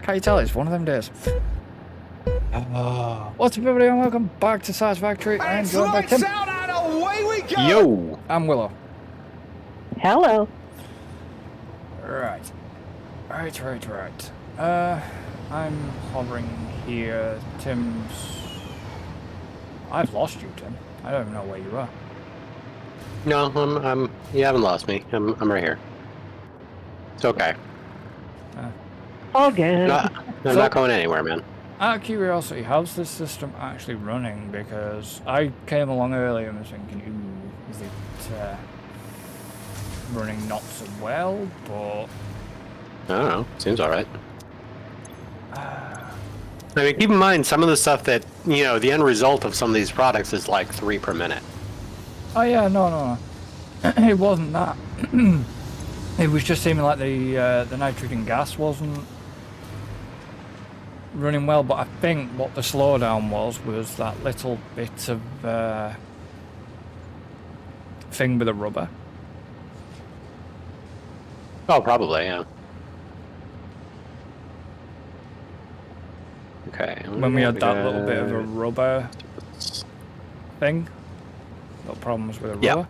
Can't you tell it's one of them days? What's up, everybody, and welcome back to Science Factory. I'm joined by Tim. Yo! I'm Willow. Hello. Right. I'm hovering here. I've lost you, Tim. I don't even know where you are. No, you haven't lost me. I'm right here. It's okay. All good. I'm not going anywhere, man. Out of curiosity, how's this system actually running? Because I came along earlier and was thinking, ooh, is it running not so well? But I don't know. Seems alright. I mean, keep in mind, some of the stuff that, the end result of some of these products is like 3 per minute. oh yeah, no. It wasn't that. It was just seeming like the nitrogen gas wasn't running well, but I think what the slowdown was that little bit of thing with the rubber. Oh, probably, yeah. Okay. When we had that little bit of a rubber thing, little problems with the rubber.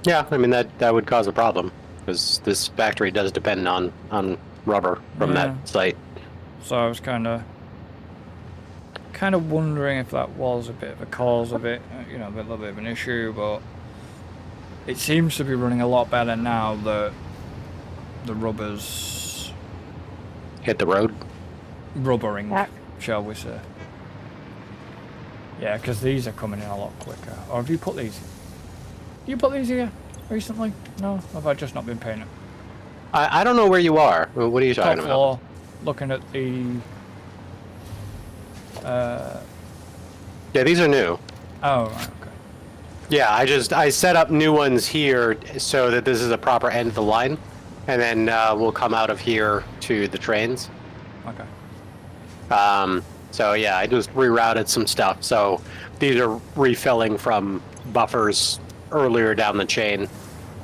Yeah, I mean, that would cause a problem, because this factory does depend on rubber from that site. So I was kind of wondering if that was a bit of a cause of it, a little bit of an issue, but it seems to be running a lot better now that the rubber's Hit the road? rubbering, shall we say. Yeah, because these are coming in a lot quicker. Or have you put these? You put these here recently? No? Have I just not been paying it? I don't know where you are. What are you talking Top about? floor, looking at the... Yeah, these are new. Oh, right, okay. Yeah, I set up new ones here so that this is a proper end of the line, and then we'll come out of here to the trains. Okay. So yeah, I just rerouted some stuff. So these are refilling from buffers earlier down the chain.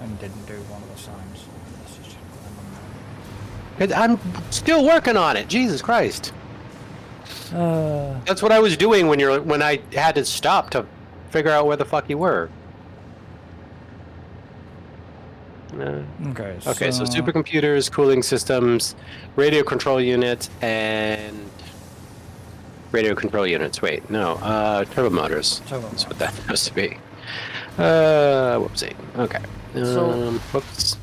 And didn't do one of the signs. I'm still working on it. Jesus Christ. That's what I was doing when I had to stop to figure out where the fuck you were. Okay, So supercomputers, cooling systems, radio control units, and radio control units. Wait, no, turbo motors. That's what that has to be. Whoopsie. Okay. So- Whoops.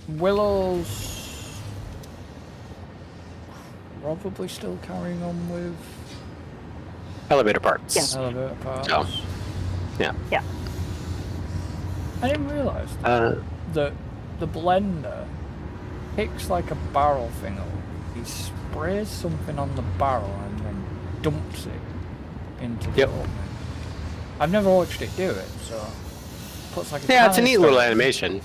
Willow's probably still carrying on with Elevator parts. Yeah. elevator parts. Oh. Yeah. Yeah. I didn't realise that the blender picks like a barrel thing up. He sprays something on the barrel and then dumps it into the Yep. oven. I've never watched it do it, so puts like a Yeah, it's a neat canister, little animation.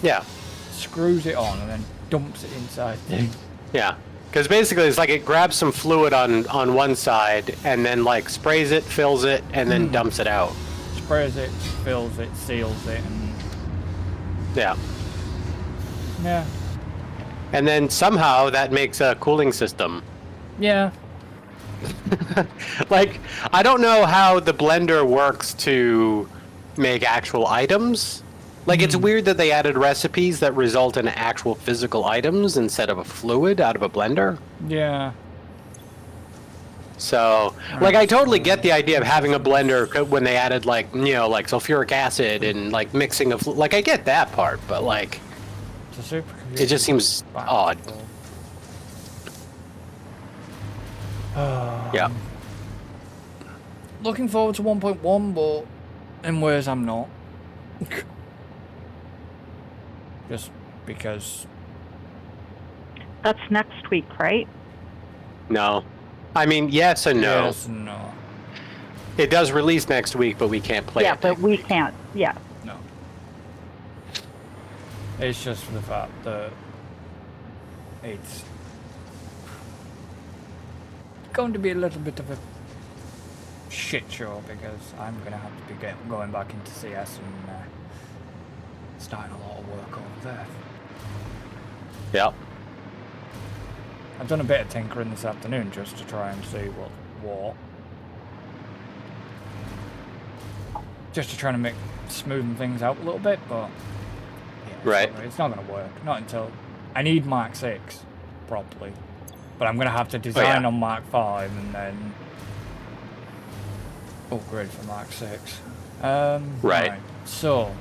Yeah. screws it on and then dumps it inside the Yeah. Because basically it's like it grabs some fluid on one side and then like sprays it, fills it, and then dumps it out. sprays it, fills it, seals it, and Yeah. yeah. And then somehow that makes a cooling system. Yeah. Like, I don't know how the blender works to make actual items. Like, it's weird that they added recipes that result in actual physical items instead of a fluid out of a blender. Yeah. So, like, I totally get the idea of having a blender when they added, like, like sulfuric acid and, like, mixing of... Like, I get that part, but, like, It's a supercomputer. it just seems odd. Yeah. Looking forward to 1.1, but in ways I'm not. Just because. That's next week, right? No. I mean, yes and no. Yes, no. It does release next week, but we can't play Yeah, it. but we can't. Yeah. No. It's just for the fact that it's going to be a little bit of a shit show because I'm going to have to be going back into CS and starting a lot of work over there. Yep. I've done a bit of tinkering this afternoon just to try and see what. Just to try and smoothen things out a little bit, but yeah, it's not going to work. Not until I need Mark 6 properly, but I'm going to have to design on Mark 5 and then upgrade for Mark 6. Right. So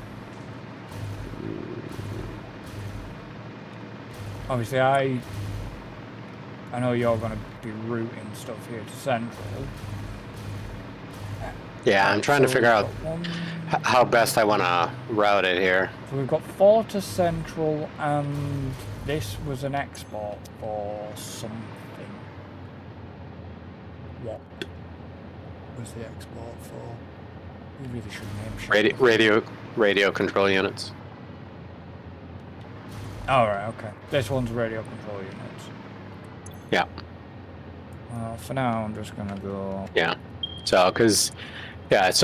obviously I know you're going to be routing stuff here to Central. Yeah, I'm trying to figure out how best I want to route it here. So we've got 4 to Central, and this was an export for something. What was the export for? We really should name shit. Radio control units. Alright, okay. This one's radio control units. Yeah. For now, I'm just going to go... Yeah. So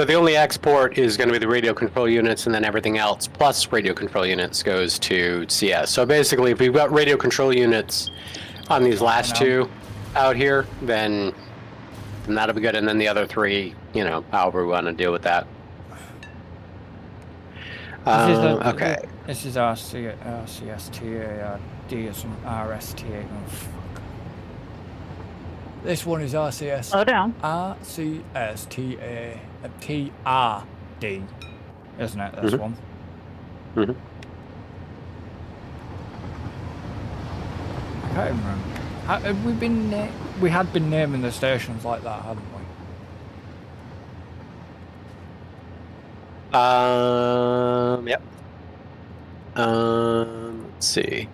the only export is going to be the radio control units, and then everything else plus radio control units goes to CS. So basically, if we've got radio control units on these last two out here, then that'll be good. And then the other 3, however we want to deal with that. Okay. This is RCSTA, D or some RSTA. Oh, fuck. This one is RCS. Slow down. RCSTA TRD, isn't it? This one. Mm-hmm. I can't even remember. We had been naming the stations like that, hadn't we? Yep. Let's see.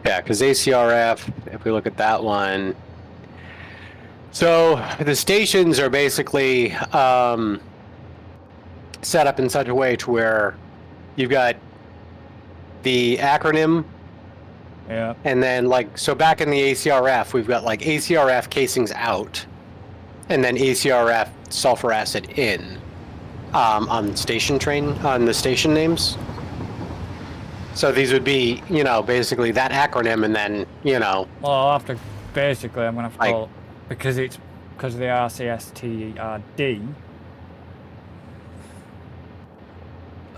Yeah, because ACRF, if we look at that one, so the stations are basically set up in such a way to where you've got the acronym, and then so back in the ACRF, we've got ACRF casings out, and then ACRF sulfur acid in on the station names. So these would be, basically that acronym, and then, Well, I'll have to, basically, I'm going to have to call it, because of the RCSTRD,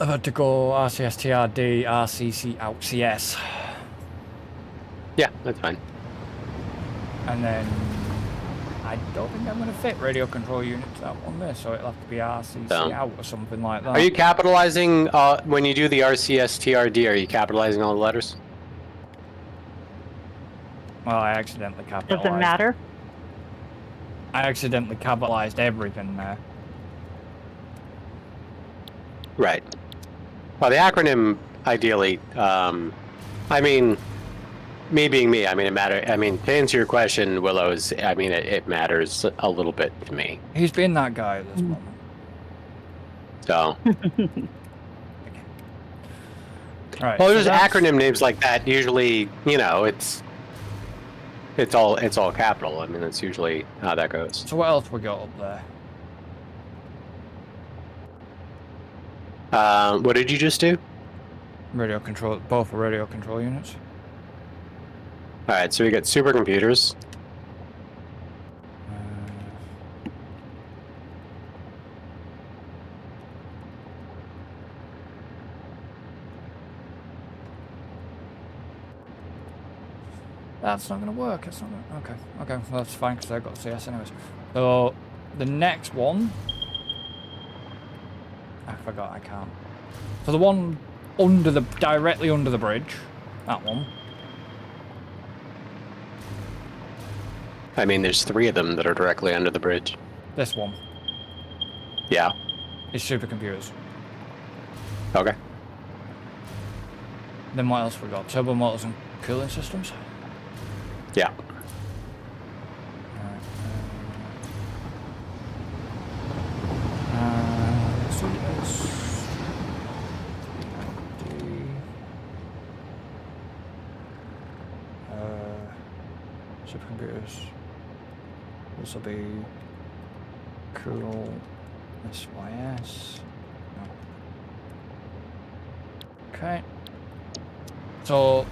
I've had to go RCSTRD, RCC out CS. Yeah, that's fine. And then, I don't think I'm going to fit radio control units out on this, so it'll have to be RCC out or something like that. Are you capitalizing, when you do the RCSTRD, are you capitalizing all the letters? Well, I accidentally capitalized. Does it matter? I accidentally capitalized everything there. Right. Well, the acronym, ideally, me being me, it matters. To answer your question, Willows, it matters a little bit to me. He's been that guy at this moment. So. Right. Well, there's acronym names like that. Usually, it's all capital. That's usually how that goes. So what else we got up there? What did you just do? Radio control, both are radio control units. All right, so we got supercomputers. That's not going to work. It's not gonna, okay. Well, that's fine because I've got CS anyways. So the next one, I forgot. I can't. So the one directly under the bridge, that one. There's 3 of them that are directly under the bridge. This one. Yeah. Is supercomputers. Okay. Then what else we got? Turbo motors and cooling systems. Yeah. So supercomputers. This will be cool. SYS. No. Okay. So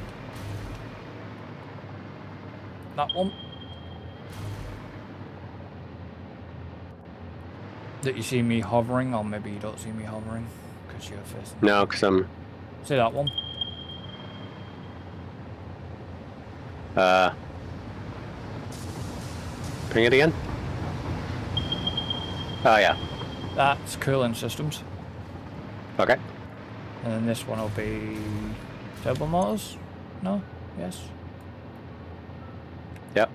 That one. That you see me hovering, or maybe you don't see me hovering, because you're facing... No, because I'm... See that one? Ping it again? Oh, yeah. That's cooling systems. Okay. And then this one will be turbo motors? No? Yes? Yep.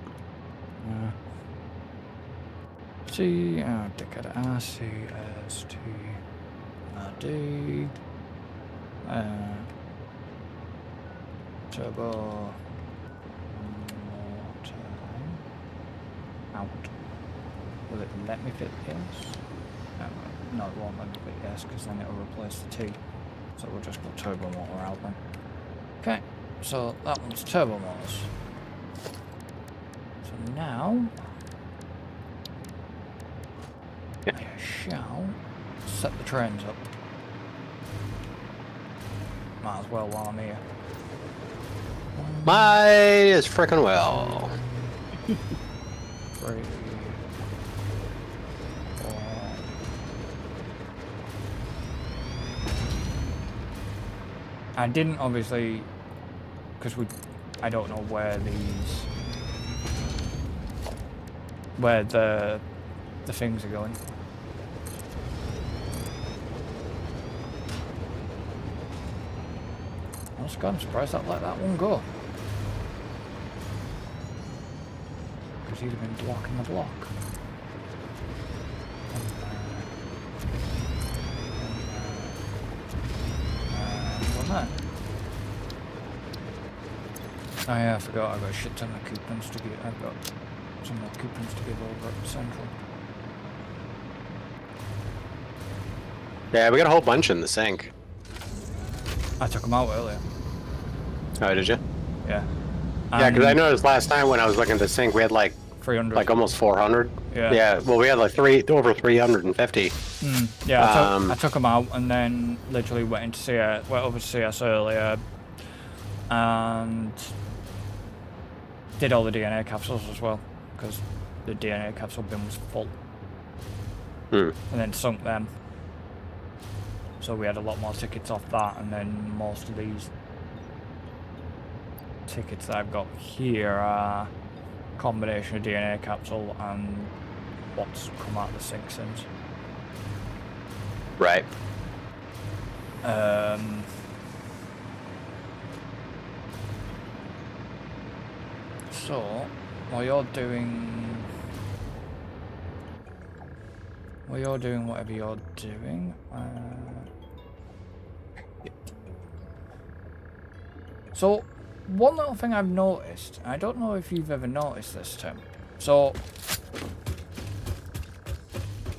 C, dickhead, R, C, S, T, R, D, turbo, motor, out. Will it let me fit yes? No, it won't let me fit yes, because then it'll replace the T. So we'll just go turbo motor out then. Okay, so that one's turbo motors. So now, I shall set the trains up. Might as well while I'm here. Might as frickin' well. 3, 4. I didn't obviously, because I don't know where the things are going. I'm surprised that let that one go. Because he'd have been blocking the block. What's that? Oh yeah, I forgot I've got a shit ton of coupons to get. I've got some more coupons to give over at Central. Yeah, we got a whole bunch in the sink. I took them out earlier. Oh, did you? Yeah. Yeah, because I noticed last time when I was looking at the sink, we had like 300. like almost 400. Yeah. Yeah. Well, we had like over 350. Yeah, I took them out and then literally went over to CS earlier and did all the DNA capsules as well because the DNA capsule bin was full. And then sunk them. So we had a lot more tickets off that, and then most of these tickets that I've got here are a combination of DNA capsule and what's come out of the sink since. Right. So, while you're doing whatever you're doing, so one little thing I've noticed, I don't know if you've ever noticed this, Tim. So,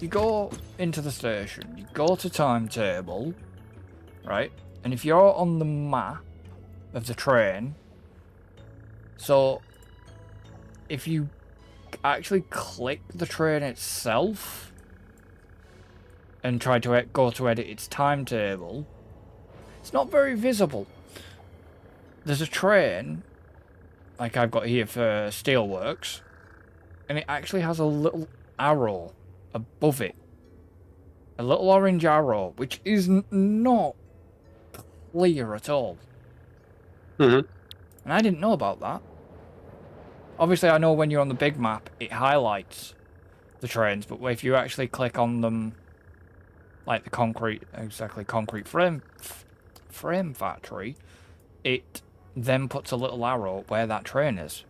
you go into the station, you go to timetable, right? And if you're on the map of the train, so if you actually click the train itself and try to go to edit its timetable, it's not very visible. There's a train, like I've got here for Steelworks, and it actually has a little arrow above it. A little orange arrow, which is not clear at all. And I didn't know about that. Obviously, I know when you're on the big map, it highlights the trains, but if you actually click on them, like the concrete frame factory, it then puts a little arrow where that train is.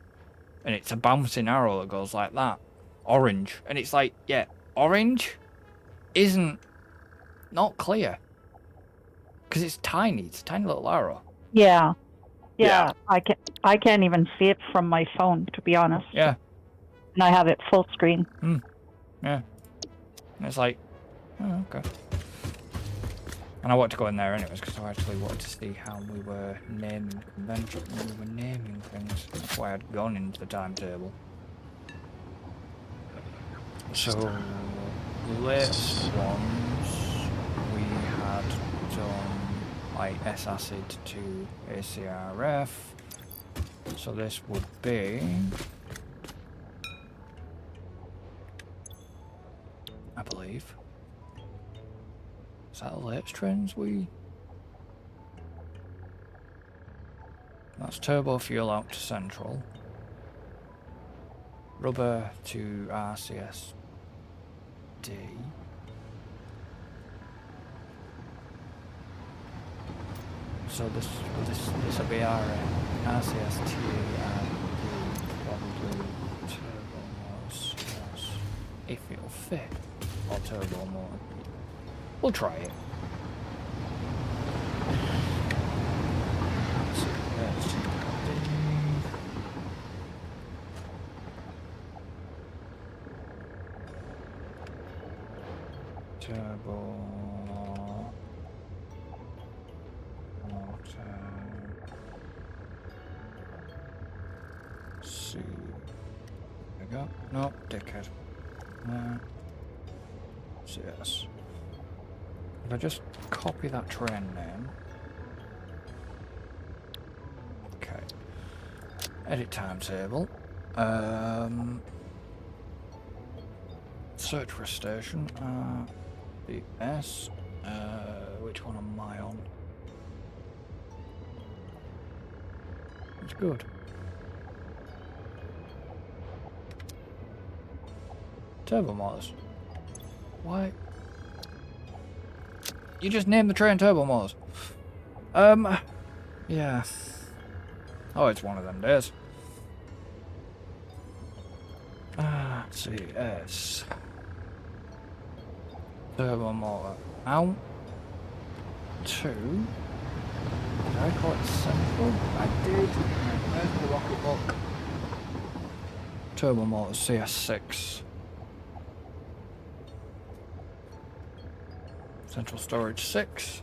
And it's a bouncing arrow that goes like that. Orange. And it's like, yeah, orange isn't not clear. Because it's tiny. It's a tiny little arrow. Yeah. I can't even see it from my phone, to be honest. Yeah. And I have it full screen. Yeah. And it's like, oh, okay. And I wanted to go in there anyways because I actually wanted to see how we were naming conventions, we were naming things. That's why I'd gone into the timetable. So, the latest ones we had done like S-acid to ACRF. So this would be that the latest trains we... That's turbo fuel out to Central. Rubber to RCSD. So this will be our RCST and probably turbo motors, yes. If it'll fit, or turbo motor. We'll try it. So let's turbo motor. See. There we go. No, dickhead. Yes. If I just copy that train name. Okay. Edit timetable. Search for a station. The S. Which one am I on? It's good. Turbo motors. Why? You just named the train Turbo motors. Yeah. Oh, it's one of them days. Let's see, S. Turbo motor. Out. 2. Did I call it Central? I did. Where's the rocket book? Turbo motor CS6. Central storage 6.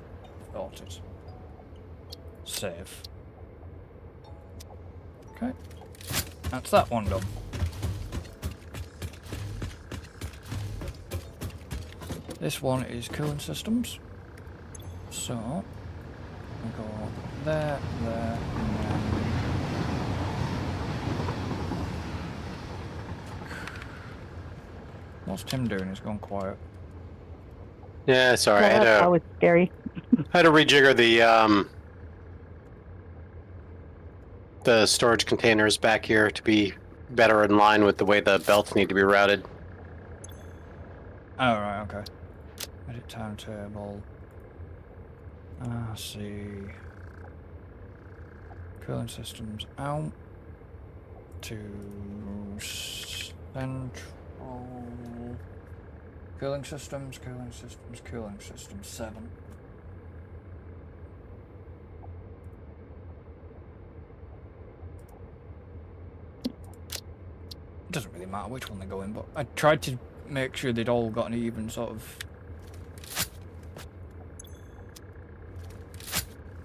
Sorted. Save. Okay. That's that one done. This one is cooling systems. So, we go there, and then... What's Tim doing? He's gone quiet. Yeah, sorry. Well, that's always scary. I had to rejigger the storage containers back here to be better in line with the way the belts need to be routed. Oh, right, okay. Edit timetable. See. Cooling systems out to Central. Cooling systems, 7. It doesn't really matter which one they go in, but I tried to make sure they'd all got an even sort of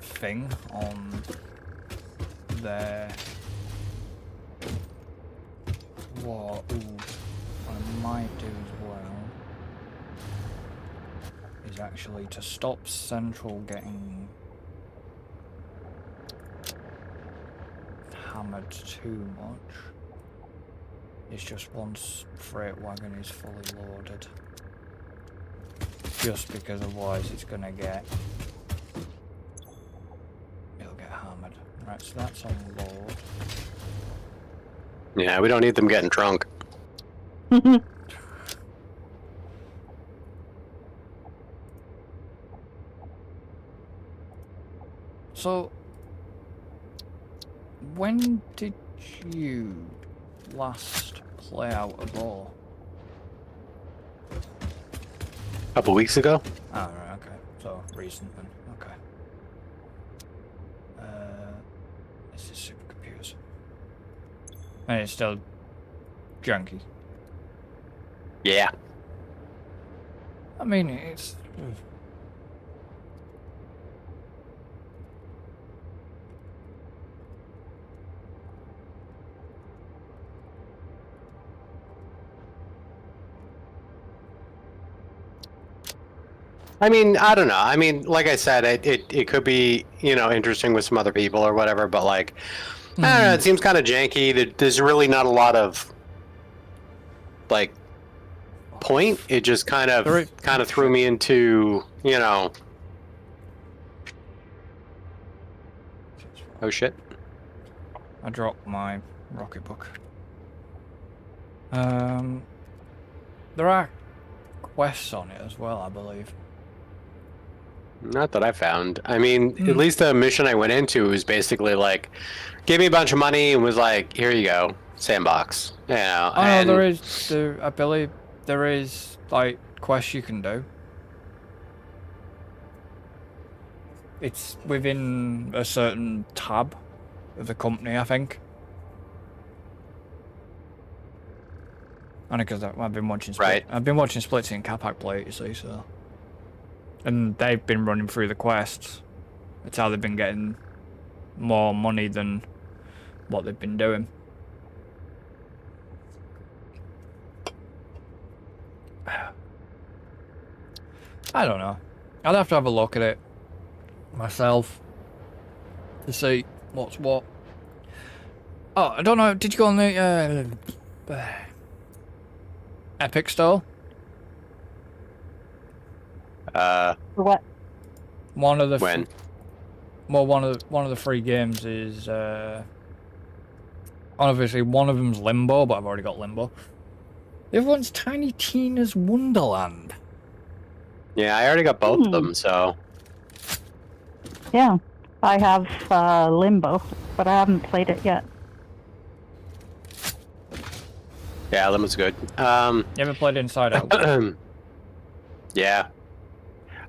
thing on their... What I might do as well is actually to stop Central getting hammered too much. It's just once freight wagon is fully loaded. Just because otherwise it's gonna get... It'll get hammered. Right, so that's on load. Yeah, we don't need them getting drunk. So, when did you last play out a ball? A couple weeks ago. Oh, right, okay. So, recent then. Okay. This is supercomputers. And it's still junky. Yeah. I mean, it's... I mean, I don't know. I mean, like I said, it could be, you know, interesting with some other people or whatever, but like, I don't know, it seems kind of janky. There's really not a lot of, like, point. It just kind of threw me into, you know. Oh shit! I dropped my rocket book. There are quests on it as well, I believe. Not that I found. I mean, at least the mission I went into was basically like, gave me a bunch of money and was like, here you go, sandbox. You know, Oh, no, I believe there is, like, quests you can do. It's within a certain tab of the company, I think. Only because I've been watching I've been watching Splitsy and Capac play it, you see, so. And they've been running through the quests. That's how they've been getting more money than what they've been doing. I don't know. I'd have to have a look at it myself to see what's what. Oh, I don't know. Did you go on the Epic Store? What? One of the when? one of the free games is obviously one of them's Limbo, but I've already got Limbo. The other one's Tiny Tina's Wonderland. Yeah, I already got both of them, so. Yeah, I have Limbo, but I haven't played it yet. Yeah, Limbo's good. You ever played Inside Out? Yeah.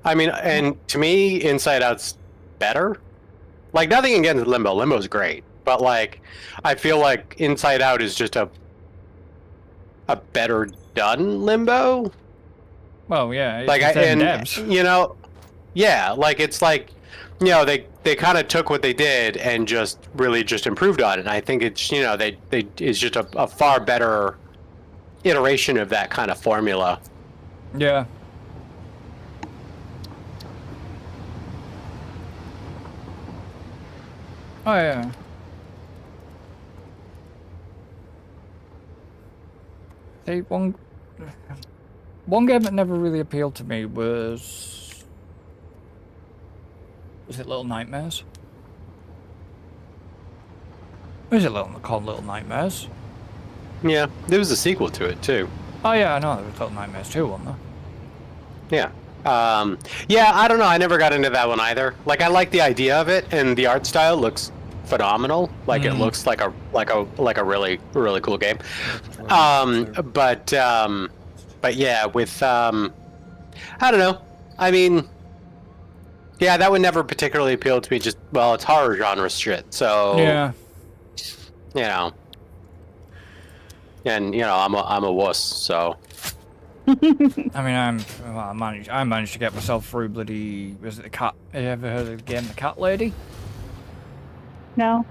I mean, and to me, Inside Out's better. Like, nothing against Limbo. Limbo's great. But, like, I feel like Inside Out is just a better done Limbo. Well, yeah. Like, devs. you know, yeah, like, it's like, you know, they kind of took what they did and just really just improved on it. And I think it's, you know, it's just a far better iteration of that kind of formula. Yeah. Oh, yeah. See, one game that never really appealed to me was it Little Nightmares? Was it called Little Nightmares? Yeah, there was a sequel to it, too. Oh, yeah, I know. There was Little Nightmares 2, wasn't there? Yeah. Yeah, I don't know. I never got into that one either. Like, I like the idea of it, and the art style looks phenomenal. Like, it looks like a really, really cool game. But yeah, with I don't know. I mean, yeah, that would never particularly appeal to me. Just, well, it's horror genre shit, so Yeah. you know. And you know, I'm a wuss, so. I mean, I managed to get myself through bloody. Was it the cat? Have you ever heard of the game The Cat Lady? No.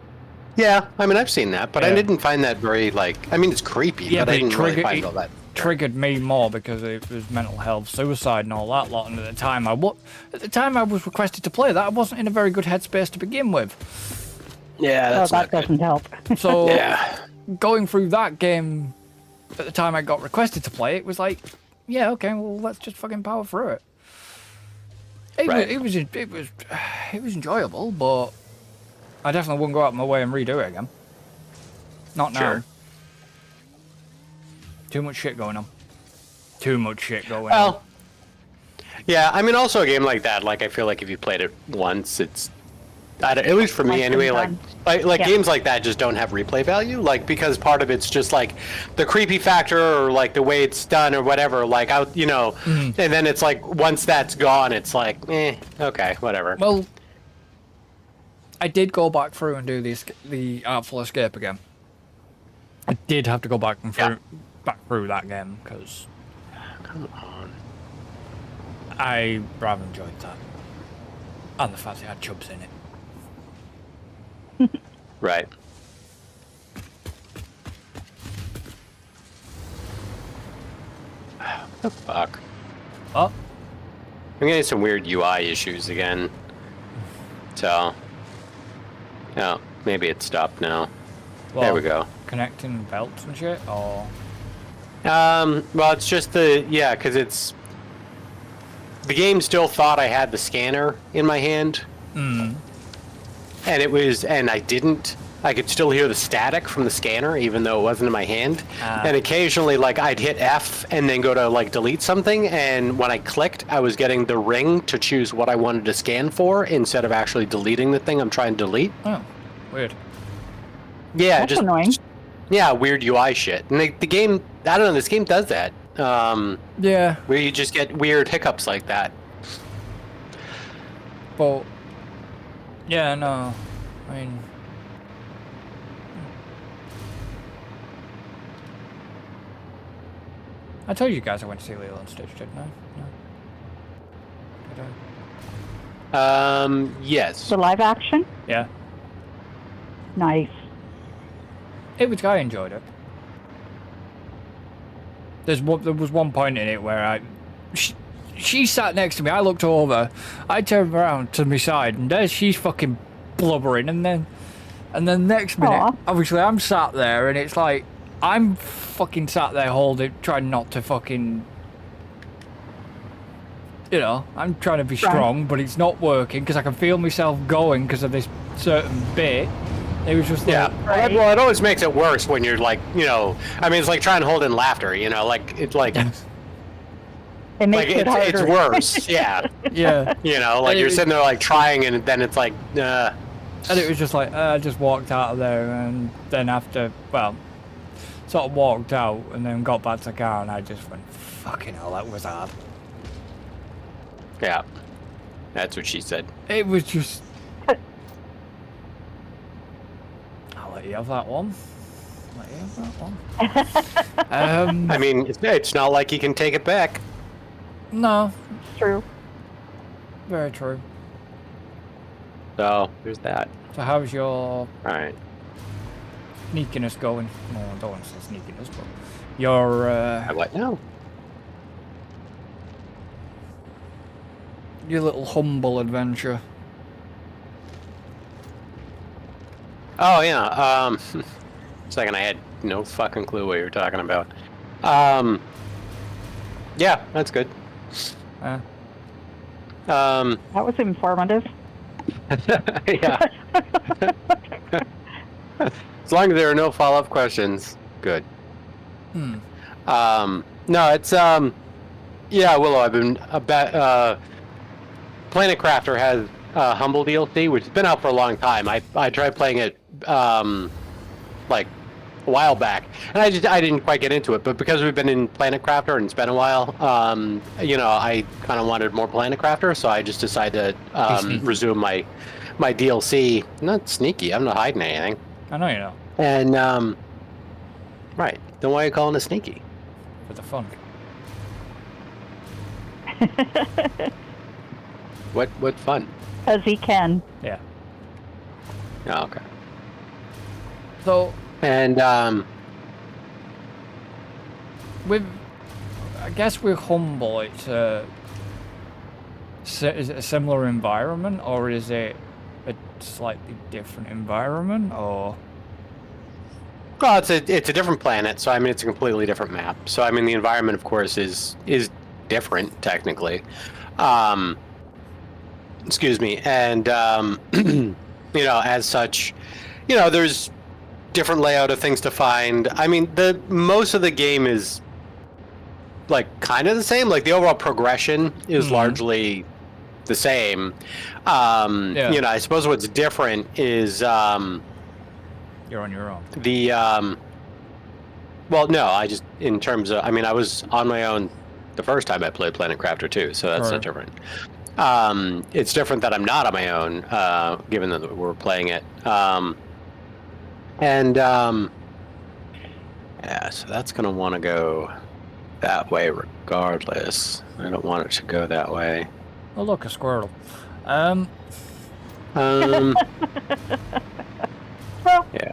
Yeah, I mean, I've seen that, but I Yeah. didn't find that very, like, I mean, it's creepy, Yeah, but I but it didn't really find all that. Triggered me more because it was mental health, suicide, and all that lot. And at the time, I was requested to play that. I wasn't in a very good headspace to begin with. Yeah, that's that not good. doesn't help. So Yeah. going through that game at the time I got requested to play, it was like, yeah, okay, well, let's just fucking power through it. It was enjoyable, but I definitely wouldn't go out of my way and redo it again. Not now. Sure. Too much shit going on. Too much shit going on. Well, yeah, I mean, also a game like that, like, I feel like if you played it once, it's, at least for me anyway, like Yeah. games like that just don't have replay value, like, because part of it's just like the creepy factor or like the way it's done or whatever, like, you know, and then it's like once that's gone, it's like, okay, whatever. Well, I did go back through and do the Artful Escape again. I did have to go back and back through that game because Come on. I rather enjoyed that, and the fact it had chubs in it. Right. What the fuck? Oh, I'm getting some weird UI issues again. So, oh, maybe it stopped now. well, There we go. Connecting belts and shit, or Well, it's just because it's the game still thought I had the scanner in my hand, and I didn't. I could still hear the static from the scanner, even though it wasn't in my hand. And occasionally, like, I'd hit F and then go to, like, delete something, and when I clicked, I was getting the ring to choose what I wanted to scan for instead of actually deleting the thing I'm trying to delete. Oh, weird. Yeah, That's annoying. Yeah, weird UI shit. And the game, I don't know, this game does that. Yeah. Where you just get weird hiccups like that. But, yeah, no. I mean... I told you guys I went to see Lilo and Stitch, didn't I? No. Did I? Yes. The live action? Yeah. Nice. I enjoyed it. There was one point in it where she sat next to me. I looked over. I turned around to my side, and there she's fucking blubbering. And then next minute, Aw. obviously I'm sat there, and it's like I'm fucking sat there trying not to fucking. You know, I'm trying to be strong, but it's not working because I can feel myself going because of this certain bit. It was just like, Right. Well, it always makes it worse when you're like, you know, I mean, it's like trying to hold in laughter, you know, like it's like, It like makes it harder. it's worse, yeah. yeah. You know, like And you're it- sitting there like trying, and then it's like, And it was just like, I just walked out of there, and then after, well, sort of walked out, and then got back to the car, and I just went, fucking hell, that was hard. yeah, that's what she said. It was just... I'll let you have that one. I mean, it's not like you can take it back. No, It's true. very true. So there's that. So how's your All right. sneakiness going? No, I don't want to say sneakiness, but your What now? your little humble adventure. Oh yeah. Second, I had no fucking clue what you were talking about. Yeah, that's good. That was informative. Yeah. As long as there are no follow-up questions, good. No, it's yeah, Willow. I've been Planet Crafter has Humble DLC, which has been out for a long time. I tried playing it like a while back, and I didn't quite get into it. But because we've been in Planet Crafter and it's been a while, you know, I kind of wanted more Planet Crafter, so I just decided to resume my DLC. I'm not sneaky. I'm not hiding anything. I know you know, And right. Then why are you calling it sneaky? for the fun. What fun? As he can. Yeah. Oh, okay. So And I guess with Humble, it's is it a similar environment, or is it a slightly different environment, or? well, it's a different planet, so I mean it's a completely different map. So I mean the environment, of course, is different technically. Excuse me, and you know, as such, you know, there's different layout of things to find. I mean, most of the game is like kind of the same. Like the overall progression is largely the same. Yeah. You know, I suppose what's different is You're on your own. the well, no, I just in terms of, I mean, I was on my own the first time I played Planet Crafter 2, so that's not different. It's different that I'm not on my own, given that we're playing it. Yeah, so that's gonna want to go that way regardless. I don't want it to go that way. Oh look, a squirrel. Yeah,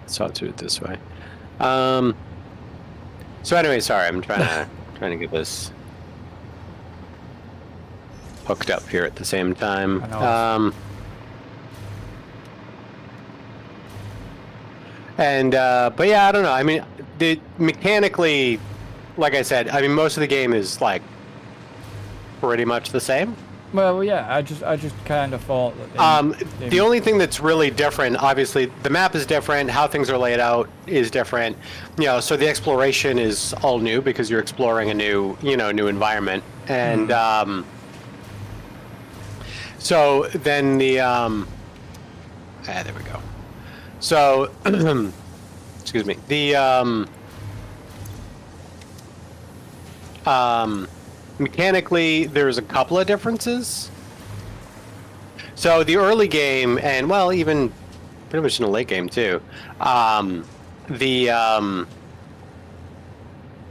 so I'll do it this way. So anyway, sorry, I'm trying to get this hooked up here at the same time. I know. But yeah, I don't know. I mean, mechanically, like I said, I mean, most of the game is like pretty much the same. Well, yeah, I just kind of thought that. The only thing that's really different, obviously, the map is different. How things are laid out is different. You know, so the exploration is all new because you're exploring a new, new environment. And so then the there we go. So, excuse me. The mechanically, there's a couple of differences. So the early game, and well, even pretty much in the late game too,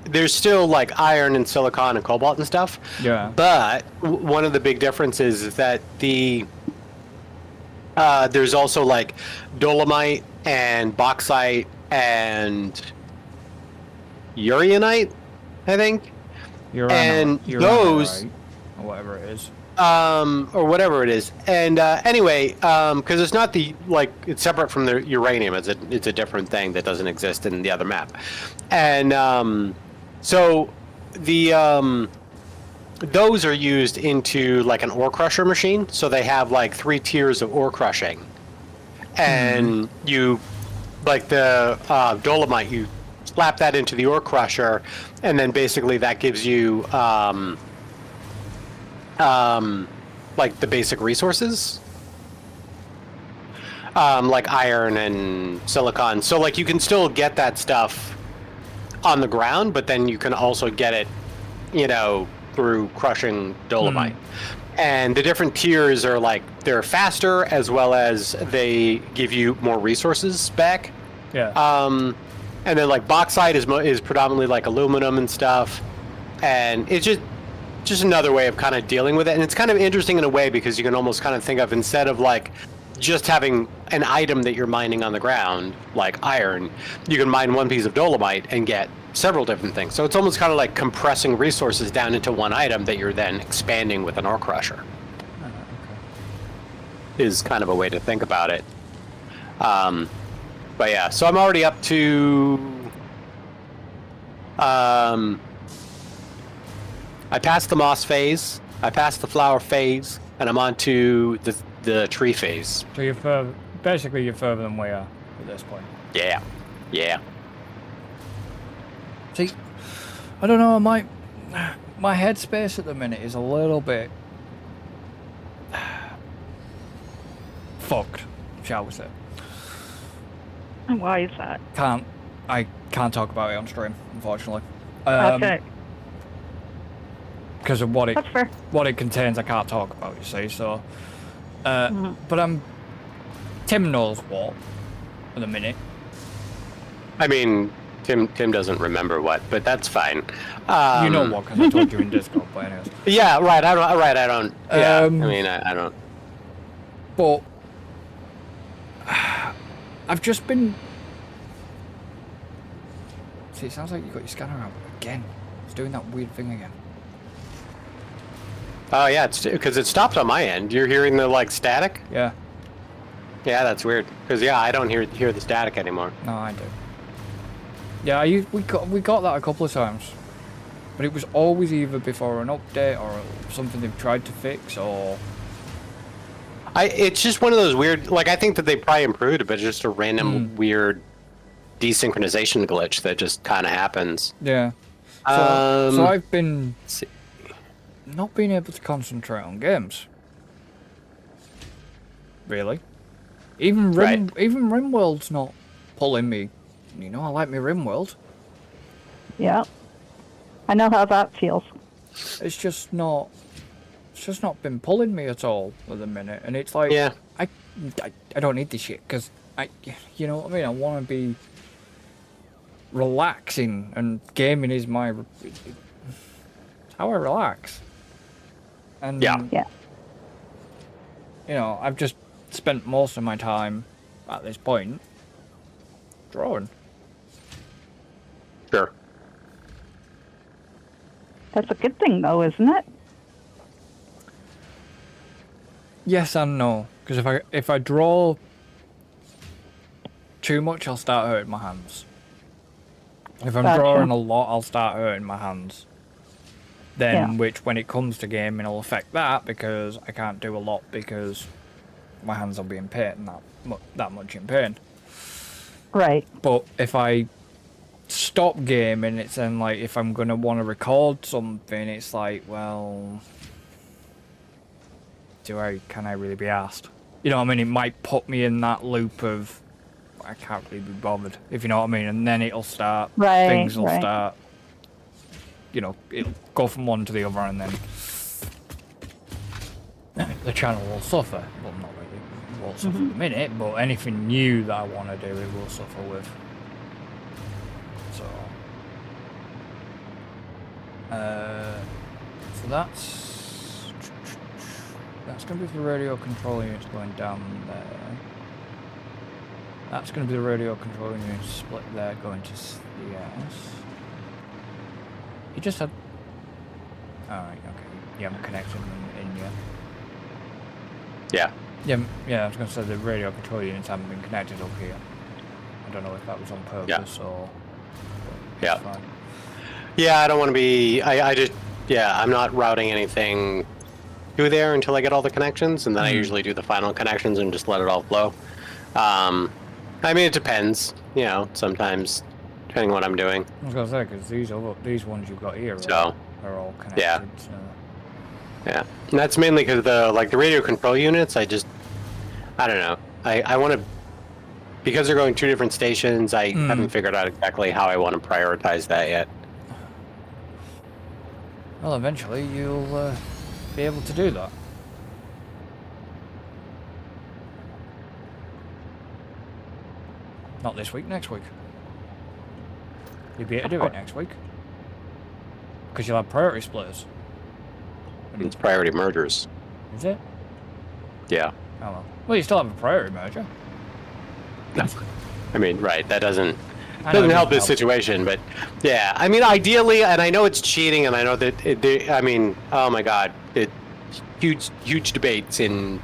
there's still like iron and silicon and cobalt and stuff. Yeah. But one of the big differences is that there's also like dolomite and bauxite and uraninite, I think. Those, or whatever it is. or whatever it is. And anyway, because it's not it's separate from the uranium. It's a different thing that doesn't exist in the other map. And so the those are used into like an ore crusher machine. So they have like 3 tiers of ore crushing, and you like the dolomite, you slap that into the ore crusher, and then basically that gives you like the basic resources, like iron and silicon. So like you can still get that stuff on the ground, but then you can also get it, through crushing dolomite. And the different tiers are like they're faster, as well as they give you more resources back. Yeah. And then like bauxite is predominantly like aluminum and stuff, and it's just another way of kind of dealing with it. And it's kind of interesting in a way because you can almost kind of think of, instead of like just having an item that you're mining on the ground, like iron, you can mine one piece of dolomite and get several different things. So it's almost kind of like compressing resources down into one item that you're then expanding with an ore crusher. Is kind of a way to think about it. But yeah, so I'm already up to I passed the moss phase, I passed the flower phase, and I'm on to the tree phase. So you're further than we are at this point. Yeah. See, I don't know, my headspace at the minute is a little bit fucked, shall we say. Why is that? I can't talk about it on stream, unfortunately. Okay. Because of That's fair. what it contains, I can't talk about, you see, so... But Tim knows what, at the minute. I mean, Tim doesn't remember what, but that's fine. You know what, because I told you in Discord, but anyways. Yeah, right, I don't... Yeah, I mean, I don't... But... I've just been... See, it sounds like you got your scanner out again. It's doing that weird thing again. Oh yeah, it's because it stopped on my end. You're hearing the like static? Yeah. Yeah, that's weird. Because yeah, I don't hear the static anymore. No, I do. Yeah, we got that a couple of times, but it was always either before an update or something they've tried to fix, or. It's just one of those weird. Like I think that they probably improved it, but it's just a random weird desynchronization glitch that just kind of happens. Yeah. So I've been not being able to concentrate on games. Really. Even RimWorld's not pulling me. You know, I like my RimWorld. Yeah. I know how that feels. It's just not been pulling me at all at the minute, and it's like, yeah. I don't need this shit, because you know what I mean, I want to be relaxing, and gaming is how I relax. And yeah. You know, I've just spent most of my time at this point drawing. Sure. That's a good thing, though, isn't it? Yes and no, because if I draw too much, I'll start hurting my hands. If I'm Gotcha. drawing a lot, I'll start hurting my hands. Then, which when it comes to gaming, will affect that because I can't do a lot because my hands will be in pain, that much in pain. Right. But if I stop gaming, it's then like if I'm gonna want to record something, it's like, well, can I really be asked? You know what I mean? It might put me in that loop of I can't really be bothered, if you know what I mean. And then it'll start, Right, things will right. start, you know, it'll go from one to the other, and then the channel will suffer. Well, not really. It won't suffer at the minute, but anything new that I want to do, it will suffer with. So, so that's going to be the radio control units going down there. That's going to be the radio control unit split there going to CS. You just had... Alright, okay. You haven't connected them in yet. Yeah. Yeah, I was going to say the radio control units haven't been connected up here. I don't know if that was on purpose or... Yeah. Fine. Yeah, I don't want to be... I just... Yeah, I'm not routing anything through there until I get all the connections, and then I usually do the final connections and just let it all flow. I mean, it depends. You know, sometimes, depending on what I'm doing. I was going to say, because these ones you've got here So, are all connected. yeah. So. Yeah, and that's mainly because the radio control units. I don't know. I want to, because they're going 2 different stations. I haven't figured out exactly how I want to prioritize that yet. Well, eventually you'll be able to do that. Not this week, next week. You'll be able to do it next week. Because you'll have priority splitters. It's priority mergers. Is it? Yeah. Oh well. Well, you still have a priority merger. I mean, right. That doesn't I know it help this doesn't help. situation, but yeah. I mean, ideally, and I know it's cheating, and I know that I mean, oh my God, huge debates in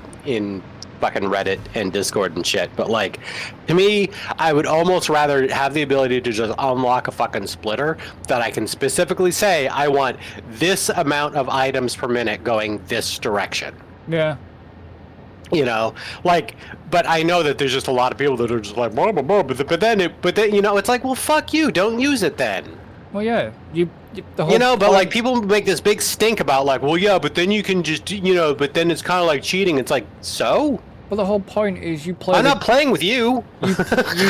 fucking Reddit and Discord and shit. But like, to me, I would almost rather have the ability to just unlock a fucking splitter that I can specifically say I want this amount of items per minute going this direction. Yeah. You know, like, but I know that there's just a lot of people that are just like, blah, blah, blah, but then, you know, it's like, well, fuck you, don't use it then. Well, yeah. The whole You know, but point- like people make this big stink about like, well, yeah, but then you can just, you know, but then it's kind of like cheating. It's like, so? Well, the whole point is you play. I'm not playing with you. You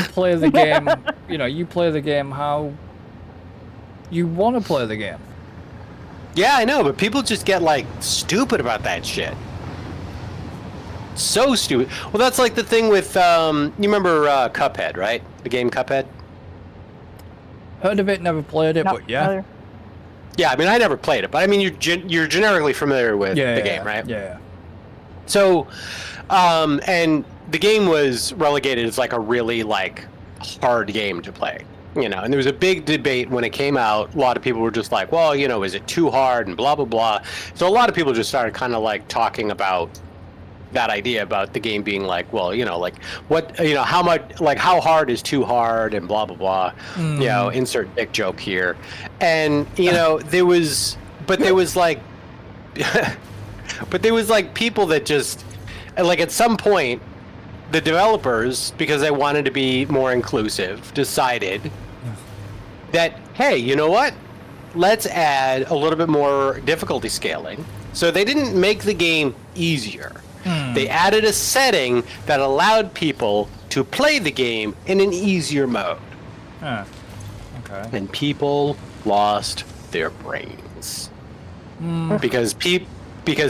play the game. You know, you play the game how you want to play the game. Yeah, I know, but people just get like stupid about that shit. So stupid. Well, that's like the thing with, you remember Cuphead, right? The game Cuphead? Heard of it, never played it, Not but yeah. familiar. Yeah, I mean, I never played it, but I mean, you're generically familiar with the game, right? Yeah. So, and the game was relegated as like a really like hard game to play, you know, and there was a big debate when it came out. A lot of people were just like, well, you know, is it too hard and blah, blah, blah. So a lot of people just started kind of like talking about that idea about the game being like, well, you know, like what, you know, how much, like how hard is too hard and blah, blah, blah, you know, insert dick joke here. And, you know, there was like, but there was like people that just, like at some point, the developers, because they wanted to be more inclusive, decided that, hey, you know what? Let's add a little bit more difficulty scaling. So they didn't make the game easier. They added a setting that allowed people to play the game in an easier mode. Huh. Okay. And people lost their brains. Because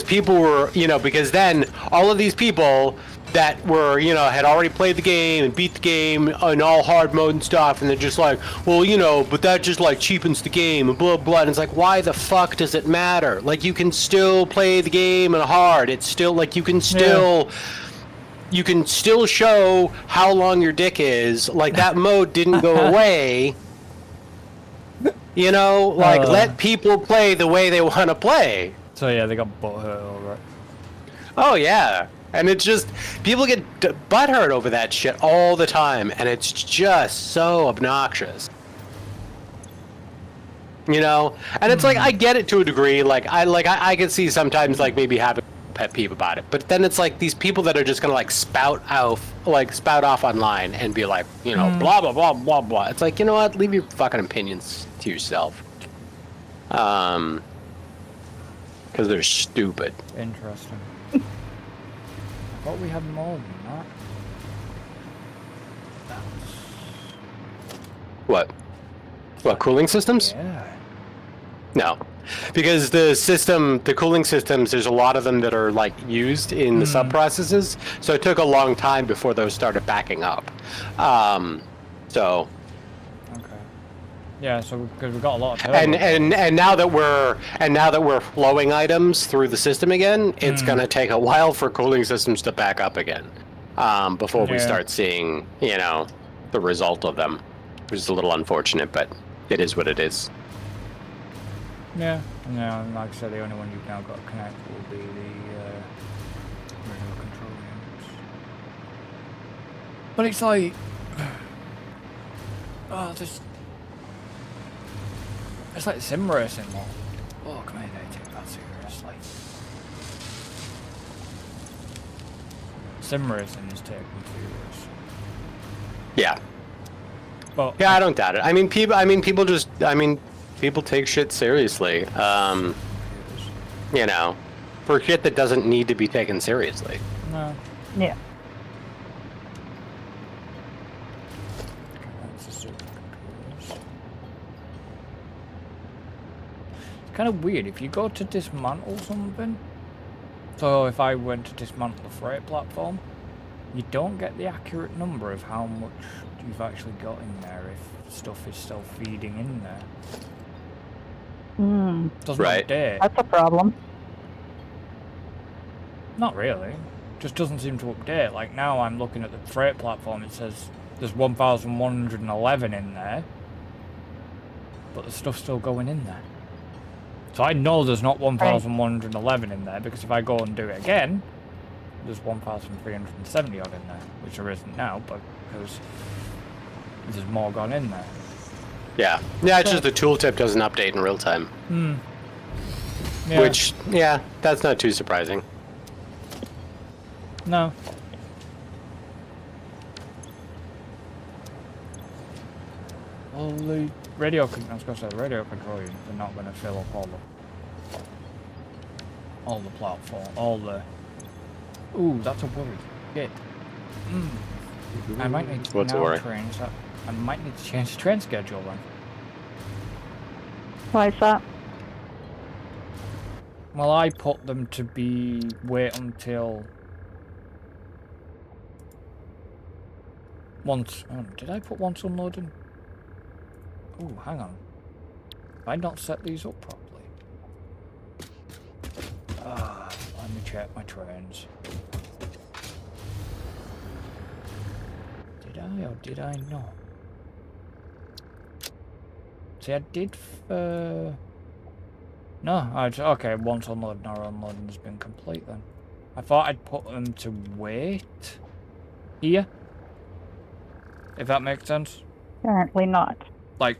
people were, you know, because then all of these people that were, you know, had already played the game and beat the game in all hard mode and stuff, and they're just like, well, you know, but that just like cheapens the game and blah blah. And it's like, why the fuck does it matter? Like, you can still play the game in hard. It's still like you can still show how long your dick is. Like, that mode didn't go away. You know, like, let people play the way they want to play. So yeah, they got butthurt over it. Oh yeah, and it's just people get butthurt over that shit all the time, and it's just so obnoxious. you know. And it's like I get it to a degree. I can see sometimes like maybe having a pet peeve about it, but then it's like these people that are just gonna like spout off online and be like, you know, blah blah blah blah blah. It's like, you know what? Leave your fucking opinions to yourself. Because they're stupid. Interesting. I thought we had more than that. What cooling systems? Yeah. No, because the cooling systems, there's a lot of them that are like used in the sub processes, so it took a long time before those started backing up. So. Okay. Yeah, so because we got a lot of turbo. And now that we're flowing items through the system again, it's gonna take a while for cooling systems to back up again, before we start seeing, you know, the result of them, which is a little unfortunate, but it is what it is. Yeah, and like I said, the only one you've now got to connect will be the radio control units. But it's like, it's like sim racing more. Oh, come here, they take that seriously. Sim racing is taken serious. Yeah. Well, yeah, I don't doubt it. People take shit seriously. You know, for shit that doesn't need to be taken seriously. No. Yeah. It's kind of weird if you go to dismantle something. So if I went to dismantle the freight platform, you don't get the accurate number of how much you've actually got in there if stuff is still feeding in there. Doesn't update. That's a problem. Not really. Just doesn't seem to update. Like now I'm looking at the freight platform, it says there's 1,111 in there, but the stuff's still going in there. So I know there's not 1,111 in there, because if I go and do it again, there's 1,370 odd in there, which there isn't now, but because there's more gone in there. Yeah, it's just the tooltip doesn't update in real time. Yeah. Which, yeah, that's not too surprising. No. Well, the radio, I was going to say, the radio control units are not going to fill up all the platform, all the... Ooh, that's a worry. Shit. I might need to I might need to change the train schedule then. Why is that? Well, I put them to wait until once. Oh, did I put once unloading? Oh, hang on. Have I not set these up properly? Let me check my trains. Did I or did I not? See, I did for... No, okay, once unloading or unloading has been complete then. I thought I'd put them to wait here. If that makes sense. Apparently not. Like,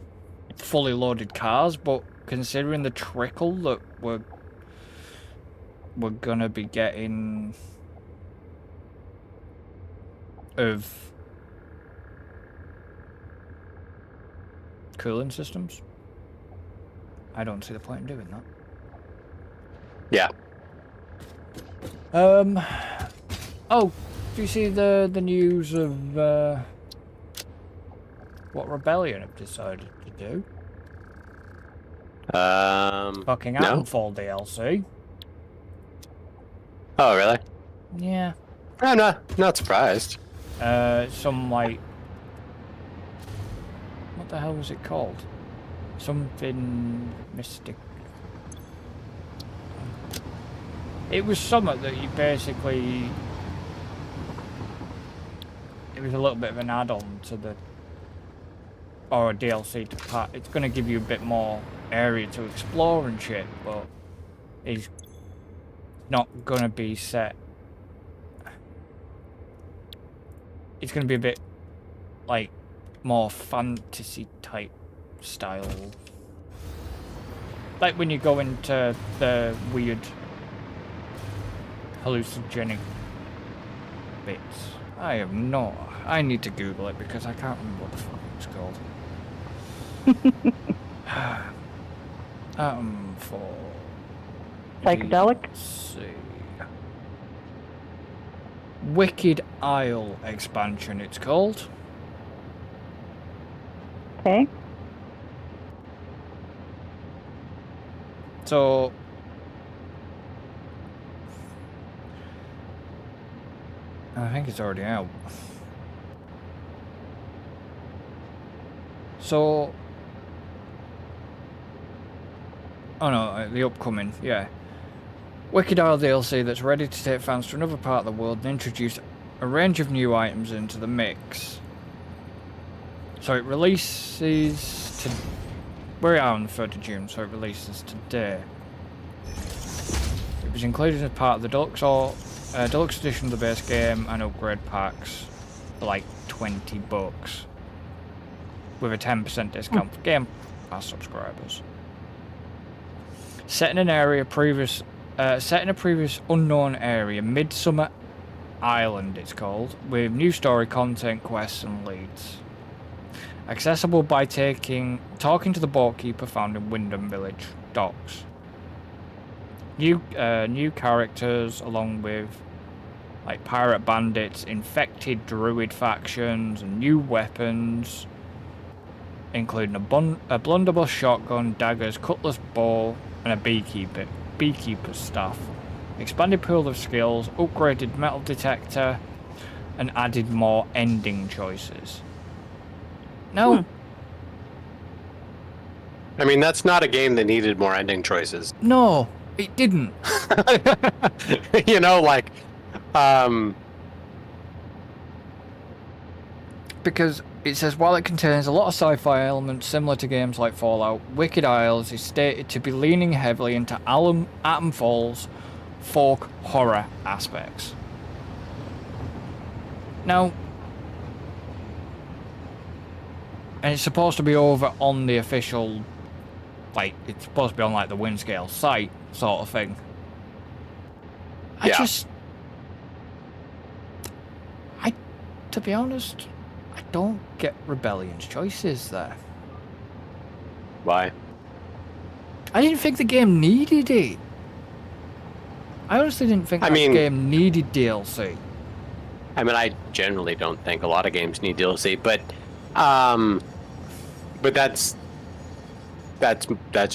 fully loaded cars, but considering the trickle that we're gonna be getting of cooling systems, I don't see the point in doing that. Yeah. Oh, do you see the news of what Rebellion have decided to do? Fucking no. Titanfall DLC. Oh, really? Yeah. I'm not surprised. Some like... What the hell was it called? Something mystic. It was something that you basically... It was a little bit of an add-on to the... Or a DLC to part. It's going to give you a bit more area to explore and shit, but it's not going to be set. It's going to be a bit like more fantasy type style Like when you go into the weird hallucinogenic bits. I have no... I need to Google it because I can't remember what the fuck it's called. For... Psychedelic? Let's see. Wicked Isle expansion, it's called. Okay. So... I think it's already out. So... Oh no, the upcoming, yeah. Wicked Isle DLC that's ready to take fans to another part of the world and introduce a range of new items into the mix. So it releases to... We're out on the 3rd of June, so it releases today. It was included as part of the deluxe edition of the base game and upgrade packs for like $20 with a 10% discount for Game Pass subscribers. Set in a previous unknown area, Midsummer Island it's called, with new story content, quests and leads. Accessible by talking to the boatkeeper found in Wyndham Village docks. New characters along with like pirate bandits, infected druid factions, and new weapons, including a blunderbuss shotgun, daggers, cutlass, bow, and a beekeeper's staff. Expanded pool of skills, upgraded metal detector, and added more ending choices. No. I mean, that's not a game that needed more ending choices. No, it didn't. You know, like, Because it says, while it contains a lot of sci-fi elements similar to games like Fallout, Wicked Isles is stated to be leaning heavily into Atom Falls folk horror aspects. Now, and it's supposed to be over on the official, like, it's supposed to be on like the Windscale site sort of thing. To be honest, I don't get Rebellion's choices there. why? I didn't think the game needed it. I honestly didn't think the game needed DLC. I mean, I generally don't think a lot of games need DLC, but that's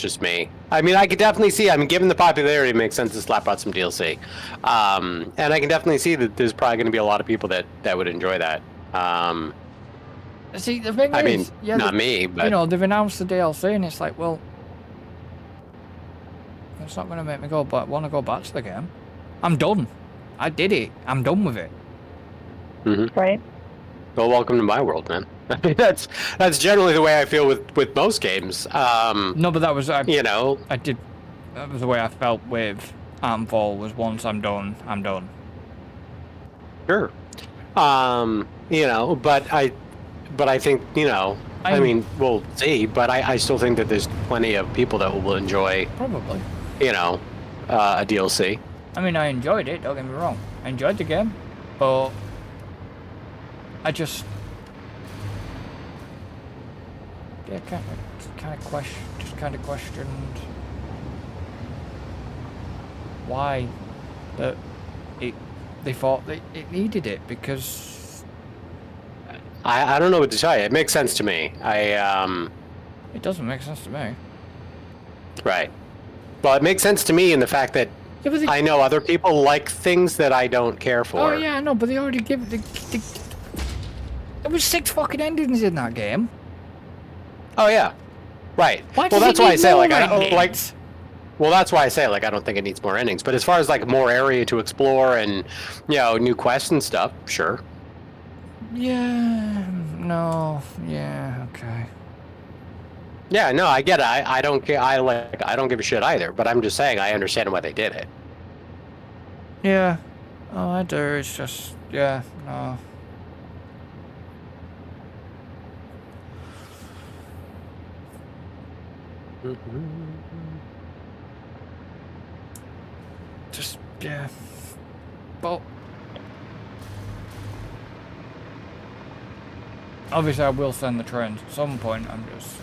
just me. I mean, I could definitely see. I mean, given the popularity, it makes sense to slap out some DLC, and I can definitely see that there's probably going to be a lot of people that would enjoy that. See, the thing is, yeah, not me, but you know, they've announced the DLC, and it's like, well, it's not going to make me want to go back to the game. I'm done. I did it. I'm done with it. Mm-hmm. Right. Well, welcome to my world, man. I mean, that's generally the way I feel with most games. No, but that was you know, that was the way I felt with Atomfall. Was once I'm done, I'm done. Sure. You know, but I think, you know, I mean, we'll see, but I still think that there's plenty of people that will enjoy, Probably. you know, a DLC. I mean, I enjoyed it. Don't get me wrong. I enjoyed the game, but I just kind of questioned why that they thought that it needed it, because I don't know what to tell you. It makes sense to me. it doesn't make sense to me. Right. Well, it makes sense to me in the fact that I know other people like things that I don't care for. Oh yeah, I know, but they already give it. There was 6 fucking endings in that game. Oh yeah, right. Why Well, does that's it why I need say more like I don't like. endings? Well, that's why I say like I don't think it needs more endings. But as far as like more area to explore and, you know, new quests and stuff, sure. Yeah. No. Yeah. Okay. Yeah, no, I get it. I don't care. I don't give a shit either. But I'm just saying I understand why they did it. Yeah. Oh, I do. It's just no. Just, yeah. But obviously I will send the trains at some point. I'm just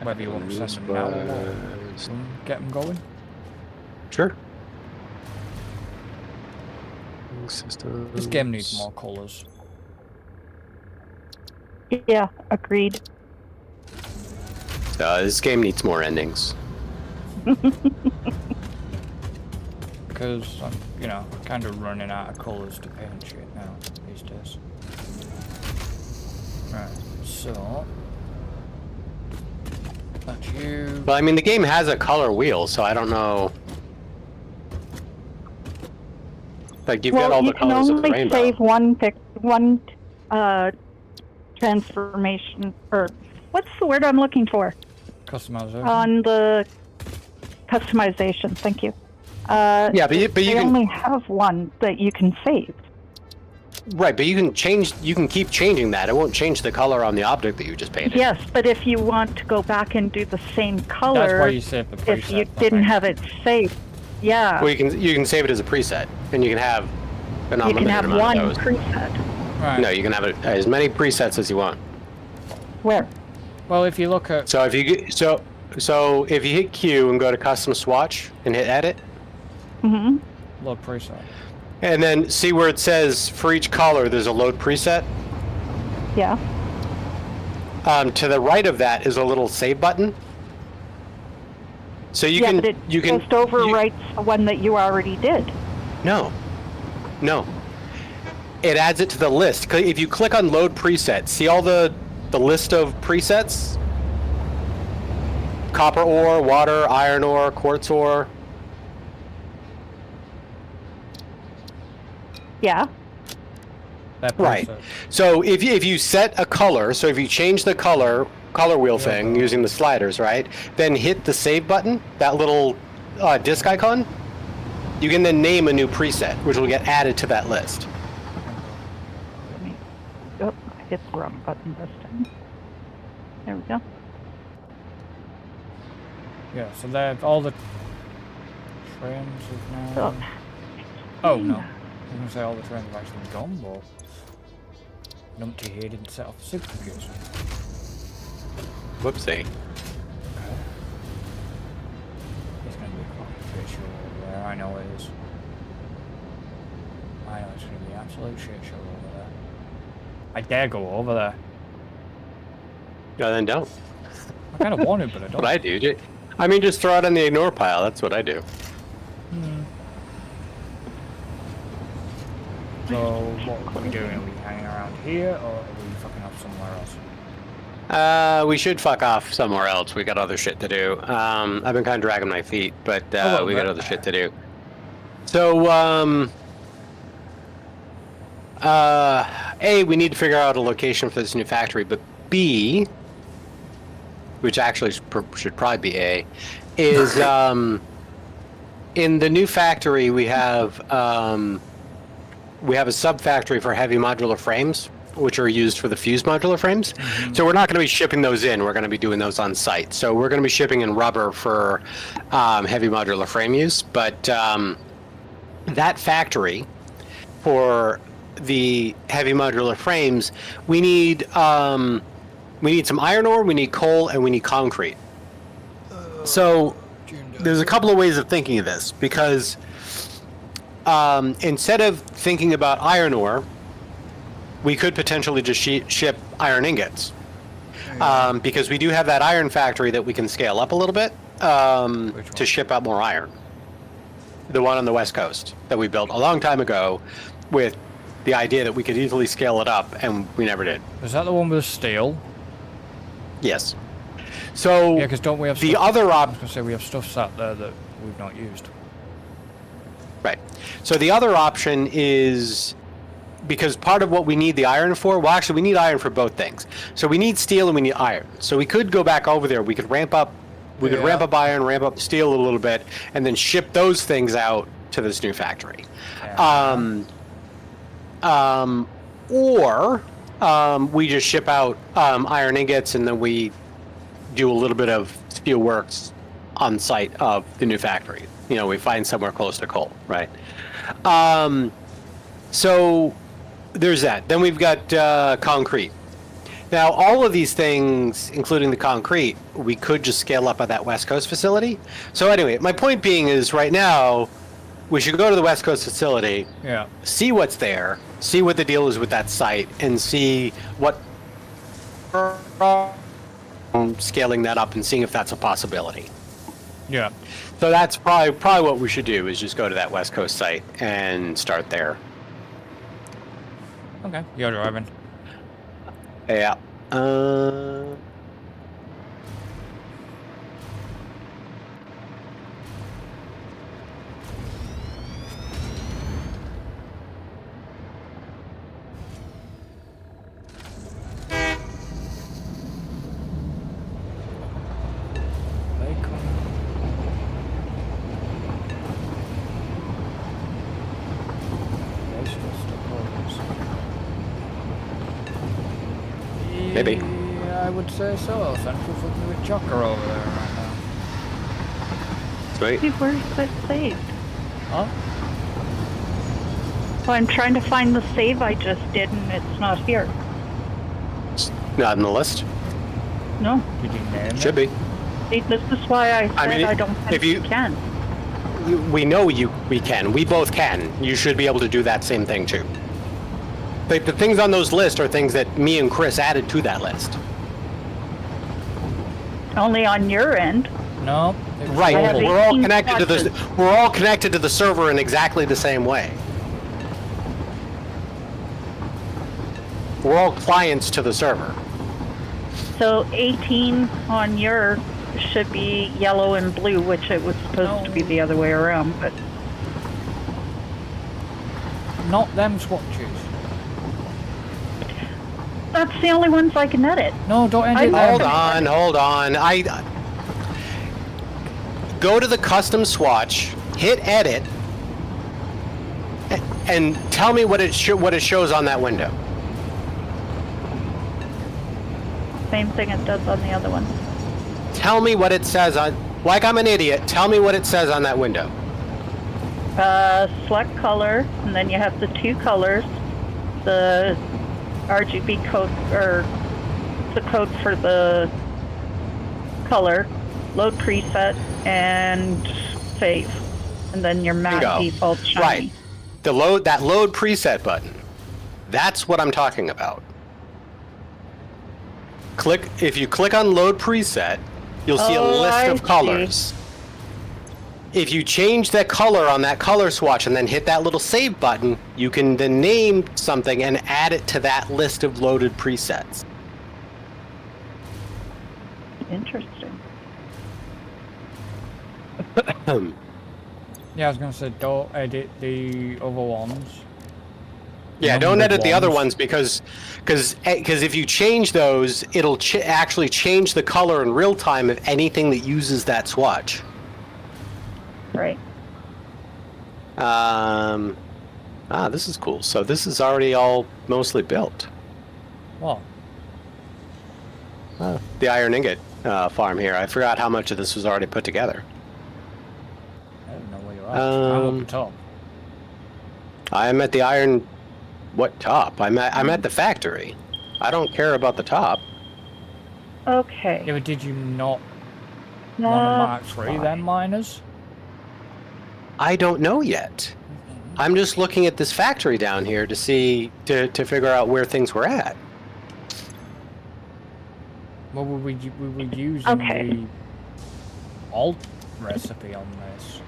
whether you want to send them now or get them going. Sure. This game needs more colours. Yeah, agreed. This game needs more endings. Because I'm, you know, kind of running out of colours to paint shit now these days. Right, so that's you. Well, I mean, the game has a color wheel, so I don't know. Like, you've got all the colors of the you can only rainbow. save one transformation, or what's the word I'm looking for? Customization. On the customization, thank you. Yeah, but you they can only have one that you can save. right, but you can change. You can keep changing that. It won't change the color on the object that you just painted. Yes, but if you want to go back and do the same color, That's why you save the preset. if you didn't have it saved, yeah, Well, you can save it as a preset, and you can have an you unlimited can have amount one of those. preset. Right. No, you can have as many presets as you want. Where? Well, if you look at So if you so if you hit Q and go to custom swatch and hit edit, Mm-hmm. load preset. and then see where it says for each color there's a load preset. Yeah. To the right of that is a little save button. So you yeah, can but it just overwrites the one that you already did. No. It adds it to the list. If you click on load preset, see all the list of presets? Copper ore, water, iron ore, quartz ore. Yeah. That Right. preset. So if you set a color, so if you change the color wheel thing using the sliders, right? Then hit the save button, that little disc icon. You can then name a new preset, which will get added to that list. Let me. Oh, I hit the wrong button this time. There we go. Yeah, so that all the trains have now. Oh. Oh no. I was gonna say all the trains have actually gone, but Numpty here didn't set off the supercomputers. Whoopsie. It's gonna be quite a shit show over there. I know it is. I know it's gonna be an absolute shit show over there. I dare go over there. No, then don't. I kind of want to, but I don't. What I do. I mean, just throw it on the ignore pile. That's what I do. So, what are we doing? Are we hanging around here, or are we fucking off somewhere else? We should fuck off somewhere else. We got other shit to do. I've been kind of dragging my feet, but well, we got other shit to do. So, A, we need to figure out a location for this new factory, but B, which actually should probably be A, is in the new factory we have a sub-factory for heavy modular frames, which are used for the fused modular frames. Mm-hmm. So we're not going to be shipping those in. We're going to be doing those on site. So we're going to be shipping in rubber for heavy modular frame use. But that factory for the heavy modular frames, we need some iron ore, we need coal, and we need concrete. So there's a couple of ways of thinking of this, because instead of thinking about iron ore, we could potentially just ship iron ingots. Because we do have that iron factory that we can scale up a little bit to ship out more iron. The one on the West Coast that we built a long time ago with the idea that we could easily scale it up, and we never did. Is that the one with the steel? Yes. So Yeah, because don't we have the stuff, other I was going to say we have stuff sat there that we've not used. Right. So the other option is, because part of what we need the iron for, well, actually, we need iron for both things. So we need steel and we need iron. So we could go back over there. We could ramp up. We could ramp up iron, ramp up steel a little bit, and then ship those things out to this new factory. Yeah. Or we just ship out iron ingots, and then we do a little bit of steel works on site of the new factory. You know, we find somewhere close to coal, right? So there's that. Then we've got concrete. Now, all of these things, including the concrete, we could just scale up at that West Coast facility. So anyway, my point being is right now, we should go to the West Coast facility, see what's there, see what the deal is with that site, and see what scaling that up and seeing if that's a possibility. Yeah. So that's probably what we should do, is just go to that West Coast site and start there. Okay, you're driving. Yeah. Maybe. Yeah, I would say so. Central's looking a bit chocker over there right now. Sweet. Hey, where's that saved? Huh? Well, I'm trying to find the save I just did, and it's not here. It's not in the list. No. Did you name Should be. See, this is why I said I don't think if you can. We know we can. We both can. You should be able to do that same thing too. The things on those lists are things that me and Chris added to that list. Only on your end. No. Right. have We're all 18 connected to the. boxes. We're all connected to the server in exactly the same way. We're all clients to the server. So 18 on your should be yellow and blue, which it was supposed to be the other way around, but Not them swatches. that's the only ones I can edit. No, don't edit them. Hold on. I go to the custom swatch, hit edit, and tell me what it shows on that window. Same thing it does on the other one. Tell me what it says on. Like I'm an idiot. Tell me what it says on that window. Select color, and then you have the two colors, the RGB code, or the code for the color, load preset, and save. And then your map Bingo. default shiny. Right. That load preset button. That's what I'm talking about. If you click on load preset, you'll see a list of colors. If you change that color on that color swatch and then hit that little save button, you can then name something and add it to that list of loaded presets. Interesting. Yeah, I was gonna say don't edit the other ones. Yeah, Number don't edit the other ones. ones because if you change those, it'll actually change the color in real time of anything that uses that swatch. Right. This is cool. So this is already all mostly built. What? The iron ingot farm here. I forgot how much of this was already put together. I don't know where you're at. I'm up the top. I'm at the iron. What top? I'm at the factory. I don't care about the top. Okay. Yeah, but did you not want to mark 3 then, miners? I don't know yet. I'm just looking at this factory down here to see to figure out where things were at. Well, we were using the alt recipe on this.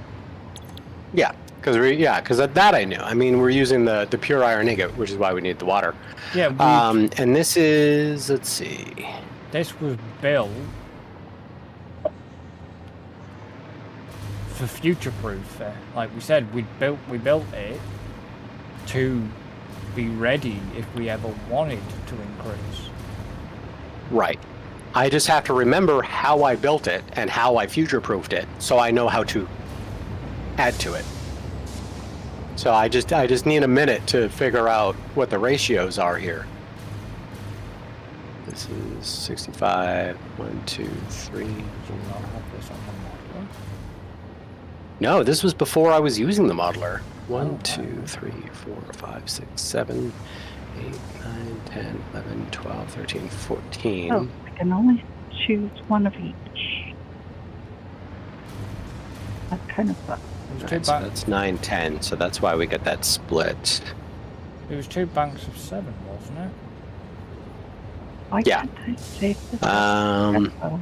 Yeah, because that I knew. I mean, we're using the pure iron ingot, which is why we need the water. Yeah. And this is, let's see. This was built for future-proof. Like we said, we built it to be ready if we ever wanted to increase. Right. I just have to remember how I built it and how I future-proofed it, so I know how to add to it. So I just need a minute to figure out what the ratios are here. This is 65. 1, 2, 3. Do you not have this on the modeler? No, this was before I was using the modeler. 1, Oh, 2, wow. 3, 4, 5, 6, 7, 8, 9, 10, 11, 12, 13, 14. Oh, I can only choose one of each. That kind of sucks. It was Alright, so that's 9, 10. So that's why we get that split. It was 2 banks of 7, wasn't it? Why Yeah. can't I save this? Oh,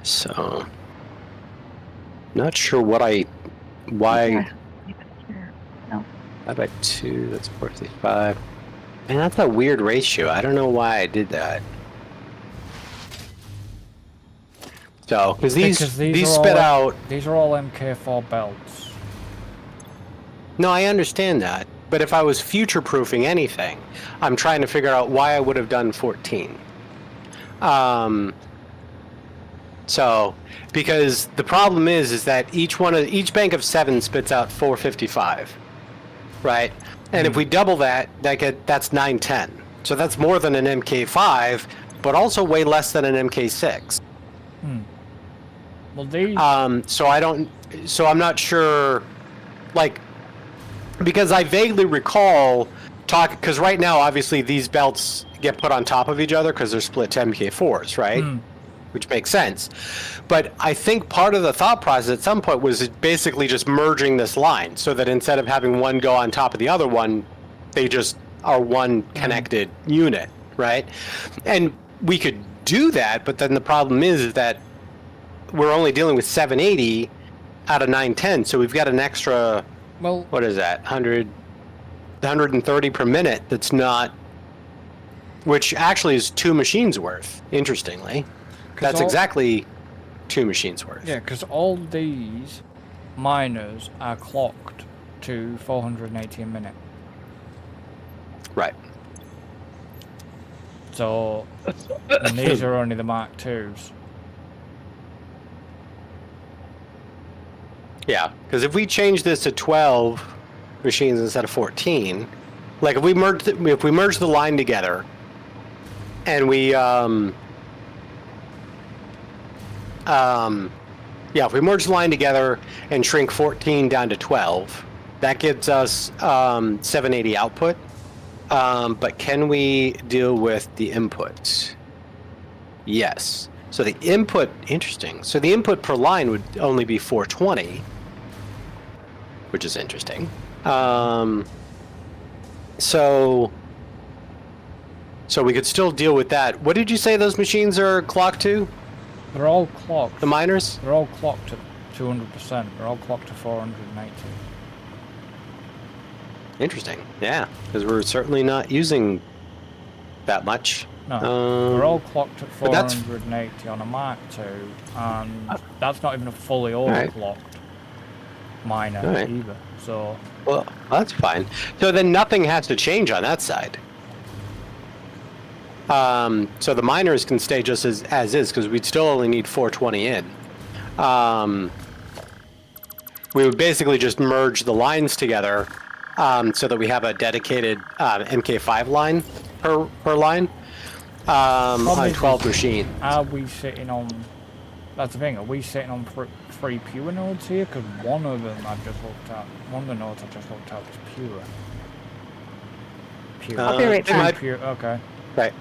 So not sure why yeah, leave it here. No. 5 by 2, that's 45. Man, that's a weird ratio. I don't know why I did that. So, because these are spit all, out. These are all MK4 belts. No, I understand that. But if I was future-proofing anything, I'm trying to figure out why I would have done 14. So, because the problem is that each bank of 7 spits out 455, right? And if we double that, that's 910. So that's more than an MK5, but also way less than an MK6. Well, these. So I'm not sure, like, because I vaguely recall because right now, obviously, these belts get put on top of each other because they're split to MK4s, right? Which makes sense. But I think part of the thought process at some point was basically just merging this line so that instead of having one go on top of the other one, they just are one connected unit, right? And we could do that, but then the problem is that we're only dealing with 780 out of 910, so we've got an extra, well, what is that, 130 per minute that's not, which actually is 2 machines worth, interestingly. That's exactly 2 machines worth. Yeah, because all these miners are clocked to 480 a minute. Right. So, and these are only the Mark IIs. Yeah, because if we change this to 12 machines instead of 14, like if we merge the line together, and we if we merge the line together and shrink 14 down to 12, that gives us 780 output. But can we deal with the input? Yes. So the input, interesting. So the input per line would only be 420, which is interesting. So we could still deal with that. What did you say those machines are clocked to? They're all clocked. The miners? They're all clocked at 200%. They're all clocked to 490. Interesting. Yeah, because we're certainly not using that much. No, they're all clocked at 480 on a Mark II, and that's not even a fully overclocked miner either. So, well, that's fine. So then nothing has to change on that side. So the miners can stay just as is, because we'd still only need 420 in. We would basically just merge the lines together, so that we have a dedicated MK5 line per line on 12 machines. Are we sitting on? That's the thing. Are we sitting on 3 pure nodes here? Because one of them I've just looked at. One of the nodes I just looked at was pure. Pure. I'll be right back. Pure. Okay. Right.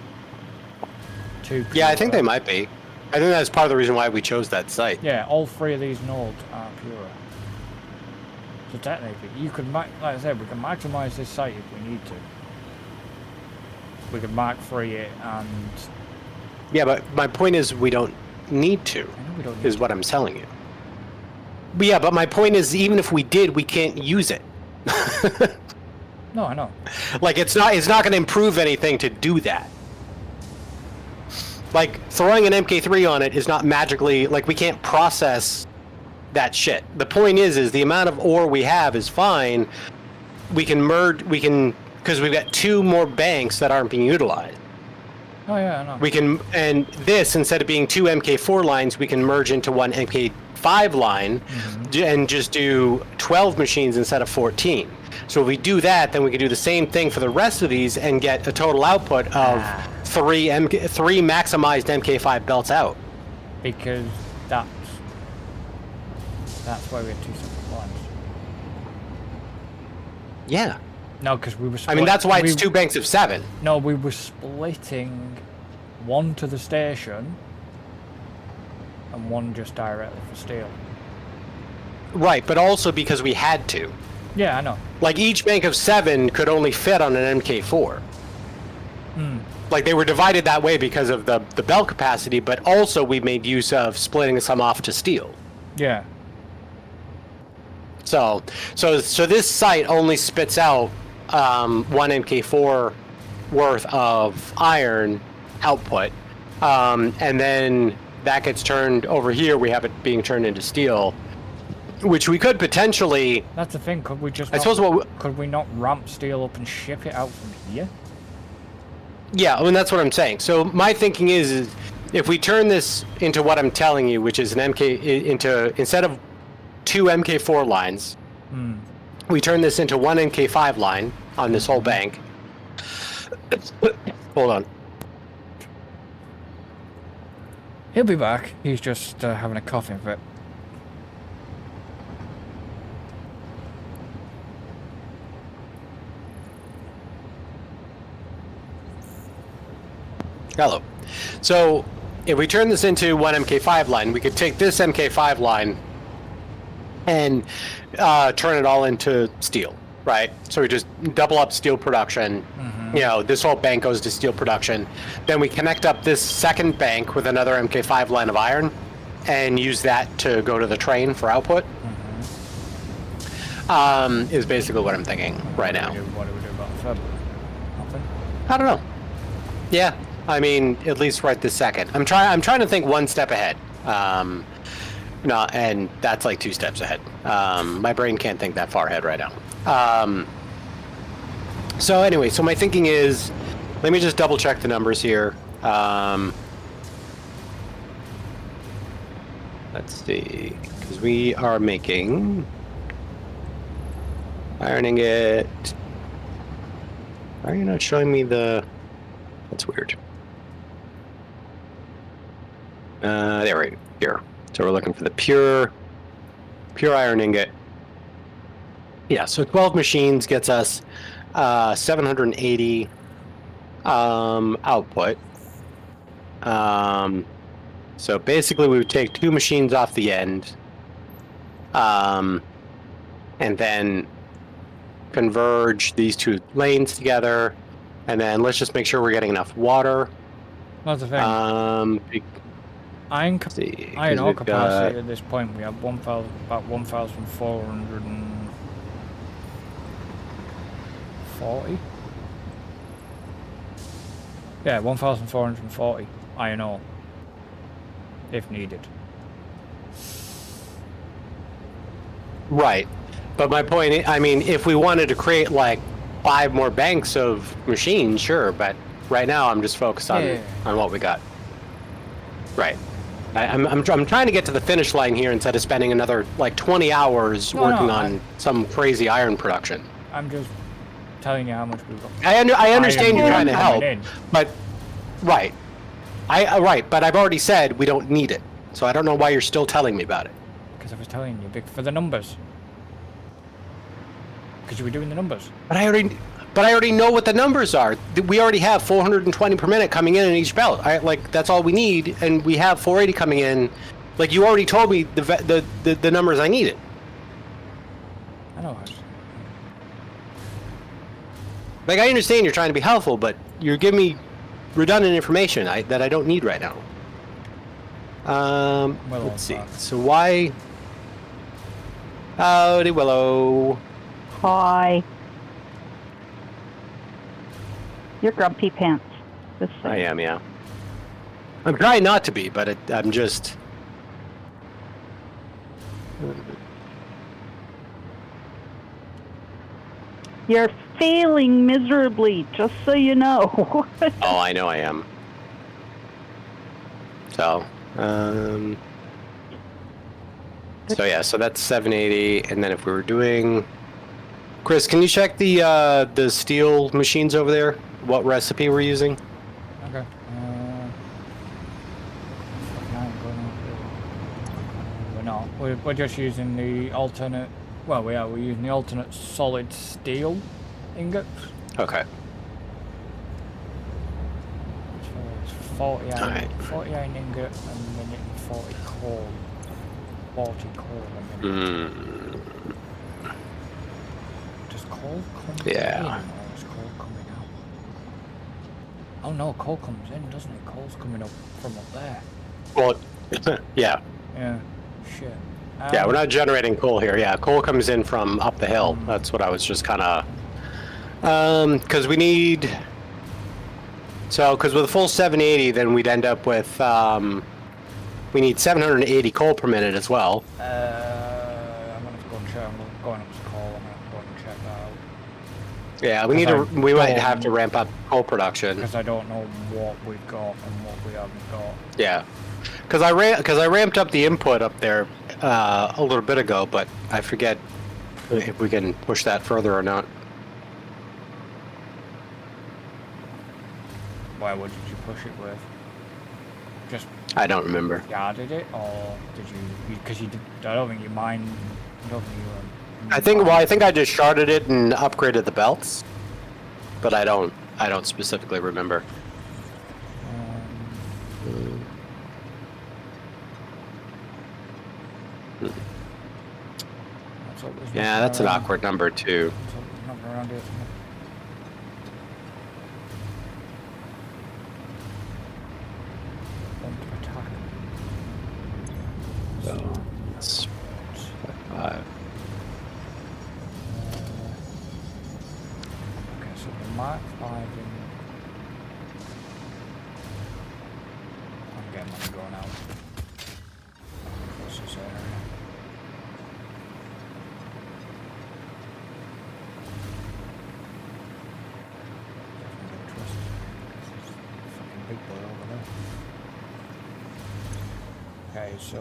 2 pure. Yeah, I think they might be. I think that's part of the reason why we chose that site. Yeah, all 3 of these nodes are pure. So technically, you could, like I said, we can maximize this site if we need to. We could Mark 3 it and... Yeah, but my point is we don't need to, I know we don't need is what I'm telling you. But yeah, but my point is even if we did, we can't use it. No, I know. Like, it's not going to improve anything to do that. Like, throwing an MK3 on it is not magically, like, we can't process that shit. The point is the amount of ore we have is fine. We can because we've got 2 more banks that aren't being utilized. Oh yeah, I know. We can, and this, instead of being 2 MK4 lines, we can merge into 1 MK5 line and just do 12 machines instead of 14. So if we do that, then we can do the same thing for the rest of these and get a total output of three maximized MK5 belts out? Because that's why we had 2 separate lines. Yeah. No, because we were. I mean, that's why it's 2 banks of 7. No, we were splitting one to the station and one just directly for steel. Right, but also because we had to. Yeah, I know. Like, each bank of 7 could only fit on an MK4. Like, they were divided that way because of the belt capacity, but also we made use of splitting some off to steel. Yeah. So this site only spits out 1 MK4 worth of iron output, and then that gets turned over here. We have it being turned into steel, which we could potentially. That's the thing. Could we just? Could we not ramp steel up and ship it out from here? Yeah, I mean that's what I'm saying. So my thinking is if we turn this into what I'm telling you, which is an instead of 2 MK4 lines, we turn this into 1 MK5 line on this whole bank. Hold on. He'll be back. He's just having a coughing fit. Hello. So if we turn this into 1 MK5 line, we could take this MK5 line and turn it all into steel, right? So we just double up steel production. You know, this whole bank goes to steel production. Then we connect up this second bank with another MK5 line of iron and use that to go to the train for output. Is basically what I'm thinking right now. What do we do about Feb? Nothing? I don't know. Yeah. I mean, at least right this second. I'm trying to think 1 step ahead. No, and that's like 2 steps ahead. My brain can't think that far ahead right now. So anyway, so my thinking is, let me just double check the numbers here. Let's see, because we are making ironing it. Why are you not showing me the? That's weird. There we go. Here. So we're looking for the pure iron ingot. Yeah, so 12 machines gets us 780 output. So basically we would take 2 machines off the end, and then converge these 2 lanes together, and then let's just make sure we're getting enough water. That's the thing. Iron ore capacity at this point, we have about 1,440. Yeah, 1,440 iron ore, if needed. Right, but my point, I mean, if we wanted to create like 5 more banks of machines, sure, but right now I'm just focused on what we got. Right. I'm trying to get to the finish line here instead of spending another like 20 hours working on some crazy iron production. I'm just telling you how much we've got. I understand you're trying to help, but right, but I've already said we don't need it, so I don't know why you're still telling me about it. Because I was telling you for the numbers. Because you were doing the numbers. But I already know what the numbers are. We already have 420 per minute coming in each belt. Like that's all we need, and we have 480 coming in. Like you already told me the numbers I needed. I know. Like I understand you're trying to be helpful, but you're giving me redundant information that I don't need right now. Let's see. So why? Howdy, Willow. Hi. You're grumpy pants. I am, yeah. I'm trying not to be, but I'm just. You're failing miserably, just so you know. Oh, I know I am. So, so yeah, so that's 780, and then if we were doing, Chris, can you check the steel machines over there? What recipe we're using? Okay. We're not. We're just using the alternate. Well, we are. We're using the alternate solid steel ingots. Okay. So it's 40 iron, Alright. 40 iron ingot a minute and 40 coal. 40 coal a minute. Does coal come in Yeah. or is coal coming out? Oh no, coal comes in, doesn't it? Coal's coming up from up there. Well, yeah. Yeah. Shit. Yeah, we're not generating coal here. Yeah, coal comes in from up the hill. That's what I was just kind of... because we need... So, because with a full 780, then we'd end up with... we need 780 coal per minute as well. I'm gonna have to go and check. I'm going up to coal. I'm gonna have to go and check that out. Yeah, we need to... We might have to ramp up coal production. Because I don't know what we've got and what we haven't got. Yeah. Because I ramped up the input up there a little bit ago, but I forget if we can push that further or not. Why? What did you push it with? Just I don't remember. guarded it, or did you? Because you did. I don't think you mined. I don't think you were. I think I just sharded it and upgraded the belts, but I don't specifically remember. Yeah, that's an awkward number too. Number around here. So it's 5. Okay, so the Mark 5 in... I'm getting money going out. Across this area. Definitely don't trust it, because there's a fucking big boy over there. Okay, so...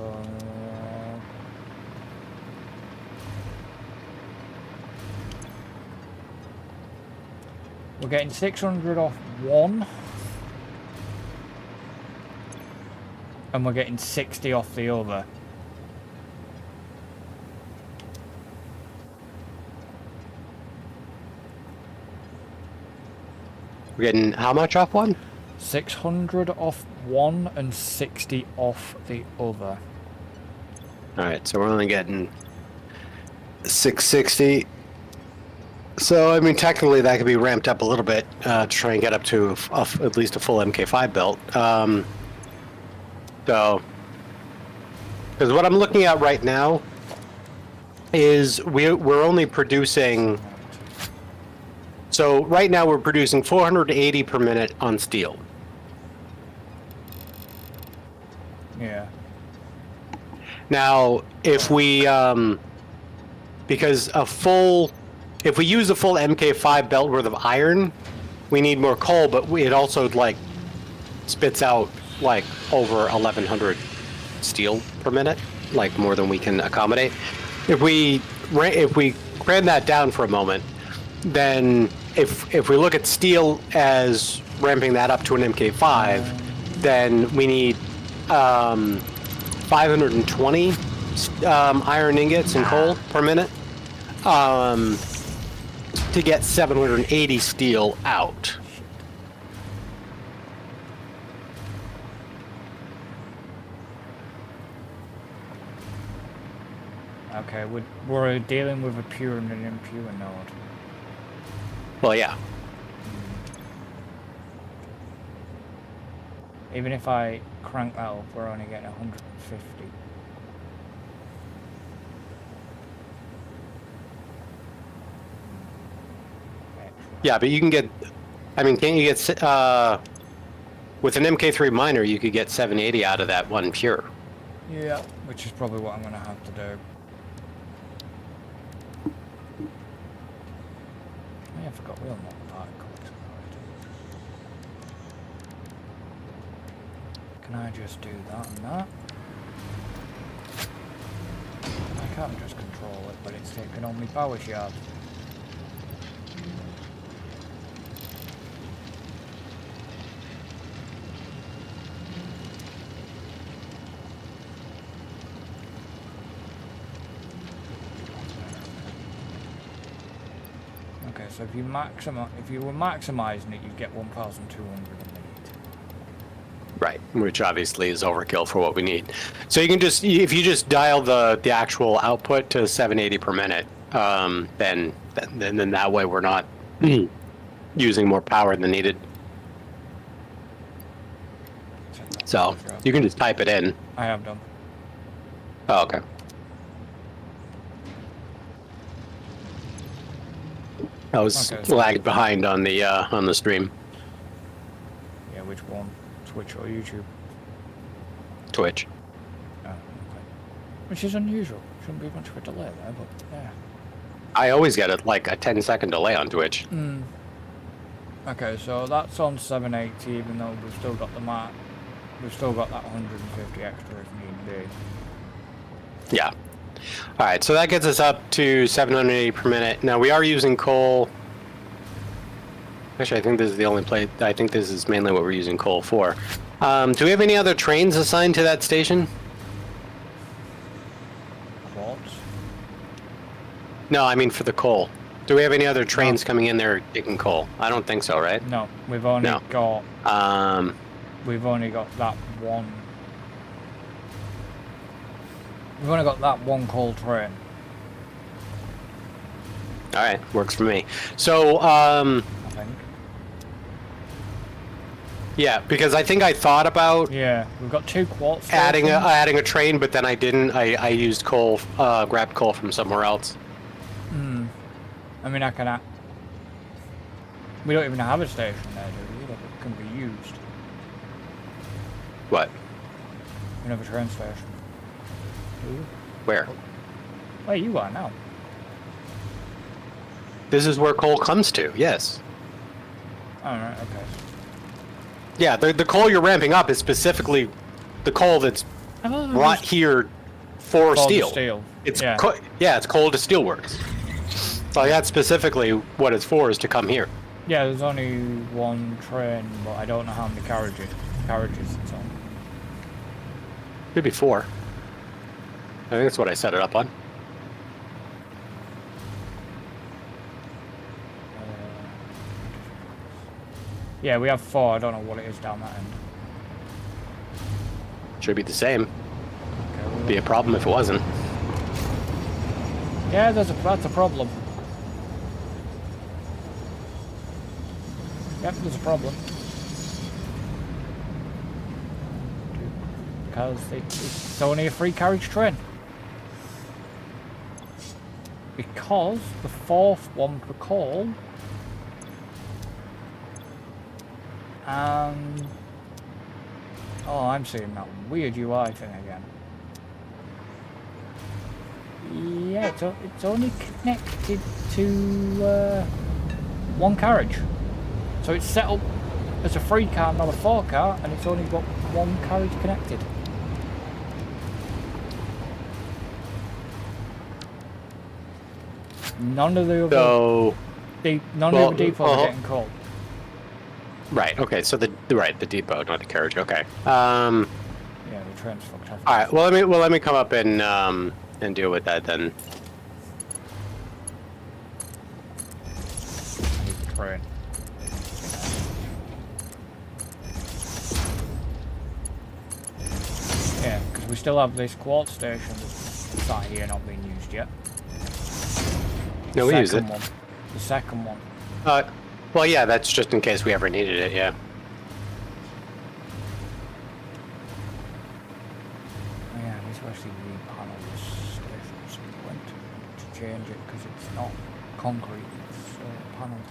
we're getting 600 off one. And we're getting 60 off the other. We're getting how much off one? 600 off one and 60 off the other. Alright, so we're only getting 660. So, I mean, technically that could be ramped up a little bit to try and get up to at least a full MK5 belt. So, because what I'm looking at right now is we're only producing... So, right now we're producing 480 per minute on steel. Yeah. Now, if we... because if we use a full MK5 belt worth of iron, we need more coal, but it also, like, spits out, like, over 1,100 steel per minute, like, more than we can accommodate. If we cram that down for a moment, then if we look at steel as ramping that up to an MK5, then we need 520 iron ingots and coal per minute. To get 780 steel out. Okay, we're dealing with a pure and an impure node. Well, yeah. Even if I crank that up, we're only getting 150. Yeah, but you can get... I mean, can't you get... with an MK3 miner, you could get 780 out of that one pure. Yeah, which is probably what I'm going to have to do. I forgot we unlocked the particles. Can I just do that and that? I can't just control it, but it's taking on my power shard. Okay, so if you were maximizing it, you'd get 1,200 a minute. Right, which obviously is overkill for what we need. So you can just, if you just dial the actual output to 780 per minute, then that way we're not using more power than needed. So you can just type it in. I have done. Oh, okay. I was lagged behind on the stream. Yeah, which one? Twitch or YouTube? Twitch. Oh, okay. Which is unusual. Shouldn't be much of a delay there, but yeah. I always get a 10-second delay on Twitch. Okay, so that's on 780, even though we've still got the mat. We've still got that 150 extra if need be. Yeah. All right, so that gets us up to 780 per minute. Now we are using coal. Actually, I think this is the only place. I think this is mainly what we're using coal for. Do we have any other trains assigned to that station? Quartz? No, I mean for the coal. Do we have any other trains coming in there taking coal? I don't think so, right? No, we've only got. We've only got that one. We've only got that one coal train. All right, works for me. So, I think. Yeah, because I think I thought about Yeah, we've got 2 quartz. adding a train, but then I didn't. I used coal, grabbed coal from somewhere else. I mean, we don't even have a station there, do we? That can be used. What? We have a train station. Do we? Where? Where you are now? This is where coal comes to. Yes. Alright, okay. Yeah, the coal you're ramping up is specifically the coal that's brought here for steel. It's it's coal to steelworks. So that's specifically what it's for, is to come here. Yeah, there's only one train, but I don't know how many carriages it's on. Maybe 4. I think that's what I set it up on. Yeah, we have 4. I don't know what it is down that end. Should be the same. Okay, well, Be a problem if it wasn't. yeah, that's a problem. Yep, there's a problem. Because it's only a 3 carriage train. Because the 4th one for coal and I'm seeing that weird UI thing again. Yeah, it's only connected to 1 carriage. So it's set up as a 3 car, not a 4 car, and it's only got 1 carriage connected. None of the other none of the depots are getting coal. Right. Okay. So the depot, not the carriage. Okay. Yeah, the train's fucked up. All right. Well, let me come up and deal with that then. I need the train. Yeah, because we still have this quartz station that's sat here not being used yet. No, we use it. The second one. Well, yeah, that's just in case we ever needed it, yeah. Oh, yeah, I need to actually re-panel this station at some point to change it, because it's not concrete, it's panelled.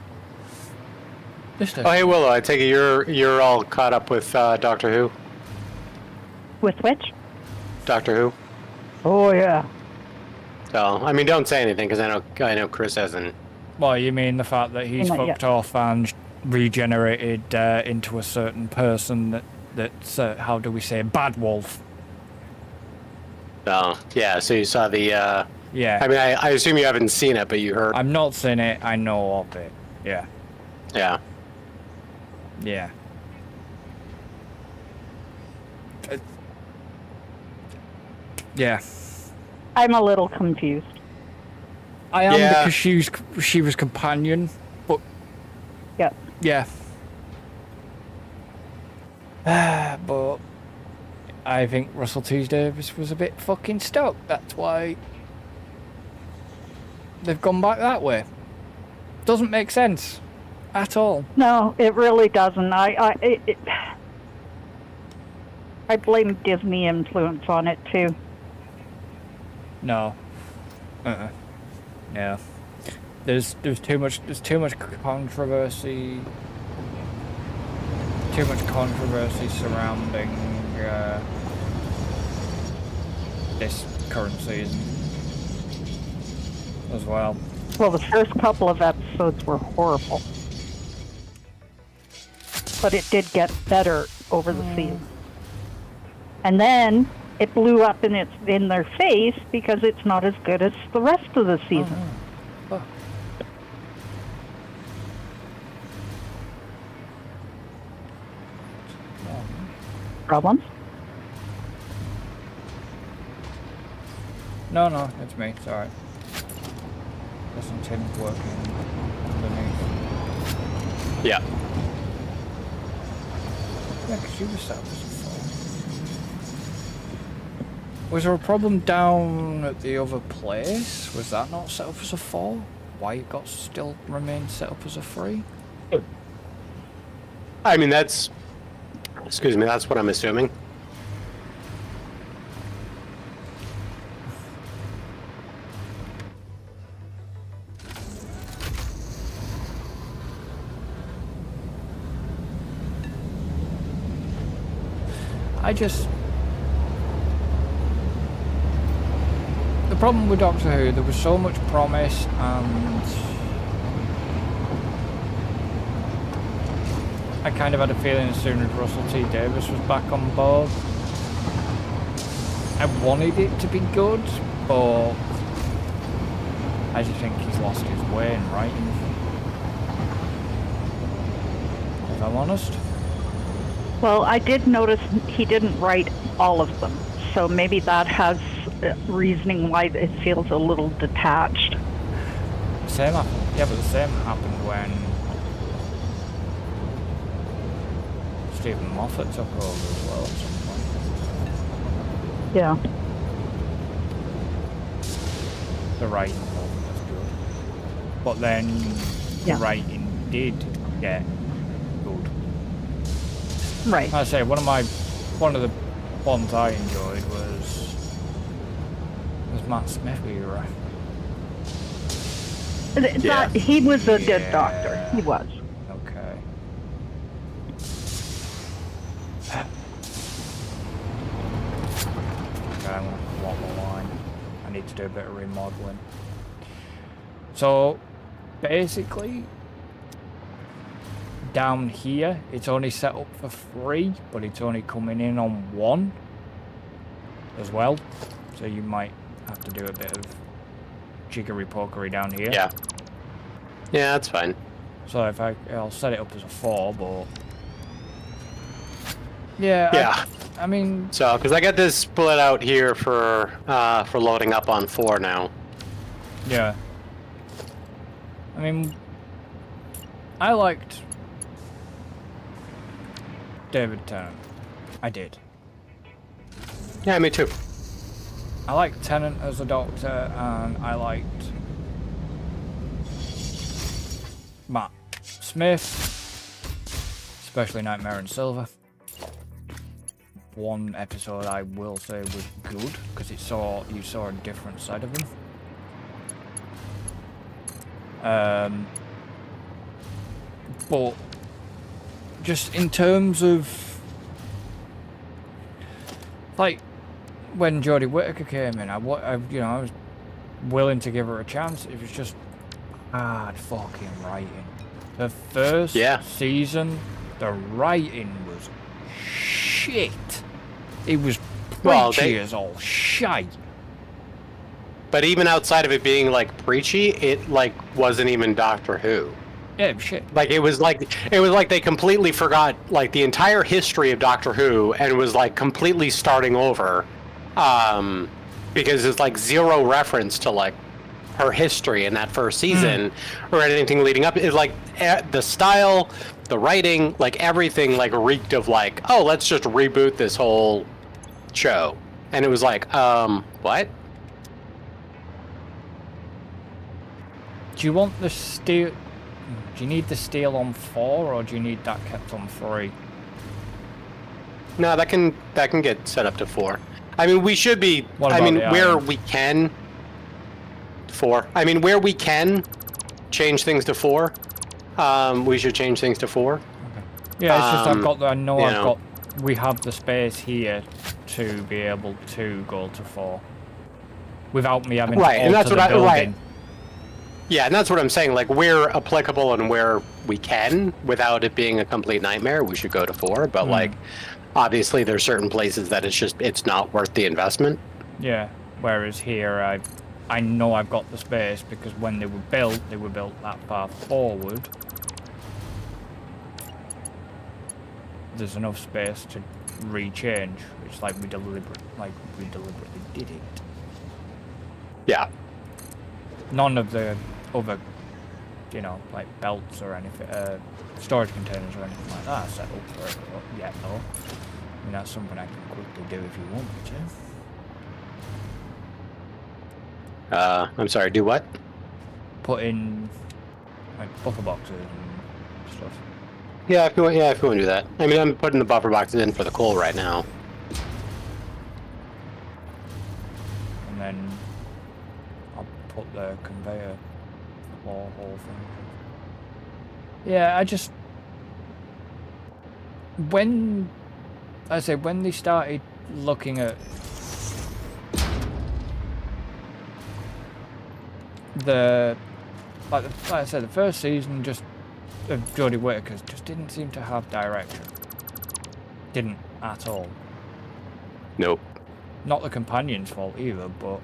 This station. Oh, hey, Willow, I take it you're all caught up with Doctor Who? With which? Doctor Who? Oh, yeah. So, I mean, don't say anything, because I know Chris hasn't. Well, you mean the fact that he's Not fucked yet. off and regenerated into a certain person that's how do we say, bad wolf? Oh, yeah, so you saw the, Yeah. I mean, I assume you haven't seen it, but you heard. I'm not saying it, I know of it. Yeah. Yeah. Yeah. Yeah. I'm a little confused. I am Yeah. because she was companion Yeah. Yeah. But I think Russell T Davies was a bit fucking stoked. That's why they've gone back that way. Doesn't make sense at all. No, it really doesn't. I blame Disney influence on it too. No. Yeah. There's too much controversy. Too much controversy surrounding this current season as well. Well, the first couple of episodes were horrible, but it did get better over the season. And then it blew up in their face because it's not as good as the rest of the season. Oh. Problems? No, it's me. It's alright. Listen, Tim's working underneath. Yeah. Yeah, because you were set up as a 4. Was there a problem down at the other place? Was that not set up as a 4? Why it got still remained set up as a 3? I mean, that's what I'm assuming. The problem with Doctor Who, there was so much promise, and I kind of had a feeling as soon as Russell T Davies was back on board, I wanted it to be good, but I just think he's lost his way in writing, if I'm honest. Well, I did notice he didn't write all of them, so maybe that has reasoning why it feels a little detached. The same happened when Stephen Moffat took over as well at some point. Yeah. The writing wasn't as good, but then the writing did get good. Right. I say one of the ones I enjoyed was Matt Smith era. He was a good doctor. He was. Okay. Okay, I'm gonna walk the line. I need to do a bit of remodeling. So, basically, down here, it's only set up for 3, but it's only coming in on 1 as well. So you might have to do a bit of jiggery-pokery down here. Yeah. Yeah, that's fine. So if I'll set it up as a 4, but yeah. Yeah. I mean. So, because I got this split out here for loading up on 4 now. Yeah. I mean, I liked David Tennant. I did. Yeah, me too. I liked Tennant as a Doctor, and I liked Matt Smith, especially Nightmare in Silver. One episode I will say was good because you saw a different side of him. But just in terms of like when Jodie Whittaker came in, I was willing to give her a chance. It was just hard fucking writing. The first season, the writing was shit. It was preachy as all shite. But even outside of it being like preachy, it like wasn't even Doctor Who. Yeah, shit. Like it was like they completely forgot like the entire history of Doctor Who and was like completely starting over, because it's like zero reference to like her history in that first season or anything leading up. It's like the style, the writing, like everything like reeked of like, oh, let's just reboot this whole show. And it was like, what? Do you want the steel? Do you need the steel on 4, or do you need that kept on 3? No, that can get set up to 4. I mean, we should be. What I about mean, the where iron? we can. 4. I mean, where we can change things to 4, we should change things to 4. Yeah, it's just I've got. I know you I've know. got. We have the space here to be able to go to 4, without me having Right, to and alter that's what the I- building. right. Yeah, and that's what I'm saying. Like, where applicable and where we can, without it being a complete nightmare, we should go to 4. But like, obviously, there's certain places that it's not worth the investment. Yeah. Whereas here, I know I've got the space because when they were built that far forward. There's enough space to rechange. It's like we deliberately did it. Yeah. None of the other, you know, like belts or anything, storage containers or anything like that are set up for it yet, though. I mean, that's something I can quickly do if you want me to. I'm sorry. Do what? Put in like buffer boxes and stuff. Yeah, if you want to do that. I mean, I'm putting the buffer boxes in for the coal right now. And then I'll put the conveyor floor whole thing. Yeah, I just when they started looking at like I said, the first season just of Jodie Whittaker's just didn't seem to have direction. Didn't at all. Nope. Not the companion's fault either, but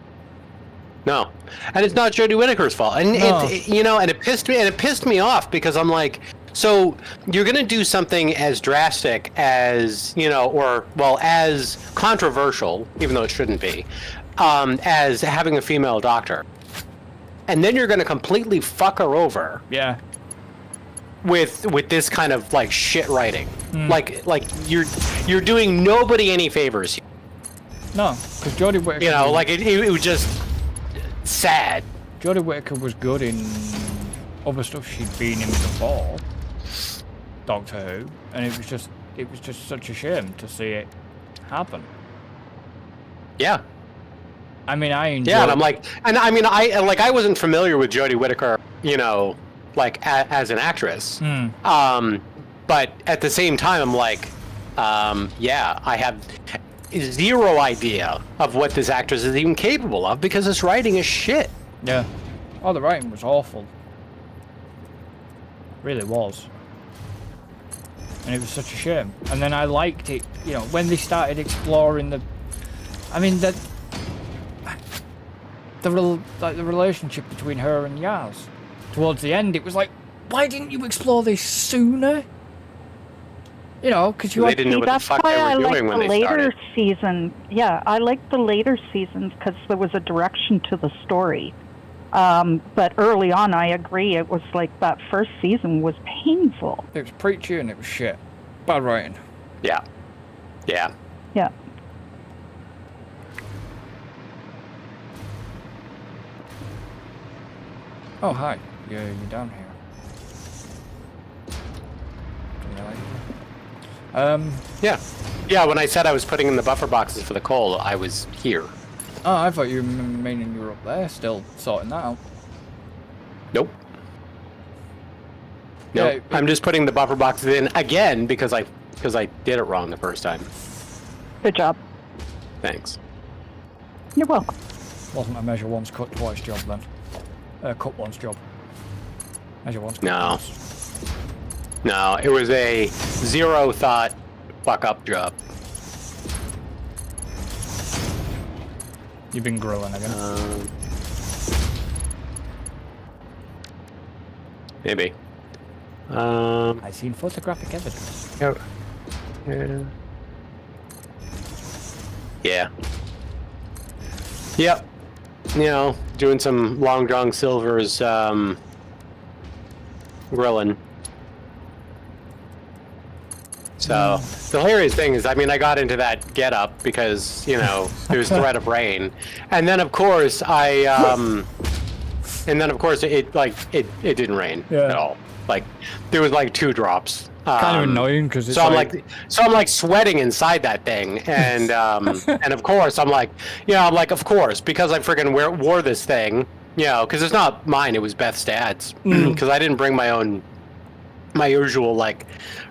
No, and it's not Jodie Whittaker's fault. And No. and it pissed me off because I'm like, so you're gonna do something as drastic as, you know, or well, as controversial, even though it shouldn't be, as having a female doctor, and then you're gonna completely fuck her over yeah. with this kind of like shit writing. Like you're doing nobody any favors here. No, because Jodie Whittaker. You know, like it was just sad. Jodie Whittaker was good in other stuff she'd been in before, Doctor Who, and it was just such a shame to see it happen. Yeah. I mean, I enjoyed. Yeah, and I'm like, and I mean, I wasn't familiar with Jodie Whittaker, you know, like as an actress. But at the same time, I'm like, yeah, I have zero idea of what this actress is even capable of because this writing is shit. Yeah. Oh, the writing was awful. Really was. And it was such a shame. And then I liked it, you know, when they started exploring the. I mean, the relationship between her and Yaz. Towards the end, it was like, why didn't you explore this sooner? You know, because you They had didn't know what the That's fuck why they I were like doing the when they later started. season. Yeah, I like the later seasons because there was a direction to the story. But early on, I agree. It was like that first season was painful. It was preachy and it was shit. Bad writing. Yeah. Yeah. Yeah. Oh, hi. You're down here. Yeah. Yeah, when I said I was putting in the buffer boxes for the coal, I was here. Oh, I thought you were meaning you were up there still sorting that out. Nope. Nope. Yeah, I'm just putting the buffer boxes in again because I did it wrong the first time. Good job. Thanks. You're welcome. Wasn't a measure once, cut twice job then. Cut once job. Measure once, cut No. twice. No, it was a zero thought fuck up job. You've been grilling again. Maybe. I've seen photographic evidence. Yeah. Yep. doing some Long John Silver's grilling. So the hilarious thing is, I mean, I got into that get up because there was threat of rain, and then of course it didn't rain at all. Like there was like 2 drops. Kind of annoying because it's so I'm like sweating inside that thing, and and of course I'm like, of course, because I freaking wore this thing, because it's not mine, it was Beth's dad's, because I didn't bring my usual like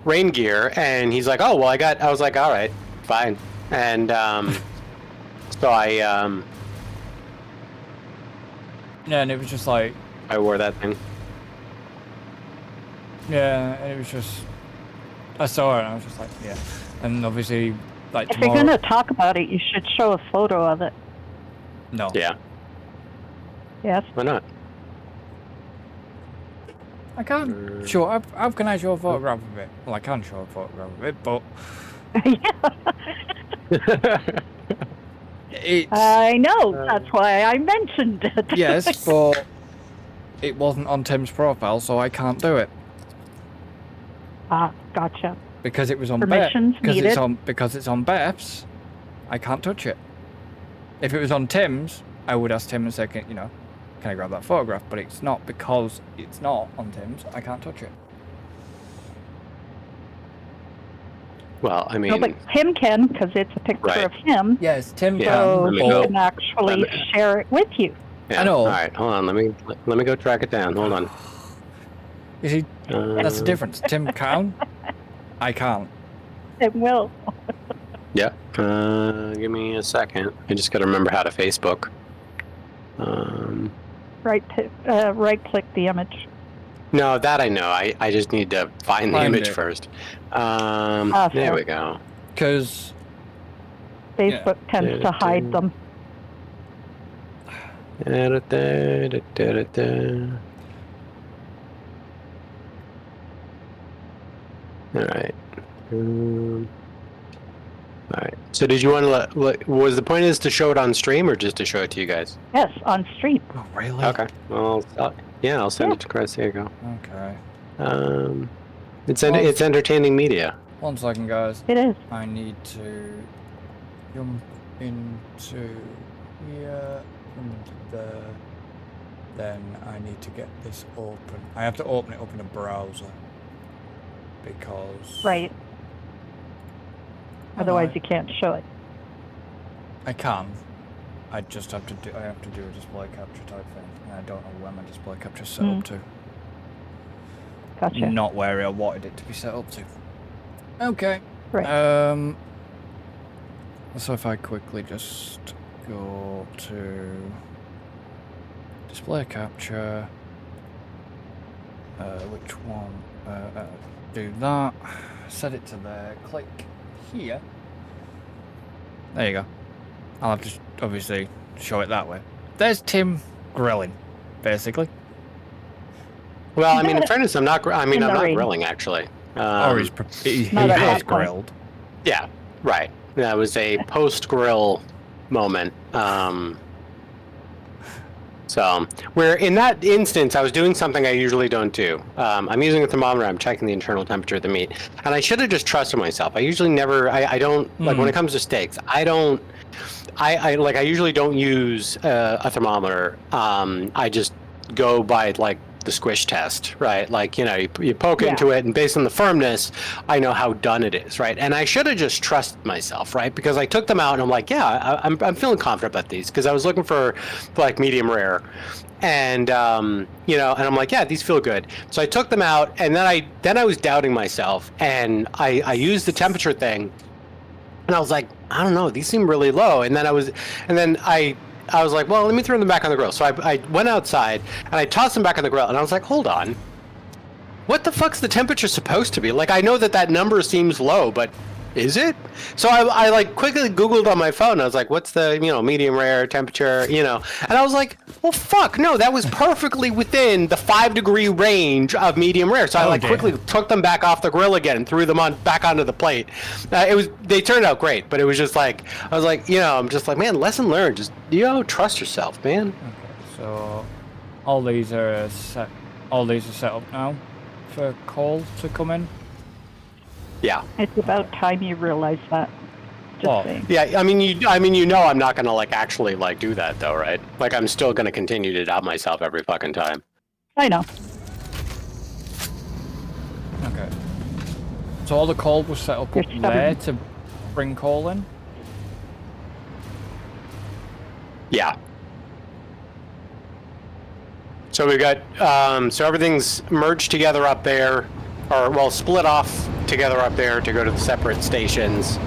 rain gear, and he's like, oh well, I was like, all right, fine, and so I and it was just like I wore that thing. Yeah, and it was just I saw it and I was just like, yeah. And obviously, like if you're tomorrow... gonna talk about it, you should show a photo of it. No. Yeah. Yes. Why not? I can't show. How can I show a photograph of it? Well, I can show a photograph of it, but it's... I know. That's why I mentioned it. Yes, but it wasn't on Tim's profile, so I can't do it. Ah, gotcha. Because it was on Permissions needed. Because it's on Beth's, I can't touch it. If it was on Tim's, I would ask Tim and say, can I grab that photograph? But it's not, because it's not on Tim's, I can't touch it. Well, I mean... No, but Tim can, because it's a picture of him. Yes, Tim So can. he can actually share it with you. Yeah. I know. All right, hold on. Let me go track it down. Hold on. You see, that's the difference. Tim can, I can't. It will. Yeah. Give me a second. I just got to remember how to Facebook. Right click the image. No, that I know. I just need to find the image it. first. Fair. There we go. Because Facebook tends to hide them. All right. All right. So did you want to was the point is to show it on stream or just to show it to you guys? Yes, on stream. Oh, really? Okay. Well, I'll send it to Chris. There you go. Okay. It's entertaining media. 1 second, guys. It is. I need to jump into here, into there. Then I need to get this open. I have to open it up in a browser. Because... Right. Otherwise you can't show it. I can. I just have to do. I have to do a display capture type thing, and I don't know where my display capture set up to. Gotcha. Not where I wanted it to be set up to. Okay. Right. So if I quickly just go to display capture, which one? Do that. Set it to there. Click here. There you go. I'll have to obviously show it that way. There's Tim grilling, basically. Well, I mean, in fairness, I'm not rain. grilling actually. Or he has grilled. Yeah, right. That was a post-grill moment. So, where in that instance, I was doing something I usually don't do. I'm using a thermometer. I'm checking the internal temperature of the meat, and I should have just trusted myself. I usually never. I don't like when it comes to steaks. I don't. I usually don't use a thermometer. I just go by like the squish test, right? Like, you poke into it, and based on the firmness, I know how done it is, right? And I should have just trusted myself, right? Because I took them out, and I'm like, I'm feeling confident about these, because I was looking for like medium rare, and and I'm like, yeah, these feel good. So I took them out, and then I was doubting myself, and I used the temperature thing, and I was like, I don't know, these seem really low, and then I was like, well, let me throw them back on the grill. So I went outside, and I tossed them back on the grill, and I was like, hold on. What the fuck's the temperature supposed to be? Like, I know that number seems low, but Is it? So I like quickly Googled on my phone. I was like, what's the, medium rare temperature, and I was like, well, fuck, no, that was perfectly within the 5-degree range of medium rare. So I quickly took them back off the grill again and threw them back onto the plate. They turned out great, but it was just like, I was like, I'm just like, man, lesson learned. Just, trust yourself, man. Okay, so all these are set up now for coal to come in. Yeah. It's about time you realize that. Just saying. Yeah, I mean, I'm not gonna actually do that though, right? Like, I'm still gonna continue to doubt myself every fucking time. I know. Okay. So all the coal was set up there to bring coal in? Yeah. So we got, so everything's merged together up there, or, well, split off together up there to go to the separate stations.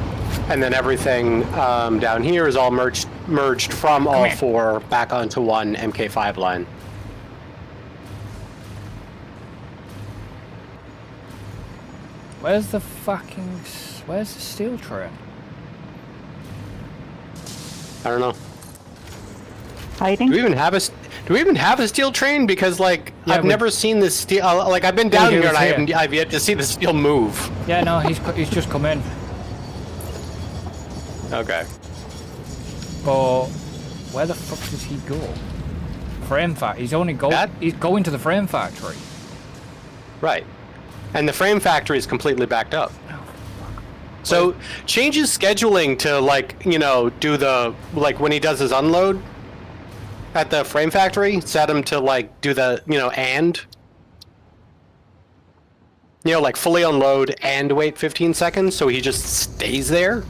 And then everything down here is all merged from all four back onto one MK5 line. Where's the steel train? I don't know. Hiding? Do we even have a steel train? Because I've never seen this steel. I've been down here and I've yet to see the steel move. Yeah, no, he's just come in. Okay. But where the fuck does he go? Frame factory. He's going to the frame factory. Right. And the frame factory is completely backed up. Oh, fuck. So change his scheduling to do the when he does his unload at the frame factory, set him to do the and fully unload and wait 15 seconds so he just stays there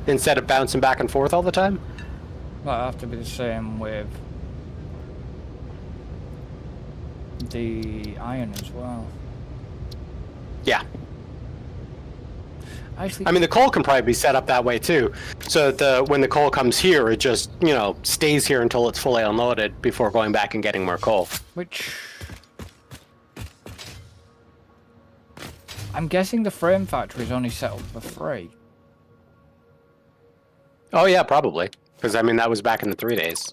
instead of bouncing back and forth all the time. That'll have to be the same with the iron as well. Yeah. Actually, I mean, the coal can probably be set up that way too, so that when the coal comes here, it just stays here until it's fully unloaded before going back and getting more coal. Which I'm guessing the frame factory is only set up for free. Oh yeah, probably, because I mean that was back in the 3 days.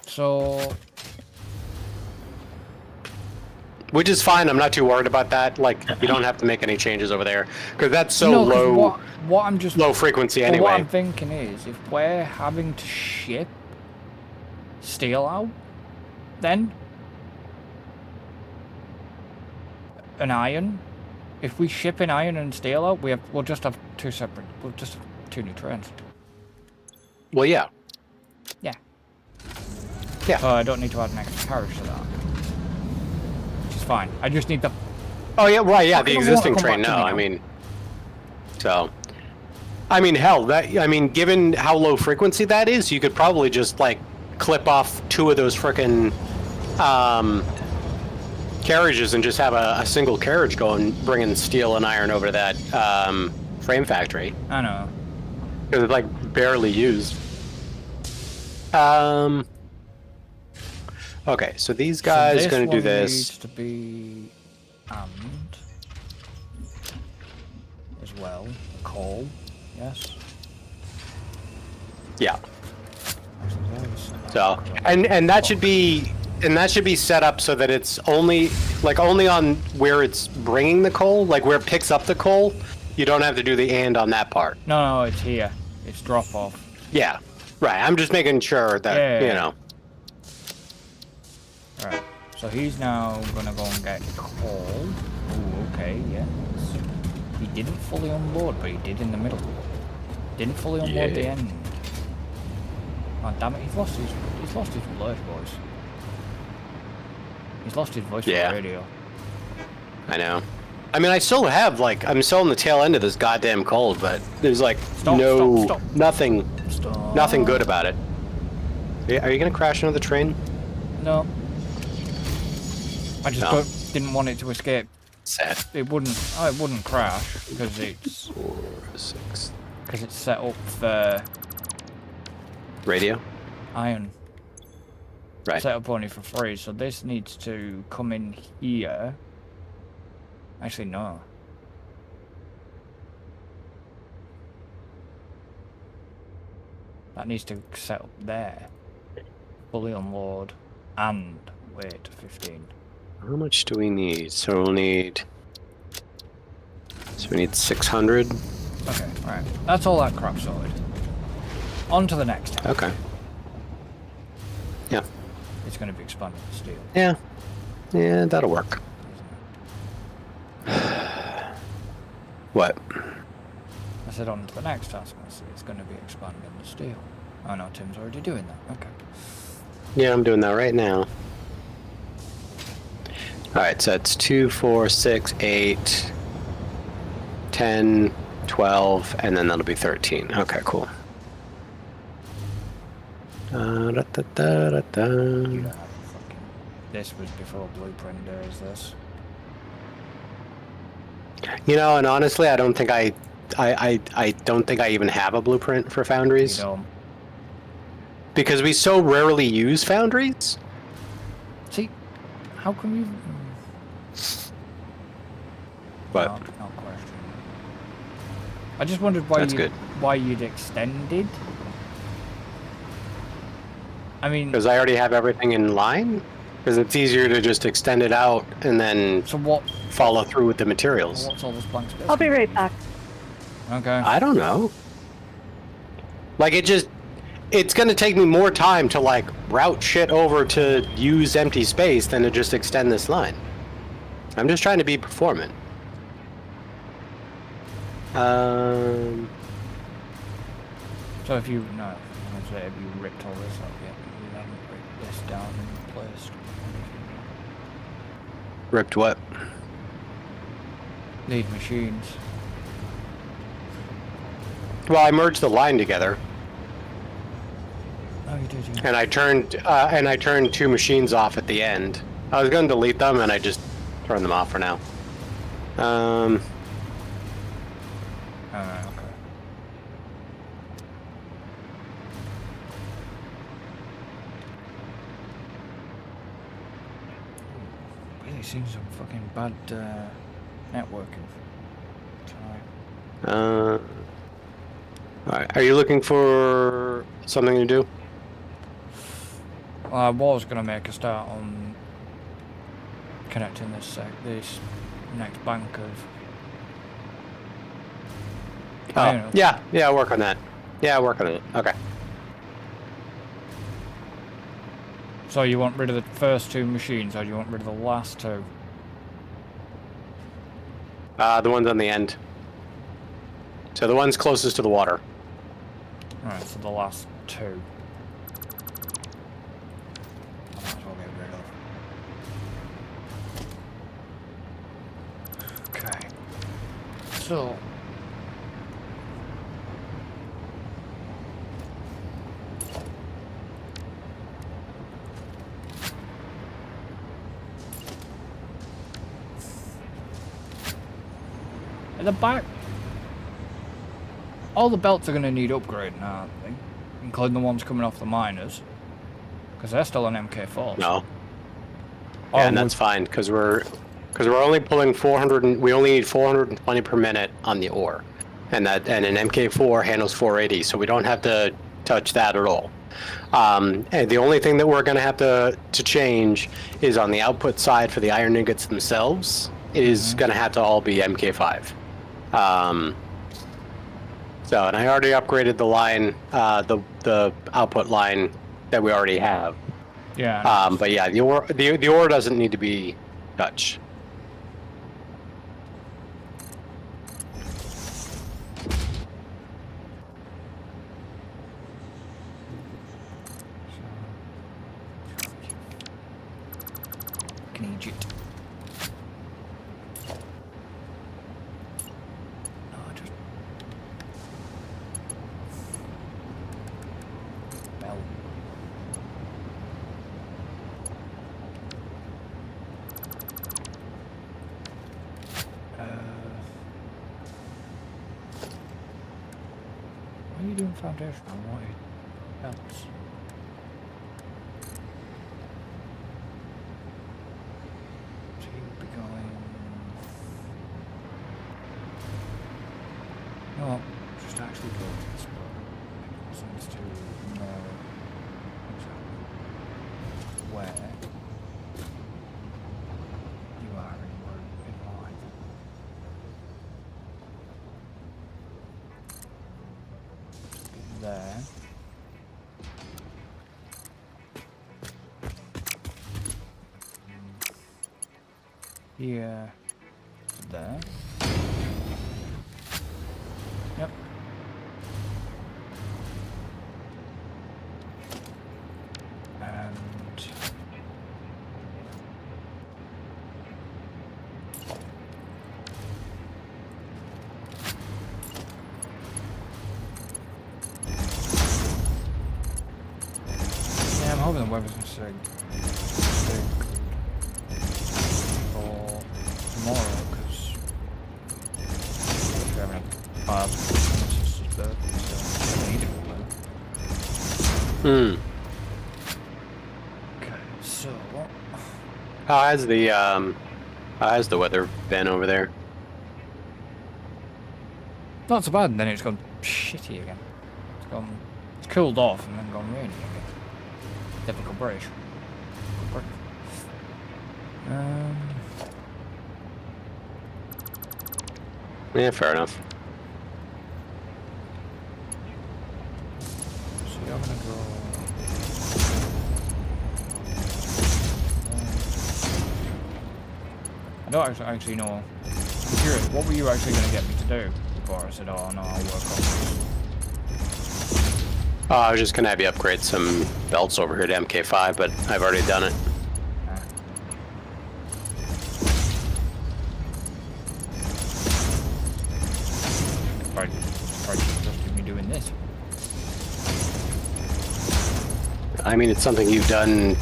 So. Which is fine. I'm not too worried about that. You don't have to make any changes over there because that's so low. What I'm just low frequency anyway. What I'm thinking is, if we're having to ship steel out, then an iron. If we ship an iron and steel out, we'll just have two new trains. Well, yeah. Yeah. Yeah. So I don't need to add an extra carriage to that. Fine. I just need the. Oh yeah, right. Yeah, the existing train. No, I mean, so, I mean, hell, given how low frequency that is, you could probably just clip off 2 of those frickin' carriages and just have a single carriage going, bringing steel and iron over to that frame factory. I know. Because it's barely used. Okay, so these guys are going to do this. Needs to be as well. Coal, yes. Yeah. So, and that should be set up so that it's only on where it's bringing the coal, where it picks up the coal. You don't have to do the and on that part. No, it's here. It's drop off. Yeah, right. I'm just making sure that Right, so he's now gonna go and get coal. Ooh, okay, yes. He didn't fully unload, but he did in the middle. Didn't fully unload the end. Oh damn it, he's lost his voice. He's lost his voice for the radio. I know. I mean, I still have I'm still on the tail end of this goddamn cold, but there's stop. nothing good about it. Are you gonna crash another train? No. I just didn't want it to escape. Sad. It wouldn't crash because it's 4, 6. Because it's set up for radio iron. Right. Set up only for free, so this needs to come in here. Actually, no. That needs to set up there. Fully unload and wait 15. How much do we need? So we'll need... So we need 600. Okay, right. That's all that crap sorted. On to the next time. Okay. Yeah. It's going to be expanded to steel. Yeah. Yeah, that'll work. What? I said on to the next task. I said it's going to be expanded to steel. Oh no, Tim's already doing that. Okay. Yeah, I'm doing that right now. Alright, so it's 2, 4, 6, 8, 10, 12, and then that'll be 13. Okay, cool. You don't have a fucking... This was before Blueprint days, this. You know, and honestly, I don't think I don't think I even have a blueprint for Foundries. You don't. Because we so rarely use Foundries. See, how come you... But No question. I just wondered why That's good. why you'd extended. I mean, because I already have everything in line, because it's easier to just extend it out and then so what? follow through with the materials. What's all this blank space? I'll be right back. Okay. I don't know. Like it's gonna take me more time to like route shit over to use empty space than to just extend this line. I'm just trying to be performant. So if you if you ripped all this up yet, you haven't ripped this down and replaced. Ripped what? These machines. Well, I merged the line together, Oh, you did. You. and I turned 2 machines off at the end. I was going to delete them, and I just turned them off for now. Okay. Really seen some fucking bad networking tonight. Alright, are you looking for something to do? I was gonna make a start on connecting this next bank of. Oh, yeah, I'll work on that. Yeah, I'll work on it. Okay. So you want rid of the first 2 machines, or do you want rid of the last 2? The ones on the end. So the ones closest to the water. Alright, so the last 2. I might as well get rid of. Okay. So. At the back, all the belts are going to need upgrading, aren't they? Including the ones coming off the miners. Because they're still on MK4s. No. Oh, Yeah, and that's fine, because we're only pulling 400, and we only need 420 per minute on the ore. And an MK4 handles 480, so we don't have to touch that at all. And the only thing that we're going to have to change is on the output side for the iron ingots themselves. It is going to have to all be MK5. So, and I already upgraded the line, the output line that we already have. Yeah. But yeah, the ore doesn't need to be touched. Can Egypt. No, just bell. What are you doing foundation? I wanted belts. So you'll be going. No, just actually go to this spot. It makes sense to. there. Here to there. Yep. And yeah, I'm hoping the weather's gonna stay good for tomorrow, because we're having a sister's birthday, so I need it for weather. Okay, so How has the weather been over there? not so bad, and then it's gone shitty again. It's cooled off and then gone rainy again. Typical British. Yeah, fair enough. So you're gonna go. I don't actually know. I'm curious, what were you actually going to get me to do before I said, oh no, I'll work on this? Oh, I was just gonna have you upgrade some belts over here to MK5, but I've already done it. Probably just me doing this. I mean, it's something you've done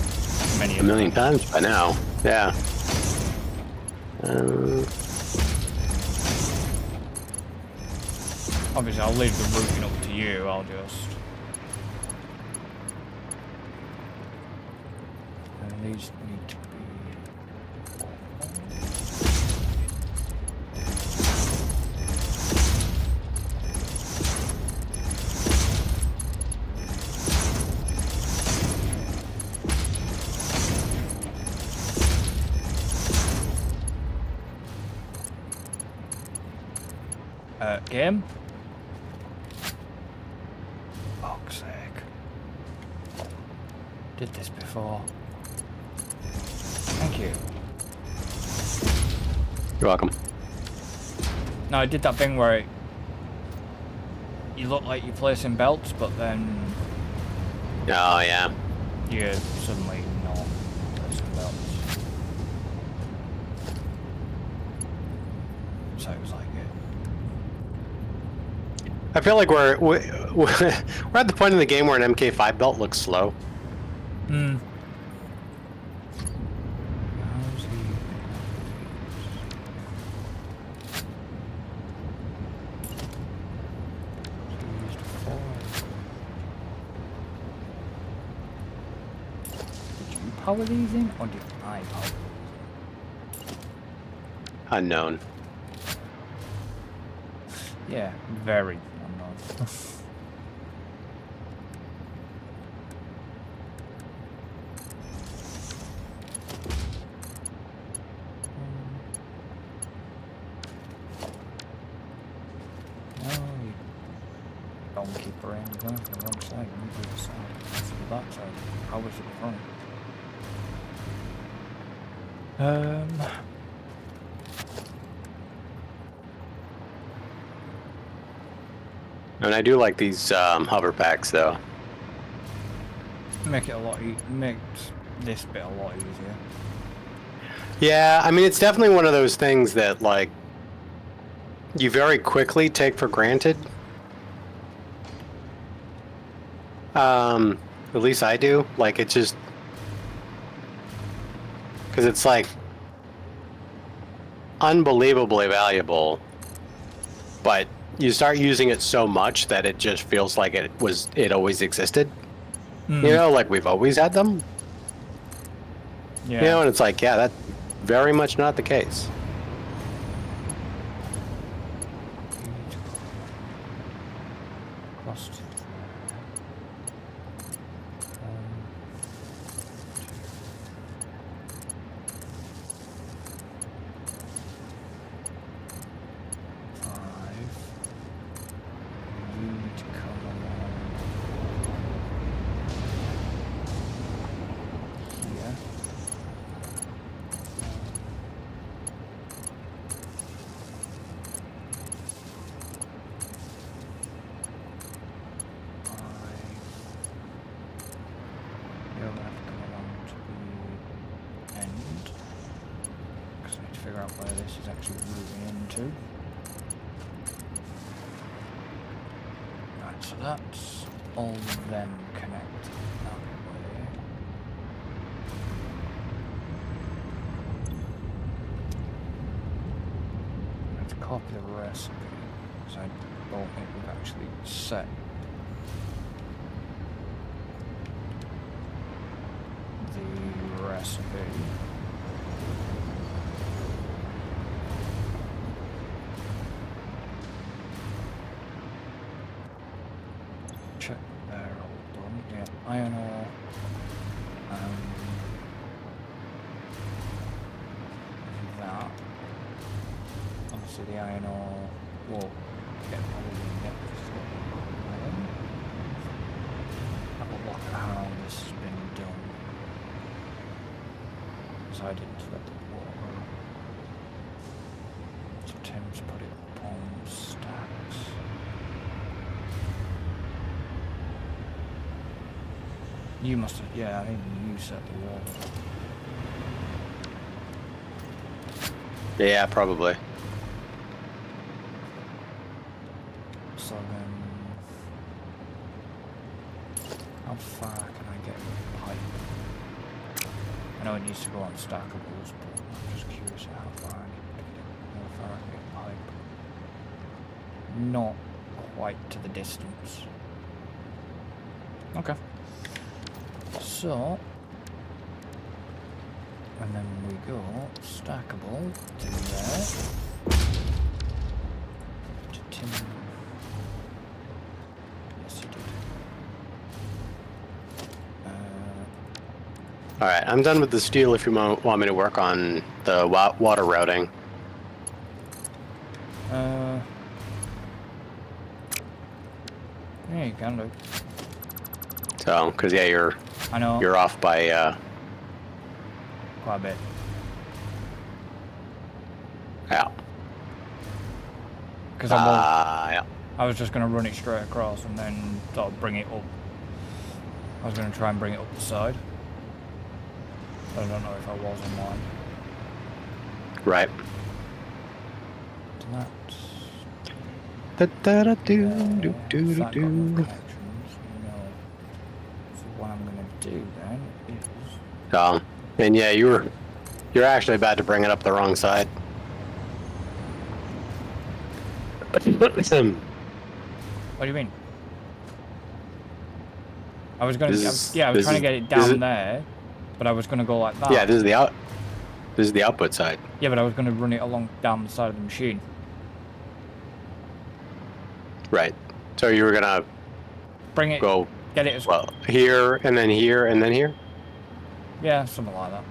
Many a million times by now. Yeah. Obviously, I'll leave the roofing up to you. I'll just. These need to be. Game? Fuck's sake. Did this before. Thank you. You're welcome. No, I did that thing where you look like you're placing belts, but then Oh, yeah. you're suddenly not placing belts. So it was like I feel like we're at the point in the game where an MK5 belt looks slow. Hmm. How's he? Used four. Did you power these in, or did I power these in? Unknown. Yeah, very unknown. No, you donkey brain, you're going for the wrong side. You need to do the side. That's the back side. How was it the front? And I do like these hover packs, though. Make it a lot. Makes this bit a lot easier. Yeah, I mean, it's definitely one of those things that, like, you very quickly take for granted. At least I do. Like, it just... Because it's, like, unbelievably valuable, but you start using it so much that it just feels like it always existed. You know, like we've always had them. Yeah. You know, and it's like, yeah, that's very much not the case. Crossed. Five. You need to come along figure out where this is actually moving into. Right, so that's all them connected that way. Let's copy the recipe, because I don't think we've actually set the recipe. Check they're all done. Yeah, iron ore. That. Obviously the iron ore will get iron. Have a look at how this has been done. So I didn't let the water. So Tim's put it on stacks. You must have, yeah, I think you set the water. Yeah, probably. So then, how far can I get with the pipe? I know it needs to go on stackables, but I'm just curious how far I need to get it. How far I can get pipe. Not quite to the distance. Okay. So, and then we go stackable to there. To Tim. Yes, you did. All right, I'm done with the steel. If you want me to work on the water routing. Yeah, you can do. So, because yeah, I know. you're off by Quite a bit. yeah. Because Yeah. I was just going to run it straight across and then sort of bring it up. I was going to try and bring it up the side. But I don't know if I was on mine. Right. So that's... Da, da, da, do, do, if do, that got do. enough connections, So what I'm going to do then is... And yeah, you're actually about to bring it up the wrong side. What do you mean? I was going to... Yeah, I was trying to get it down there, but I was going to go like that. Yeah, this is the output side. Yeah, but I was going to run it along down the side of the machine. Right. So you were gonna Bring it... go Get it as well here and then here and then here. Yeah, something like that.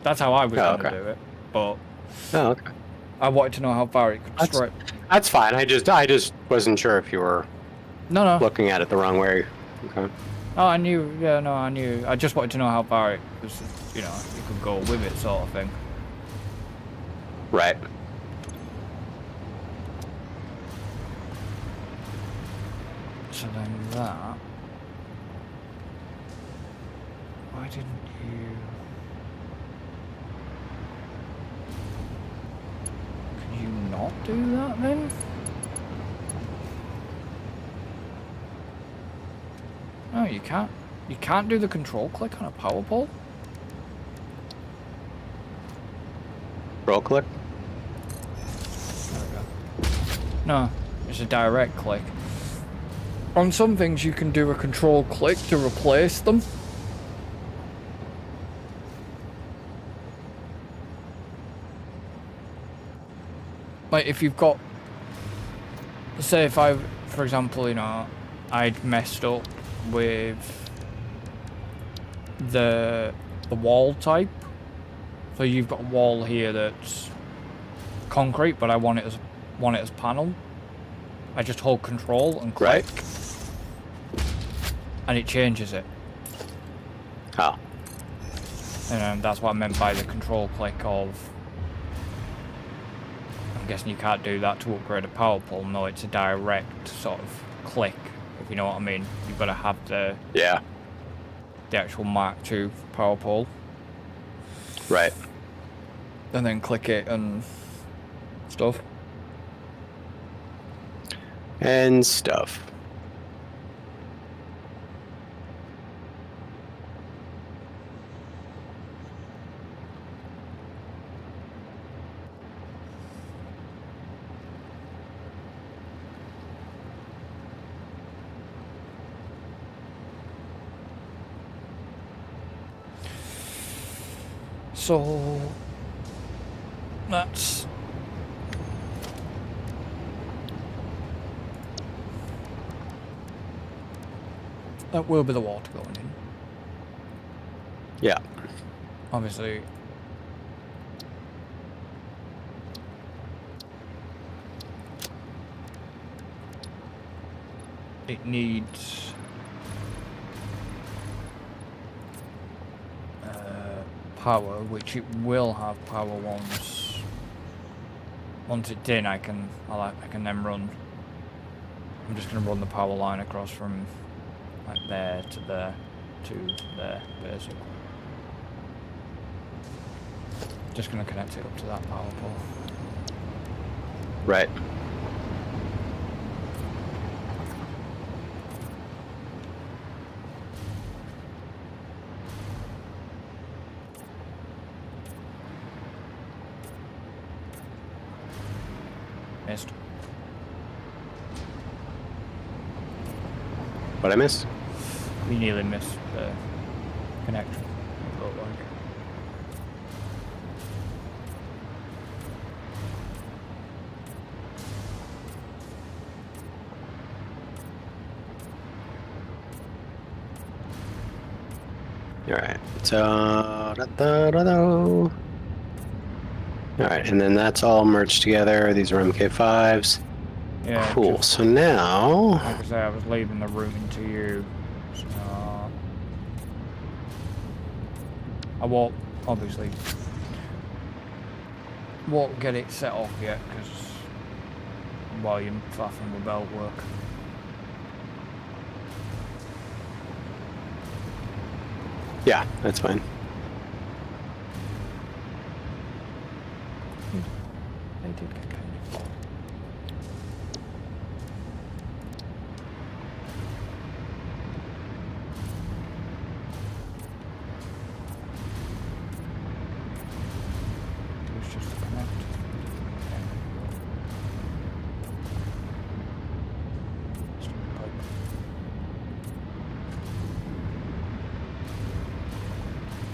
That's how I was going to do it, but Oh, okay. I wanted to know how far it could strike. That's fine. I just wasn't sure if you were No. looking at it the wrong way. Okay. Oh, I knew. Yeah, no, I knew. I just wanted to know how far it was, you could go with it, sort of thing. Right. So then that. Why didn't you? Could you not do that then? No, you can't. You can't do the control click on a power pole. Roll click. There we go. No, it's a direct click. On some things you can do a control click to replace them. Like if you've got, say if I, for example, I'd messed up with the wall type. So you've got a wall here that's concrete, but I want it as panel. I just hold control and click, and it changes it. Oh. And that's what I meant by the control click of. I'm guessing you can't do that to upgrade a power pole. No, it's a direct sort of click, if you know what I mean. You've got to have the actual Mark II power pole. Right. And then click it and stuff. And stuff. So that's that will be the water going in. Yeah. Obviously. It needs power, which it will have power once it's in. I can then run. I'm just gonna run the power line across from like there to there to there, basically. Just gonna connect it up to that power pole. Right. Missed. What I missed? We nearly missed the connection. It looked like. Alright. So alright, and then that's all merged together. These are MK5s. Yeah. Cool. just- So now Like I say, I was leaving the routing to you. So I won't, obviously, won't get it set off yet because while you're faffing with belt work. yeah, that's fine. They did get kind of. It was just a connect.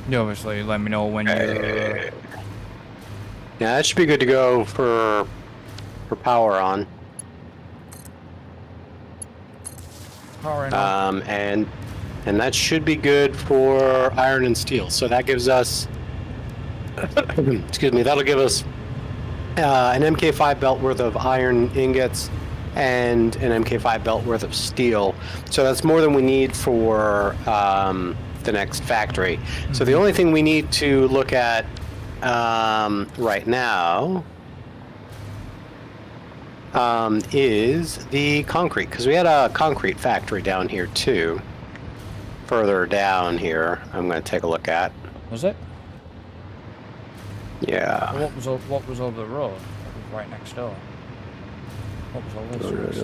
You obviously let me know when you. Yeah, that should be good to go for power on. Powering on. And that should be good for iron and steel. So that gives us, excuse me, that'll give us an MK5 belt worth of iron ingots and an MK5 belt worth of steel. So that's more than we need for the next factory. So the only thing we need to look at right now is the concrete, because we had a concrete factory down here too. Further down here, I'm going to take a look at. Was it? Yeah. What was over the road? It was right next door. What was all this?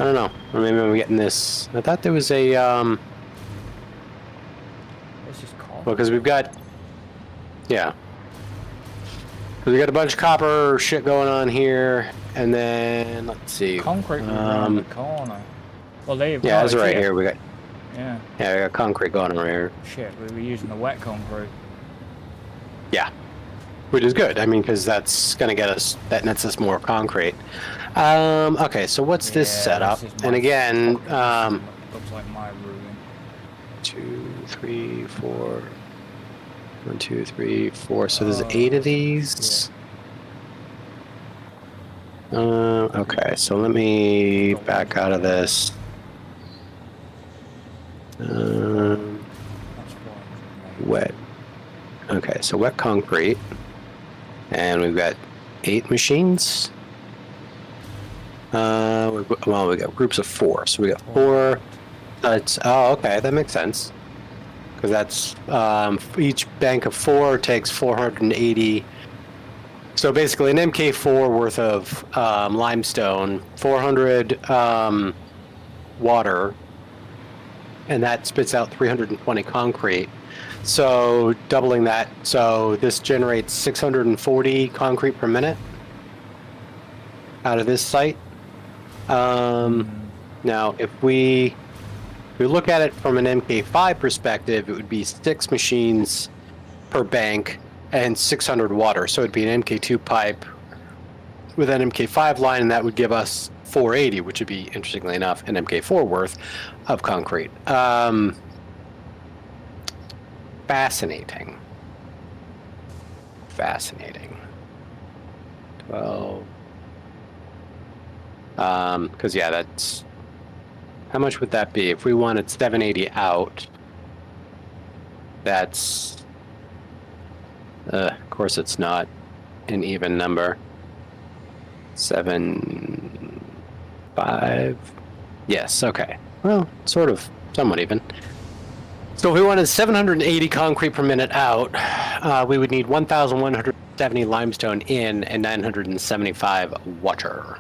I don't know. Or maybe I'm getting this. I thought there was a What's this called? well, because we've got, yeah. Because we got a bunch of copper shit going on here, and then let's see. Concrete was around the corner. Well, there. Yeah, it's right here. We got. Yeah. Yeah, we got concrete going on here. Shit, we were using the wet concrete. Yeah, which is good. I mean, because that's gonna get us. That nets us more concrete. Okay, so what's this Yeah, setup? this is And my again, fucking looks like my routing. 2, 3, 4. 1, 2, 3, 4. So there's 8 of these. Okay, so let me back out of this. That's 400 Wet. Okay, so wet concrete. And we've got 8 machines. We got groups of 4. So we got 4. Oh, okay, that makes sense. because that's each bank of 4 takes 480. So basically, an MK4 worth of limestone, 400 water, and that spits out 320 concrete. So doubling that, so this generates 640 concrete per minute out of this site. Now, if we look at it from an MK5 perspective, it would be 6 machines per bank and 600 water. So it'd be an MK2 pipe with an MK5 line, and that would give us 480, which would be, interestingly enough, an MK4 worth of concrete. Fascinating. 12. Because yeah, that's, how much would that be if we wanted 780 out? That's, of course, it's not an even number. 7, 5. Yes. Okay. Well, sort of, somewhat even. So if we wanted 780 concrete per minute out, we would need 1,170 limestone in and 975 water,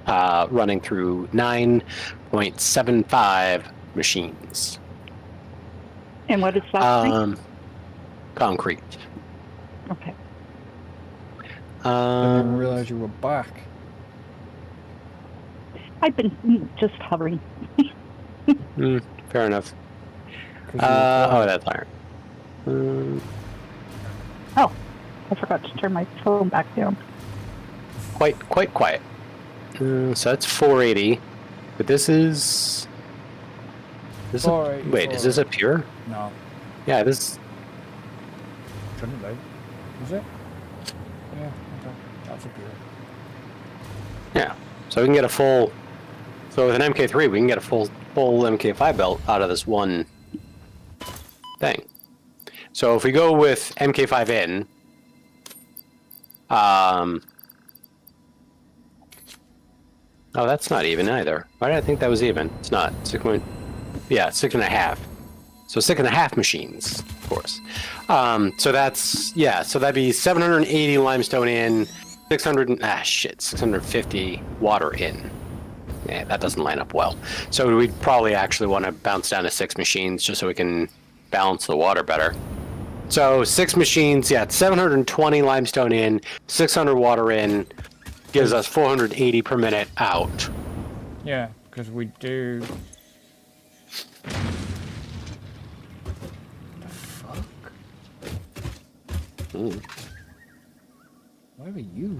running through 9.75 machines. And what is that? Concrete. Okay. I didn't realize you were back. I've been just hovering. Fair enough. That's iron. Oh, I forgot to turn my phone back down. Quite quiet. So that's 480, but this is. Wait, is this a pure? No. Yeah, this. Shouldn't be. Is it? Yeah. Okay. That's a pure. Yeah. So we can get a full. So with an MK3, we can get a full MK5 belt out of this one thing. So if we go with MK5 in, oh, that's not even either. Why did I think that was even? It's not. 6.5. So 6.5 machines, of course. So that's, yeah, so that'd be 780 limestone in, 650 water in. Yeah, that doesn't line up well. So we'd probably actually want to bounce down to 6 machines just so we can balance the water better. So 6 machines, yeah, 720 limestone in, 600 water in, gives us 480 per minute out. Yeah, because we do. The fuck? Where are you?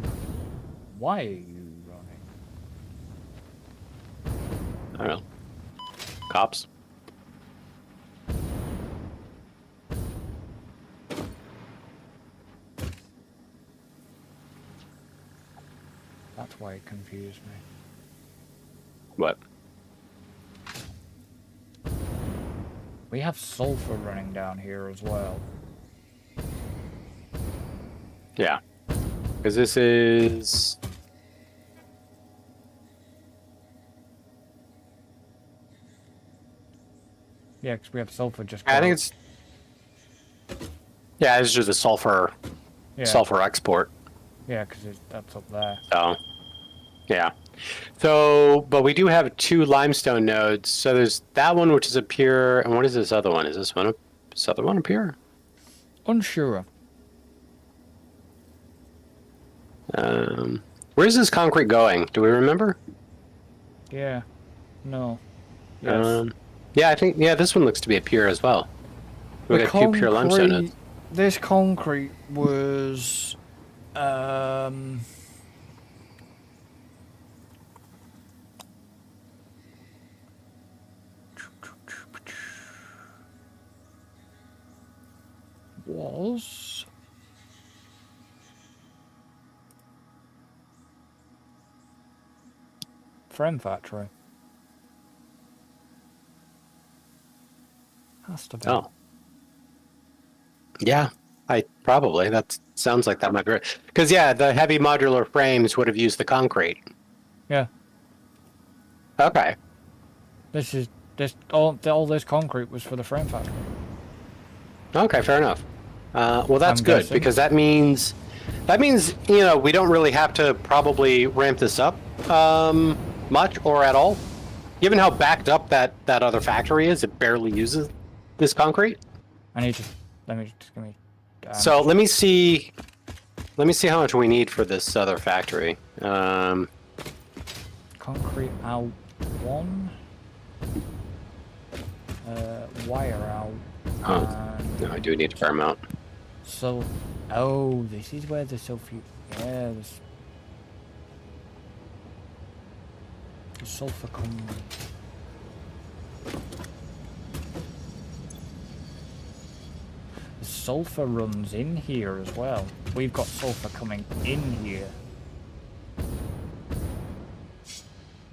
Why are you running? I don't know. Cops. That's why it confused me. What? We have sulfur running down here as well. Yeah. Because this is... Yeah, because we have sulfur just. I think it's... Yeah, it's just a sulfur export. Yeah, because that's up there. So, yeah. So, but we do have 2 limestone nodes. So there's that one, which is a pure, and what is this other one? Is this other one a pure? Unsure. Where's this concrete going? Do we remember? Yeah. No. Yes. Yeah, I think, yeah, this one looks to be a pure as well. We got 2 pure limestone nodes. This concrete was Frame Factory. Has to be. Oh. Yeah, that sounds like that might be right. Because, yeah, the heavy modular frames would have used the concrete. Yeah. Okay. All this concrete was for the Frame Factory. Okay, fair enough. Well, that's I'm good guessing. because that means we don't really have to probably ramp this up much or at all. Given how backed up that other factory is, it barely uses this concrete. Let me just give me. So let me see how much we need for this other factory. Concrete out 1. Wire out. No, I do need a fair amount. So, oh, this is where the sulfur. Yeah, the sulfur comes. The sulfur runs in here as well. We've got sulfur coming in here.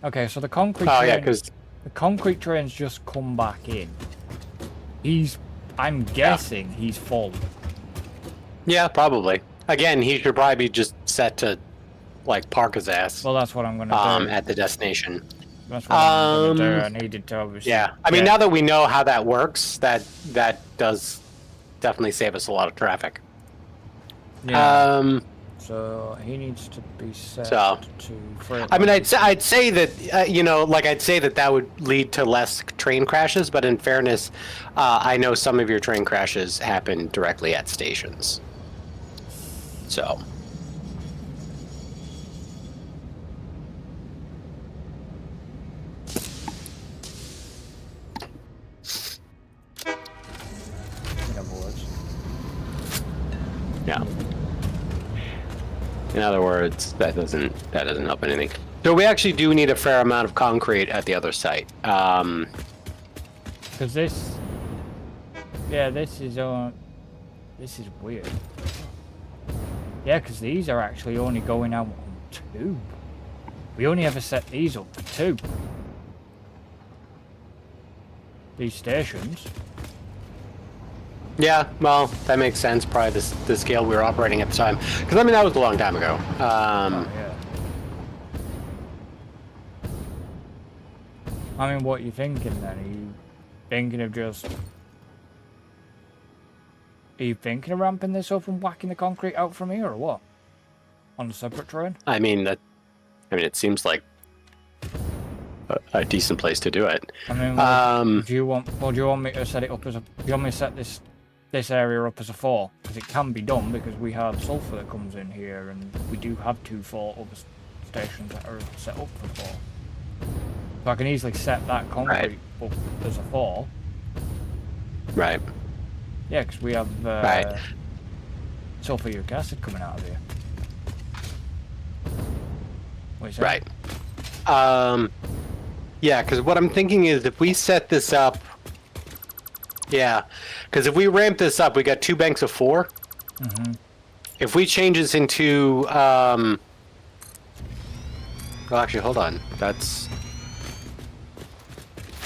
Okay, so the concrete. Oh train, yeah, because the concrete train's just come back in. I'm guessing he's full. yeah, probably. Again, he should probably be just set to like park his ass Well, that's what I'm gonna do. at the destination. That's what I'm gonna do. I needed to obviously. Yeah, I mean, now that we know how that works, that does definitely save us a lot of traffic. Yeah. So he needs to be set So, to. Freight I mean, lines. I'd say that I'd say that would lead to less train crashes. But in fairness, I know some of your train crashes happen directly at stations. So, In other words. yeah. In other words, that doesn't help anything. So we actually do need a fair amount of concrete at the other site. Because this. Yeah, this is weird. Yeah, because these are actually only going out on 2. We only ever set these up for 2. These stations. Yeah, well, that makes sense. Probably the scale we were operating at the time. Because I mean, that was a long time ago. Oh, yeah. I mean, what are you thinking then? Are you thinking of just... Are you thinking of ramping this up and whacking the concrete out from here, or what? On a separate train? I mean, it seems like a decent place to do it. I mean, do you want me to set it up as a... Do you want me to set this area up as a 4? Because it can be done, because we have sulfur that comes in here, and we do have 2 other stations that are set up for 4. So I can easily set that concrete up as a 4. Right. Yeah, because we have Right. sulfuric acid coming out of here. What are you saying? Right. Yeah, because what I'm thinking is if we set this up... Yeah, because if we ramp this up, we got 2 banks of 4. Mm-hmm. If we change this into... Well, actually, hold on. That's...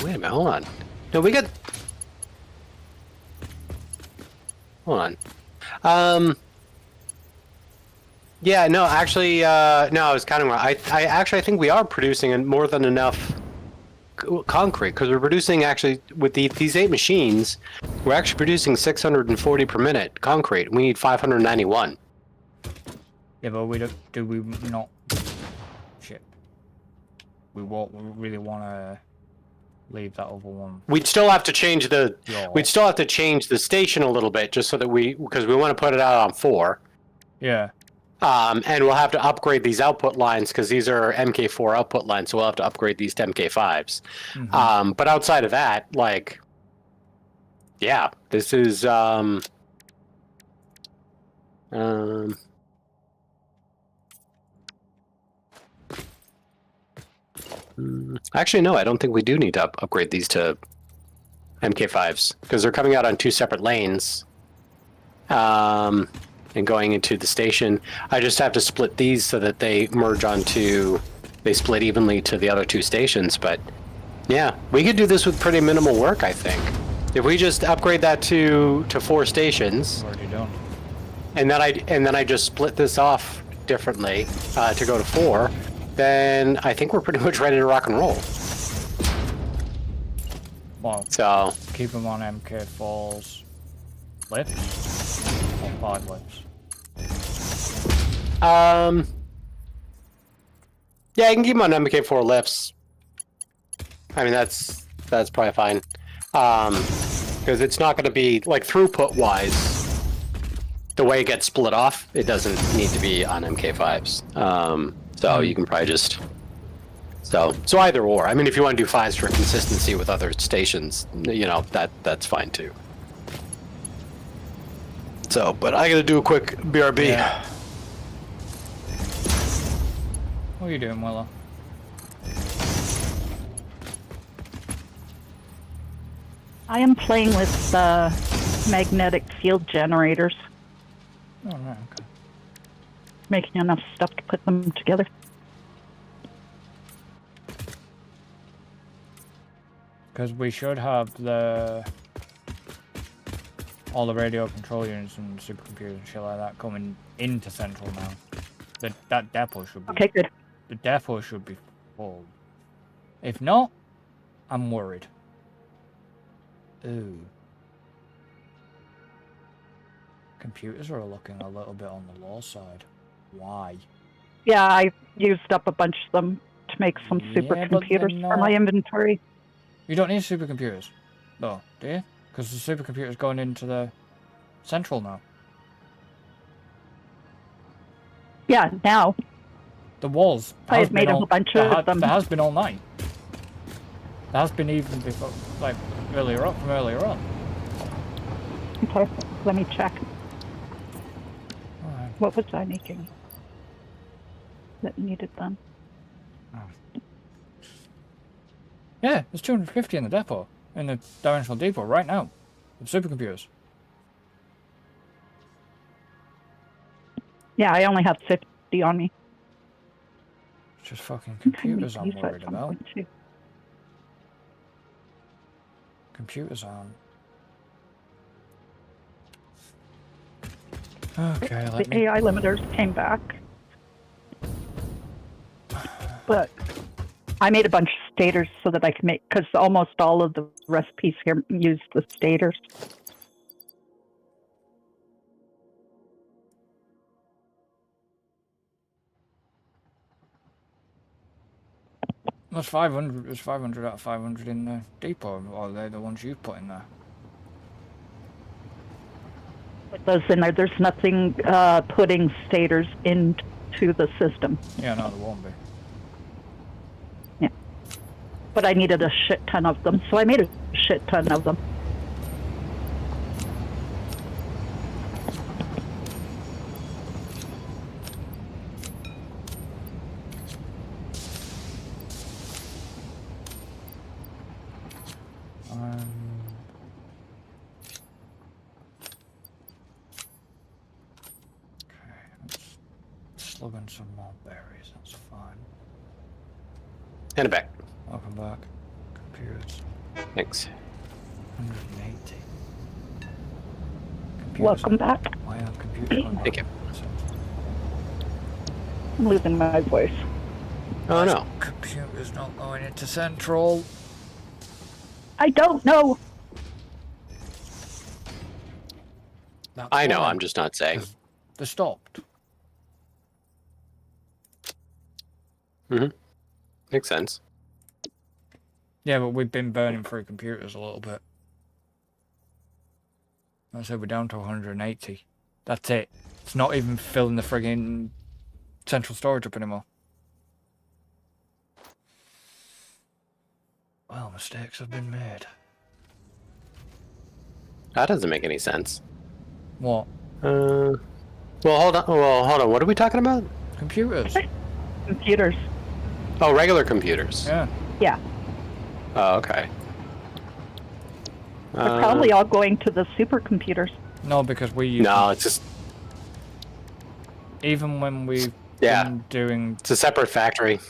Wait a minute, hold on. No, we got... Hold on. Yeah, no, actually, no, I was counting wrong. I actually think we are producing more than enough concrete, because we're producing, actually, with these 8 machines, we're actually producing 640 per minute concrete. We need 591. Yeah, but we don't... Do we not... Shit. We really want to leave that other one. We'd still have to change the... Yeah. We'd still have to change the station a little bit, just so that because we want to put it out on 4. Yeah. And we'll have to upgrade these output lines, because these are MK4 output lines, so we'll have to upgrade these to MK5s. Mm-hmm. But outside of that, like, yeah, this is actually, no, I don't think we do need to upgrade these to MK5s, because they're coming out on 2 separate lanes. And going into the station, I just have to split these so that they merge they split evenly to the other 2 stations. But yeah, we could do this with pretty minimal work, I think. If we just upgrade that to 4 stations, Already done. and then I just split this off differently to go to 4, then I think we're pretty much ready to rock and roll. Well, So keep them on MK4s. lifts? Or 5 lifts? Yeah, you can keep them on MK4 lifts. I mean, that's probably fine. Because it's not going to be, like, throughput-wise, the way it gets split off, it doesn't need to be on MK5s. So you can probably just... So either or. I mean, if you want to do 5s for consistency with other stations, you know, that's fine, too. So, but I got to do a quick BRB. Yeah. What are you doing, Willow? I am playing with magnetic field generators, Oh, no, okay. making enough stuff to put them together. Because we should have all the radio control units and supercomputers and shit like that coming into Central now. That depot should be... Okay, good. The depot should be full. If not, I'm worried. Ooh. Computers are looking a little bit on the low side. Why? Yeah, I used up a bunch of them to make some Yeah, but they're supercomputers for my not- inventory. You don't need supercomputers, though, do you? Because the supercomputer's going into the Central now. Yeah, now. The walls. I has had made been a all- bunch there of ha- them. There has been all night. There has been even before, like earlier on. Okay, let me check. Alright. What was I making that needed them? Yeah, there's 250 in the depot, in the dimensional depot right now, with supercomputers. Yeah, I only have 50 on me. It's just fucking I need computers I'm these at worried some about. point, too. Computers on. Okay, let The me... AI limiters came back. But I made a bunch of stators so that I can make, because almost all of the recipes here use the stators. There's 500, there's 500 out of 500 in the depot, or they're the ones you've put in there. With those in there, there's nothing putting stators into the system. Yeah, no, there won't be. But I needed a shit ton of them, so I made a shit ton of them. Okay, let's slug in some more berries, that's fine. Hand it back. Welcome back. Computers. Thanks. 180. Computers. Welcome back. Why are computers going Thank you. I'm losing my voice. Oh, no. Computers not going into Central. I don't know. That's I know, why. I'm just not saying. They stopped. Makes sense. Yeah, but we've been burning through computers a little bit. I said we're down to 180. That's it. It's not even filling the friggin' central storage up anymore. Well, mistakes have been made. That doesn't make any sense. What? Well, hold on. Well, hold on. What are we talking about? Computers. Computers. Oh, regular computers. Yeah. Yeah. Oh, okay. They're probably all going to the supercomputers. No, because we use No, it's just even when we've Yeah. been doing it's a separate factory.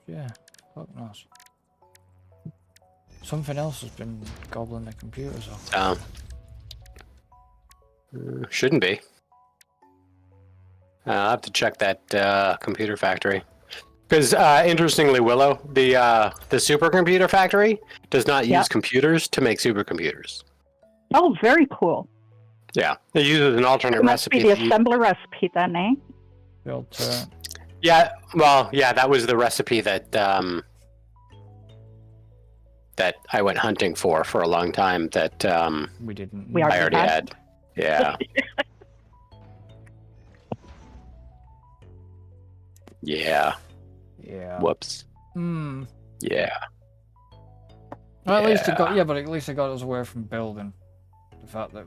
yeah, fuck knows. Something else has been gobbling the computers off. Shouldn't be. I'll have to check that computer factory. Because interestingly, Willow, the supercomputer factory does not use computers to make supercomputers. Oh, very cool. Yeah, it uses an alternate It must recipe. be the assembler recipe then, eh? Built Yeah, well, yeah, that was the recipe that that I went hunting for a long time. That we didn't. We I already had. Yeah. Yeah. Yeah. Whoops. Hmm. Yeah. Well, at least it got but at least it got us away from building. The fact that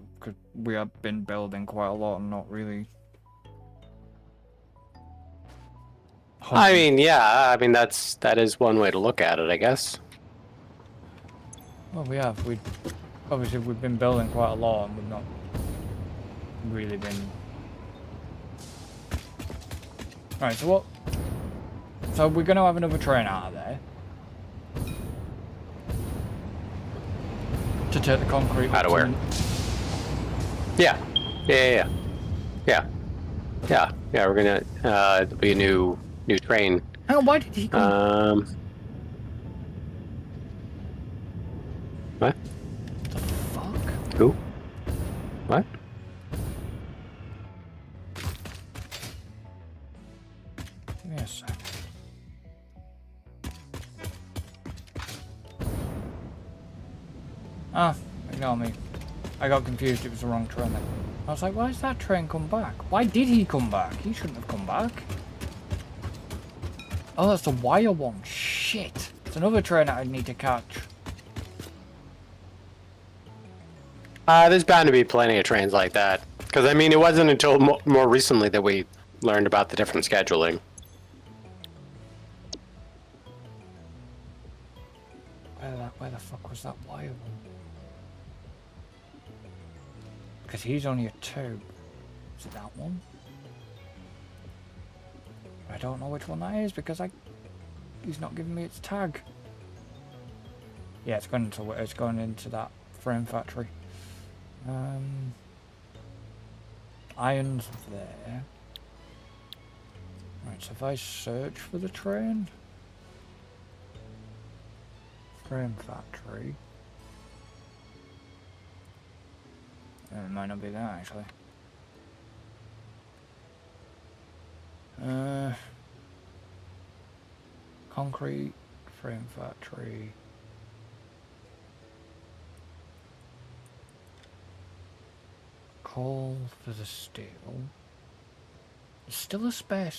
we have been building quite a lot and not really. I mean, yeah. I mean, that is one way to look at it, I guess. Well, we have. Obviously we've been building quite a lot and we've not really been. Right. So what? So we're gonna have another train out of there to take the concrete. Out of where? Yeah. Yeah. We're gonna there'll be a new train. Hang on, why did he come? What? The fuck? Who? What? Give me a sec. Ah, ignore me. I got confused, it was the wrong train then. I was like, why has that train come back? Why did he come back? He shouldn't have come back. Oh, that's the wire one. Shit. It's another train that I need to catch. There's bound to be plenty of trains like that. Because, I mean, it wasn't until more recently that we learned about the different scheduling. Where the fuck was that wire one? Because he's only a 2. Is it that one? I don't know which one that is because he's not giving me its tag. Yeah, it's going into that frame factory. Iron's there. Right, so if I search for the train, frame factory. It might not be that actually. Concrete frame factory. Coal for the steel. There's still a spare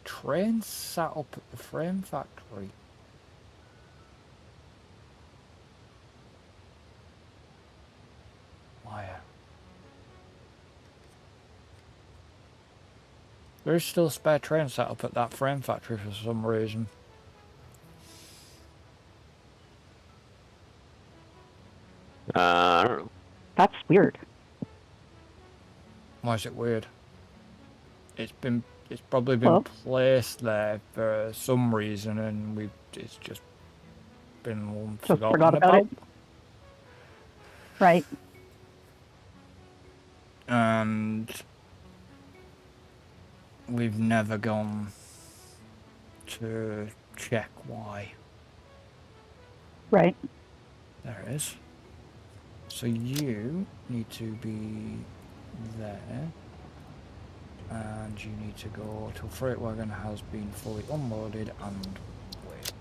train sat up at the frame factory. Wire. There is still a spare train sat up at that frame factory for some reason. I don't know. That's weird. Why is it weird? It's probably been placed there for some reason, and it's just been forgotten about it. Right. And we've never gone to check why. Right. There it is. So you need to be there, and you need to go till freight wagon has been fully unloaded and wait.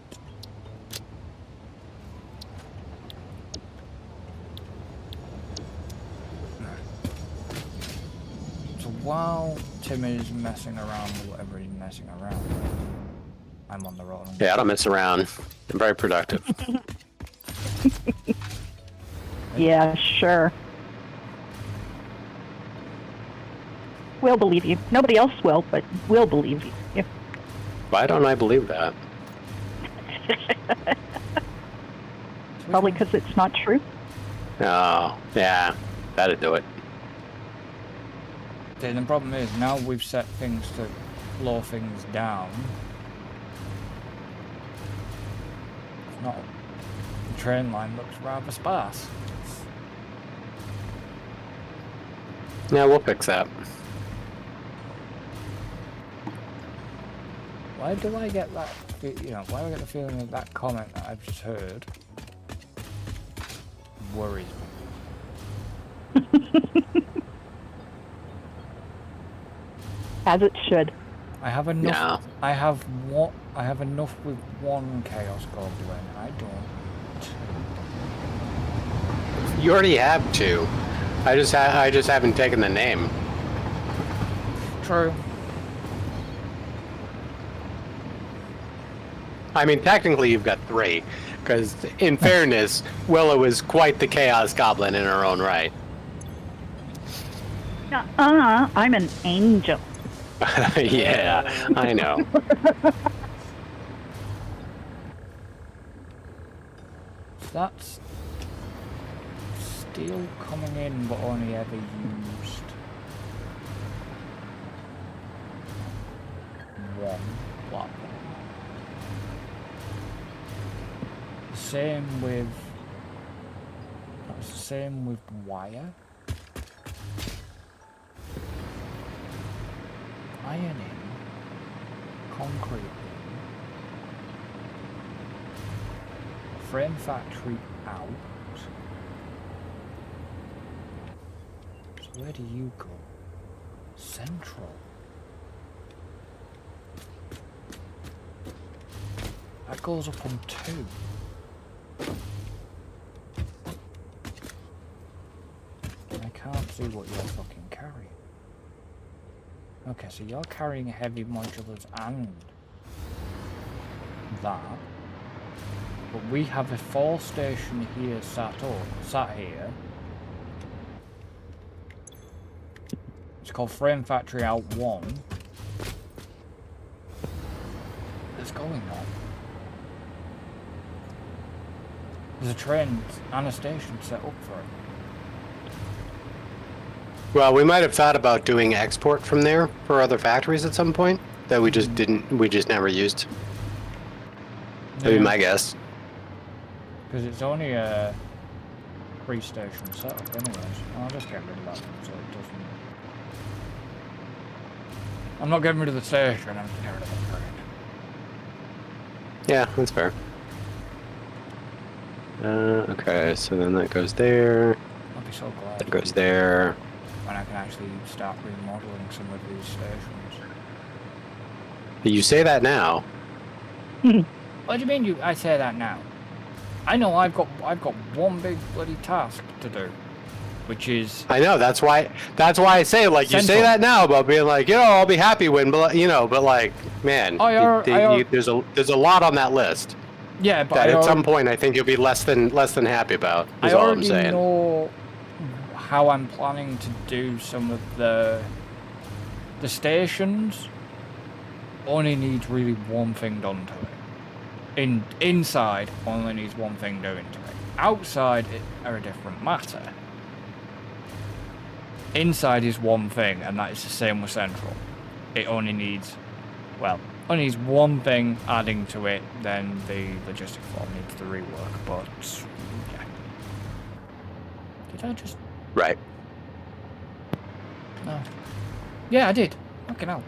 So while Tim is messing around with whatever he's messing around with, I'm on the road. Yeah, I don't mess around. I'm very productive. Yeah, sure. We'll believe you. Nobody else will, but we'll believe you. Why don't I believe that? Probably because it's not true. Oh, yeah. That'd do it. Okay, the problem is, now we've set things to slow things down. It's not... The train line looks rather sparse. Yeah, we'll fix that. Why do I get that? You know, why do I get the feeling that that comment that I've just heard worries me? As it should. I have enough. No. I have enough with one Chaos Goblin. I don't. You already have 2. I just haven't taken the name. True. I mean, technically you've got 3, because in fairness, Willow is quite the Chaos Goblin in her own right. I'm an angel. Yeah, I know. That's steel coming in, but only ever used one platform. The same with wire. Iron in, concrete in, frame factory out. So where do you go? Central. That goes up on 2. I can't see what you're fucking carrying. Okay, so you're carrying heavy modulars and that. But we have a 4 station here sat here. It's called Frame Factory Out 1. What's going on? There's a train and a station set up for it. Well, we might have thought about doing export from there for other factories at some point that we just never used. That'd be my guess. Because it's only a 3-station setup anyways. I'll just get rid of that so it doesn't... I'm not getting rid of the station, I'm just getting rid of the train. Yeah, that's fair. Okay, so then that goes there. I'll be so glad. That goes there. When I can actually start remodeling some of these stations. You say that now. What do you mean I say that now? I know I've got one big bloody task to do, which is... I know, that's why I say, like, you say that now about being like, you know, I'll be happy when, but, you know, but like, man, there's a lot on that list. Yeah, but that at some point I think you'll be less than happy about, is all I'm saying. I already know how I'm planning to do some of the stations. Only needs really one thing done to it. Inside only needs one thing doing to it. Outside are a different matter. Inside is one thing, and that is the same with Central. It only needs one thing adding to it, then the logistic form needs the rework, but yeah. Did I just... Right. No. Yeah, I did. Fucking hell.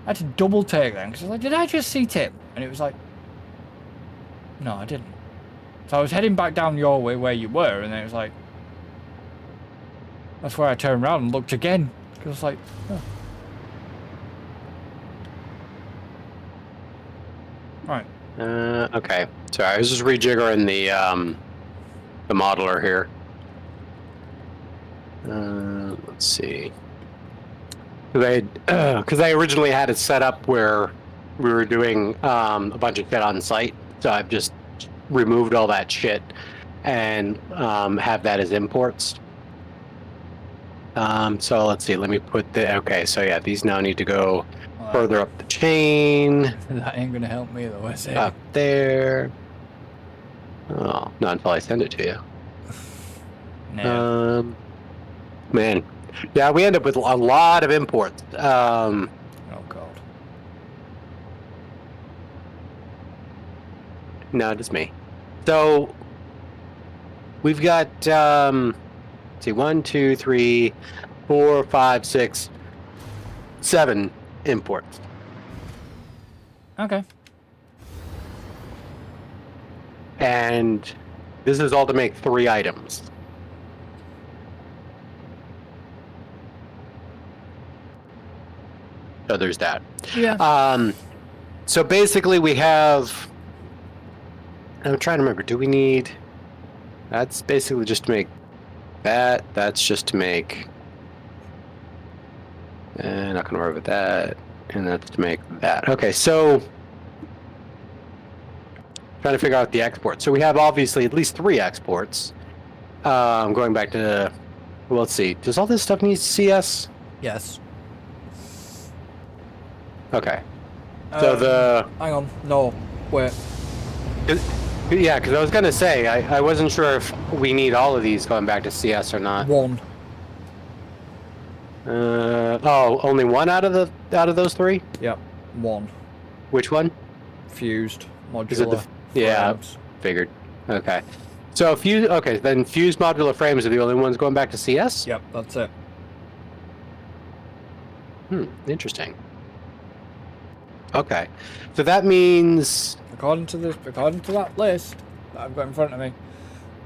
I had to double take then, because I was like, did I just see Tim? And it was like, no, I didn't. So I was heading back down your way where you were, and then it was like, that's where I turned around and looked again. Because I was like, oh. Right. Okay. Sorry, I was just rejiggering the modeler here. Let's see. Because I originally had it set up where we were doing a bunch of shit on site, so I've just removed all that shit and have that as imports. So let's see. Let me put okay. So yeah, these now need to go further up the chain. That ain't gonna help me though, is it? Up there. Oh, not until I send it to you. No. Man. Yeah, we end up with a lot of imports. Oh god. No, just me. So we've got let's see, 1, 2, 3, 4, 5, 6, 7 imports. Okay. And this is all to make 3 items. So there's that. Yeah. So basically we have, I'm trying to remember, do we need, that's basically just to make that, that's just to make, not going to worry with that, and that's to make that. Okay, so, trying to figure out the export. So we have obviously at least 3 exports. Going back to, well, let's see, does all this stuff need CS? Yes. Okay. So hang on. No. Wait. Yeah, because I was gonna say I wasn't sure if we need all of these going back to CS or not. 1. Only 1 out of those 3? Yep. 1. Which one? Fused modular. Is it yeah, frames. figured. Okay. So then fused modular frames are the only ones going back to CS? Yep, that's it. Interesting. Okay. So that means According to that list that I've got in front of me,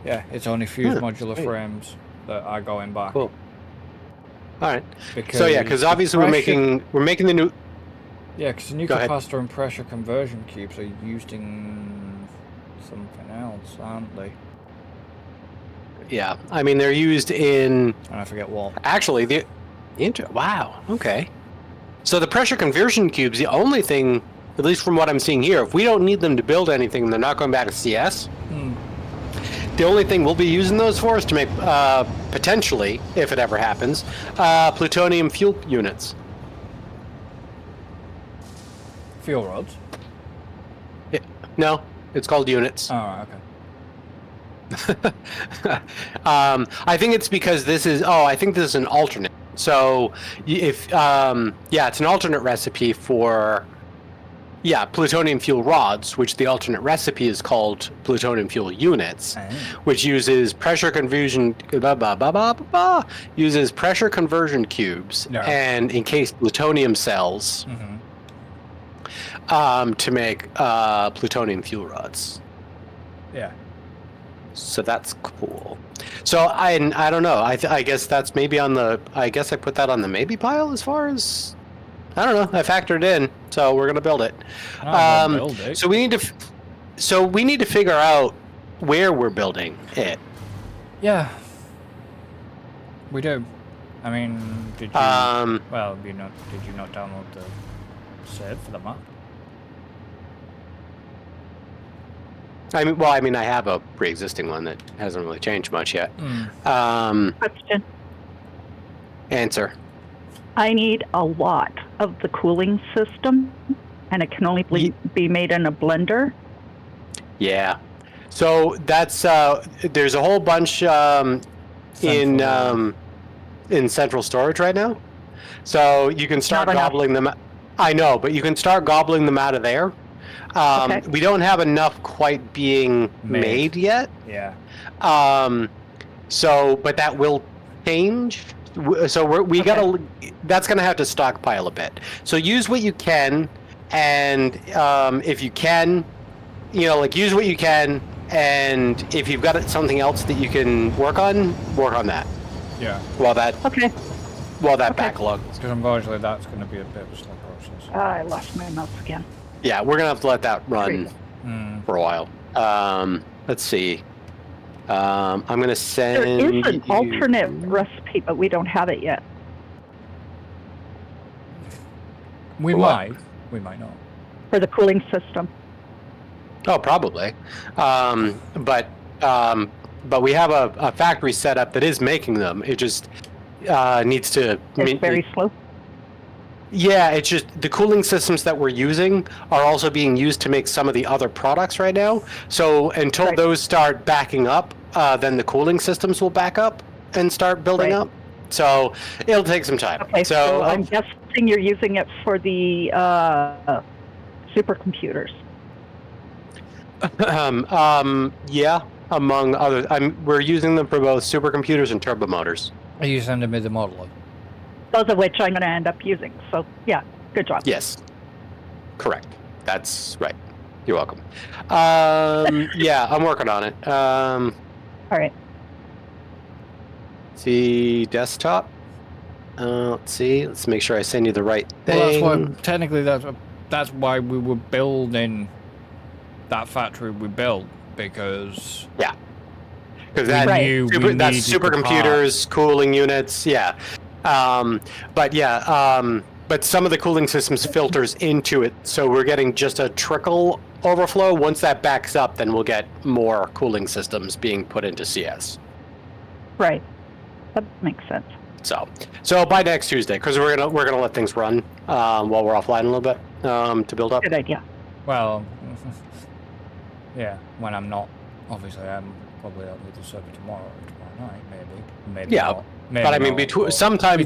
yeah, it's only fused modular sweet. frames that are going back. Cool. All right. Because So yeah, because obviously we're making the new. Yeah, because the new Go ahead. capacitor and pressure conversion cubes are used in something else, aren't they? Yeah, I mean they're used in. And I forget what. Actually, wow. Okay. So the pressure conversion cubes, the only thing, at least from what I'm seeing here, if we don't need them to build anything, they're not going back to CS. The only thing we'll be using those for is to make, potentially, if it ever happens, plutonium fuel units. Fuel rods. No, it's called units. Oh, right, okay. I think it's because this is. Oh, I think this is an alternate. So if it's an alternate recipe for plutonium fuel rods, which the alternate recipe is called plutonium fuel units, which uses pressure conversion uses pressure conversion cubes and encased plutonium cells to make plutonium fuel rods. Yeah. So that's cool. So I don't know. I guess that's maybe on the. I guess I put that on the maybe pile as far as. I don't know. I factored in, so we're gonna build it. Build it. So we need to figure out where we're building it. Yeah. We do. I mean, did you? Well, did you not download the save for the map? I mean, I have a pre-existing one that hasn't really changed much yet. Question. Answer. I need a lot of the cooling system, and it can only be made in a blender. Yeah. So that's there's a whole bunch in central storage right now. So you can start gobbling them. I know, but you can start gobbling them out of there. Okay. We don't have enough quite being made yet. Yeah. But that will change. So we gotta. That's gonna have to stockpile a bit. So use what you can, and if you can, use what you can, and if you've got Okay. something else that you can work on that. Yeah. While that backlog. Because unfortunately, that's going to be a bit of a slow process. I lost my mouse again. Yeah, we're gonna have to let that run for a while. Let's see. I'm gonna send. There is an alternate recipe, but we don't have it yet. We might not. For the cooling system. Oh, probably. But we have a factory set up that is making them. It just needs to. It's very slow. Yeah, it's just the cooling systems that we're using are also being used to make some of the other products right now. So until those start backing up, then the cooling systems will back up and start building up. So it'll take some time. Okay, so I'm guessing you're using it for the supercomputers. Yeah, among others. We're using them for both supercomputers and turbo motors. Are you sending me the model? Those of which I'm going to end up using. So, yeah, good job. Yes, correct. That's right. You're welcome. Yeah, I'm working on it. All right. See desktop. Let's see. Let's make sure I send you the right thing. Well, that's why technically that's why we were building that factory we built, because Yeah. Because we that knew we that's needed the supercomputers, cooling units. Yeah. But some of the cooling systems filters into it, so we're getting just a trickle overflow. Once that backs up, then we'll get more cooling systems being put into CS. Right. That makes sense. So by next Tuesday, because we're gonna let things run while we're offline a little bit to build up. Good idea. well, yeah, when I'm not. Obviously, I'm probably on the server tomorrow night, maybe Yeah, not. Maybe but I mean, not, sometime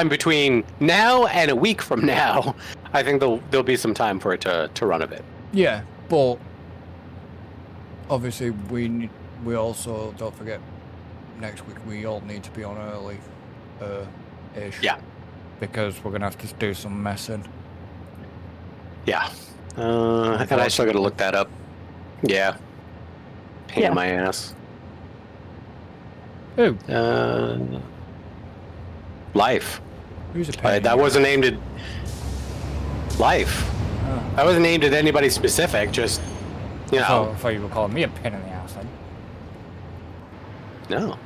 between now and a week from now, I think there'll be some time for it to run a bit. Yeah, but obviously we also don't forget next week we all need to be on early, ish. Yeah. Because we're gonna have to do some messing. Yeah. And I still got to look that up. Yeah. Pain in my ass. Who? Life. Who's a pain? That wasn't aimed at Life. Oh. That wasn't aimed at anybody specific. Just, you know. I thought you were calling me a pain in the ass then. No.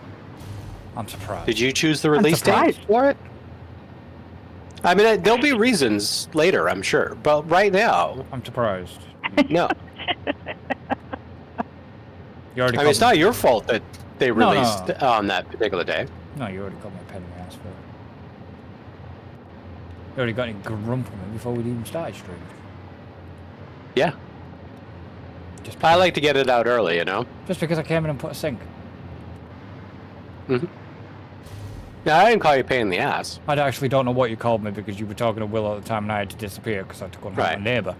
I'm surprised. Did you choose the release date for it? I mean, there'll be reasons later, I'm sure. But right now, I'm surprised. no. You already I mean, it's not your fault that they No, no. released on that particular day. No, you already called me a pain in the ass for it. You already got any grump on me before we even started streaming. Yeah. Just I because, like to get it out early, you know? just because I came in and put a sink. Mm-hmm. No, I didn't call you a pain in the ass. I actually don't know what you called me because you were talking to Will at the time and I had to disappear because I had to go and help Right. my neighbour.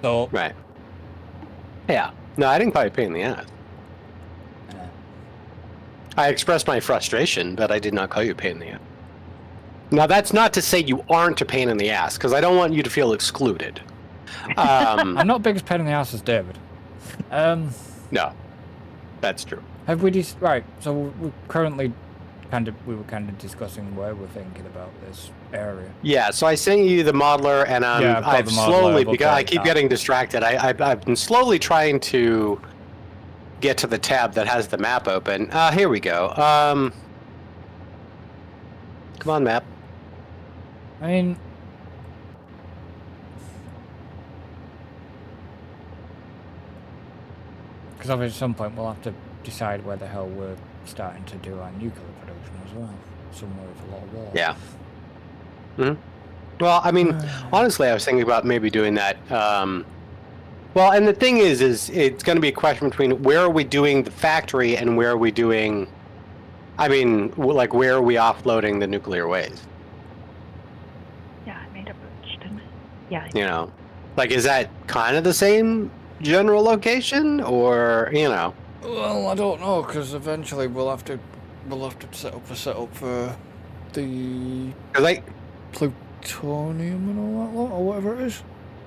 So, Right. Yeah. No, I didn't call you a pain in the ass. I expressed my frustration, but I did not call you a pain in the ass. Now, that's not to say you aren't a pain in the ass, because I don't want you to feel excluded. I'm not big as pain in the ass as David. No, that's true. Have we right? So we're currently we were kind of discussing where we're thinking about this area. Yeah, so I sent you the modeler, and Yeah, I've got I've the modeler, slowly, I've because got I keep that. getting distracted, I've been slowly trying to get to the tab that has the map open. Here we go. Come on, map. I mean, because obviously at some point we'll have to decide where the hell we're starting to do our nuclear production as well. Somewhere with a lot of war. Yeah. Well, I mean, honestly, I was thinking about maybe doing that. Well, and the thing is it's going to be a question between where are we doing the factory and where are we doing, I mean, like where are we offloading the nuclear waste? Yeah, I made a bridge, didn't I? Yeah. You know, like, is that kind of the same general location, or, you know? Well, I don't know, because eventually we'll have to set up a setup for the 'Cause plutonium and all that lot, or whatever it is.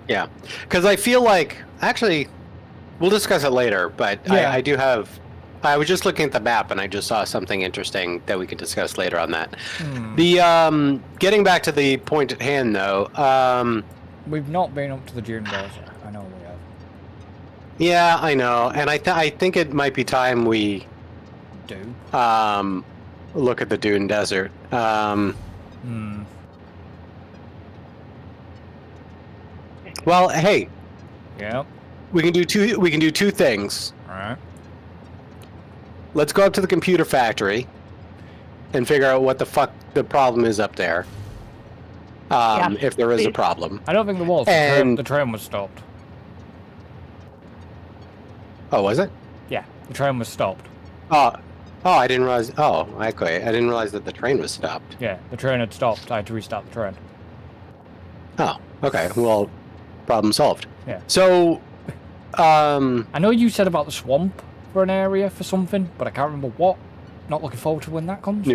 yeah, because I feel like, actually, we'll discuss it later, but Yeah. I was just looking at the map and I just saw something interesting that we could discuss later on that. Hmm. The getting back to the point at hand, though. We've not been up to the Dune Desert. I know we have. Yeah, I know, and I think it might be time we Do. look at the Dune Desert. Well, hey, Yep. we can do two things. Alright. Let's go up to the computer factory and figure out what the fuck the problem is up there. If there is a please. problem. I don't think there was. And- The train was stopped. Oh, was it? Yeah, the train was stopped. Oh, I didn't realize. Oh, okay. I didn't realize that the train was stopped. Yeah, the train had stopped. I had to restart the train. Oh, okay. Well, problem solved. Yeah. So, I know you said about the swamp for an area for something, but I can't remember what. Not looking forward to when that comes.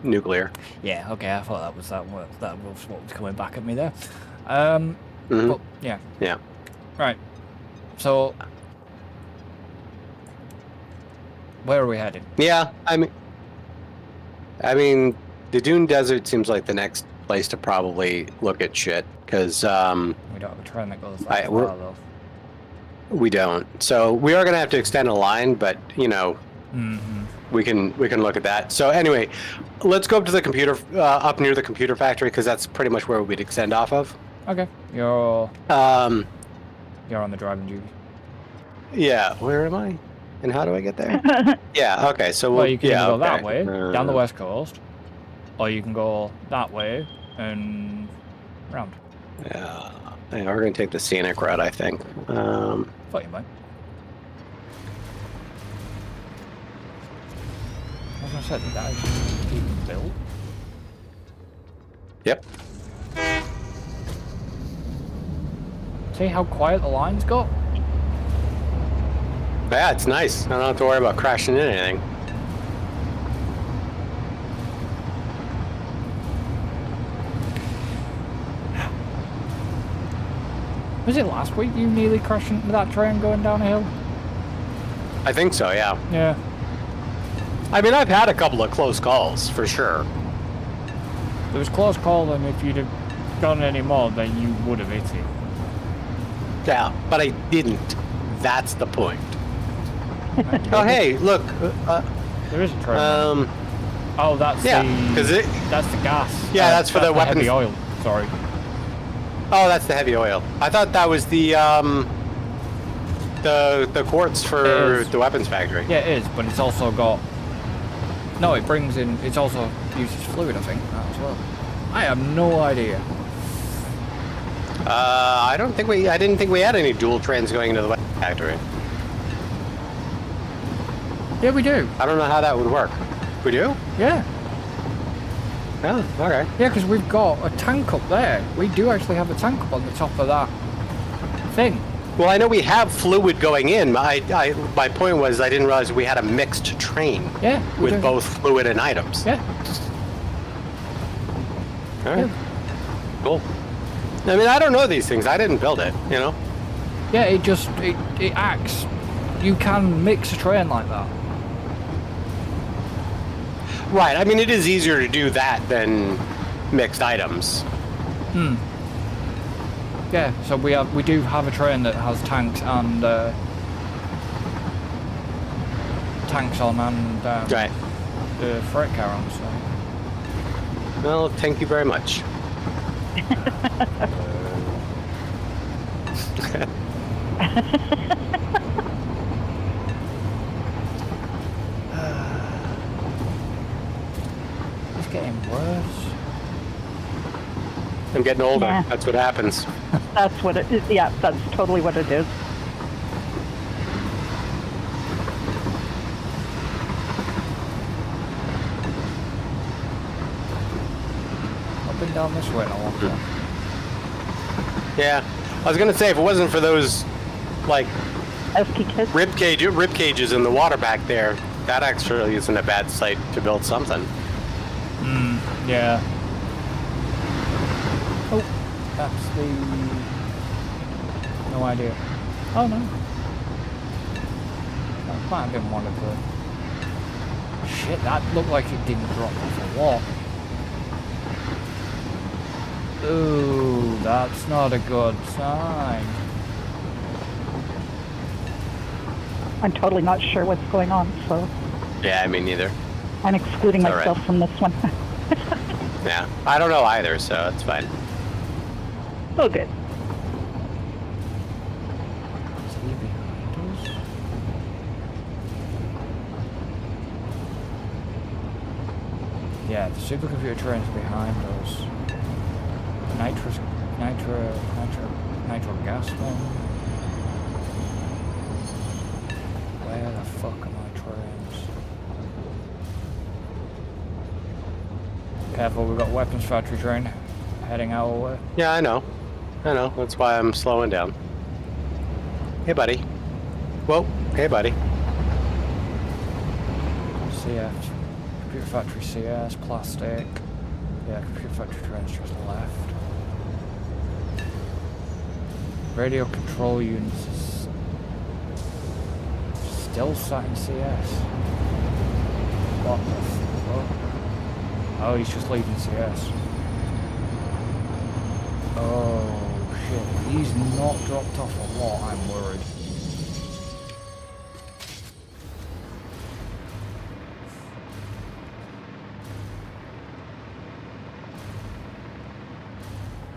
nuclear. Yeah, okay, I thought that was what was coming back at me there. Mhm. But, yeah. Yeah. Right. So, where are we headed? Yeah, I mean, the Dune Desert seems like the next place to probably look at shit, because We don't have a train that goes that we're- far, though. we don't. So we are going to have to extend a line, but, you know, Mm-hmm. we can look at that. So anyway, let's go up to the computer, up near the computer factory, because that's pretty much where we'd extend off of. Okay. You're Um, on the driving duty. yeah, where am I? And how do I get there? Yeah, okay, so Well, you can yeah, either go that okay. way, down the west coast, or you can go that way and round. Yeah, we're going to take the scenic route, I think. Thought you might. I was gonna say, did that actually even built? Yep. See how quiet the lines got? Yeah, it's nice. I don't have to worry about crashing into anything. Was it last week you nearly crashed into that train going down a hill? I think so, yeah. Yeah. I mean, I've had a couple of close calls, for sure. It was close call, and if you'd have gone any more, then you would have hit it. Yeah, but I didn't. That's the point. Oh, hey, look. There is a train. Oh, that's Yeah, the... 'cause it- That's the gas. Yeah, that's for the weapons- heavy oil. Sorry. Oh, that's the heavy oil. I thought that was the quartz It for is. the weapons factory. Yeah, it is, but it's also got... No, it brings in... It's also uses fluid, I think, that as well. I have no idea. I didn't think we had any dual trains going into the weapons factory. Yeah, we do. I don't know how that would work. We do? Yeah. Oh, okay. Yeah, because we've got a tank up there. We do actually have a tank up on the top of that thing. Well, I know we have fluid going in. My point was I didn't realize we had a mixed train Yeah. we with do. both fluid and items. Yeah. All right. Yeah. Cool. I mean, I don't know these things. I didn't build it, you know? Yeah, it acts. You can mix a train like that. Right. I mean, it is easier to do that than mixed items. Yeah, so we do have a train that has tanks and tanks on and Right. the freight car on. So Well, thank you very much. it's getting worse. I'm getting older. Yeah. That's what happens. That's what it is. Yeah, that's totally what it is. I've been down this way in a long time. Yeah. I was gonna say if it wasn't for those, like, Esky kids. rib cages in the water back there, that actually isn't a bad site to build something. Yeah. Oh, that's the... No idea. Oh, no. That might have been one of the... Shit, that looked like it didn't drop off a wall. Ooh, that's not a good sign. I'm totally not sure what's going on, so Yeah, me neither. I'm excluding It's all myself from this one. Yeah. I don't know either, so it's fine. Oh, good. Is he behind us? Yeah, the supercomputer train's behind us. Nitro gas one. Where the fuck are my trains? Careful, we've got weapons factory train heading our way. Yeah, I know. That's why I'm slowing down. Hey, buddy. Whoa. Hey, buddy. CF. Computer factory CS, plastic. Yeah, computer factory train's just left. Radio control units is still sat in CS. What the fuck? Oh, he's just leaving CS. Oh shit, he's not dropped off a lot, I'm worried.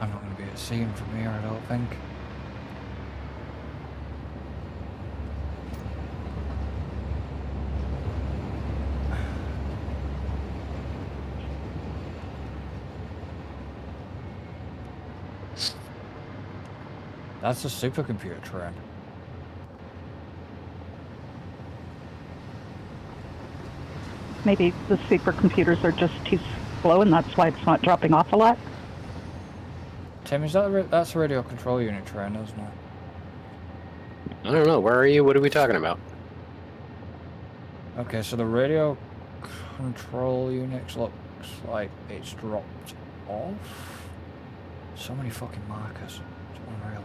I'm not going to be able to see him from here, I don't think. That's a supercomputer train. Maybe the supercomputers are just too slow and that's why it's not dropping off a lot. Tim, is that that's a radio control unit train, isn't it? I don't know. Where are you? What are we talking about? Okay, so the radio control unit looks like it's dropped off. So many fucking markers. It's unreal.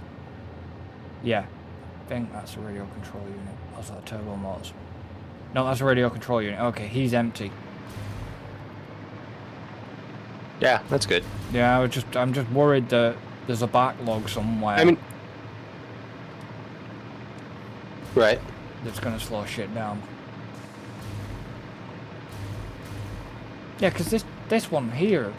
Yeah, I think that's a radio control unit. That's like turbo motors. No, that's a radio control unit. Okay, he's empty. Yeah, that's good. Yeah, I'm just worried that there's a backlog somewhere. I mean, right. That's gonna slow shit down. Yeah, because this one here,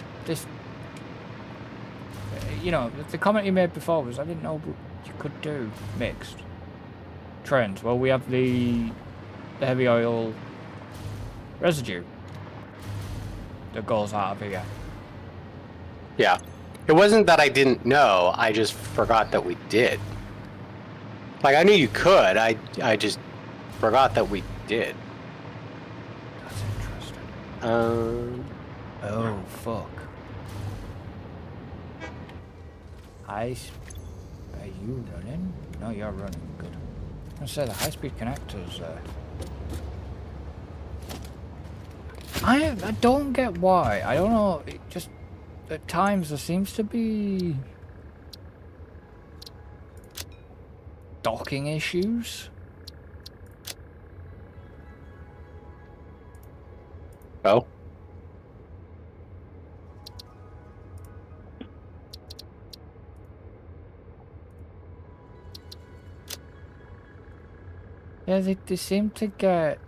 you know, the comment you made before was I didn't know you could do mixed trains. Well, we have the heavy oil residue that goes out of here. Yeah. It wasn't that I didn't know, I just forgot that we did. Like, I knew you could, I just forgot that we did. That's interesting. Oh, fuck. Are you running? No, you're running. Good. I was gonna say, the high-speed connectors, I don't get why. I don't know, it just... At times there seems to be docking issues. Oh? Yeah, they seem to get...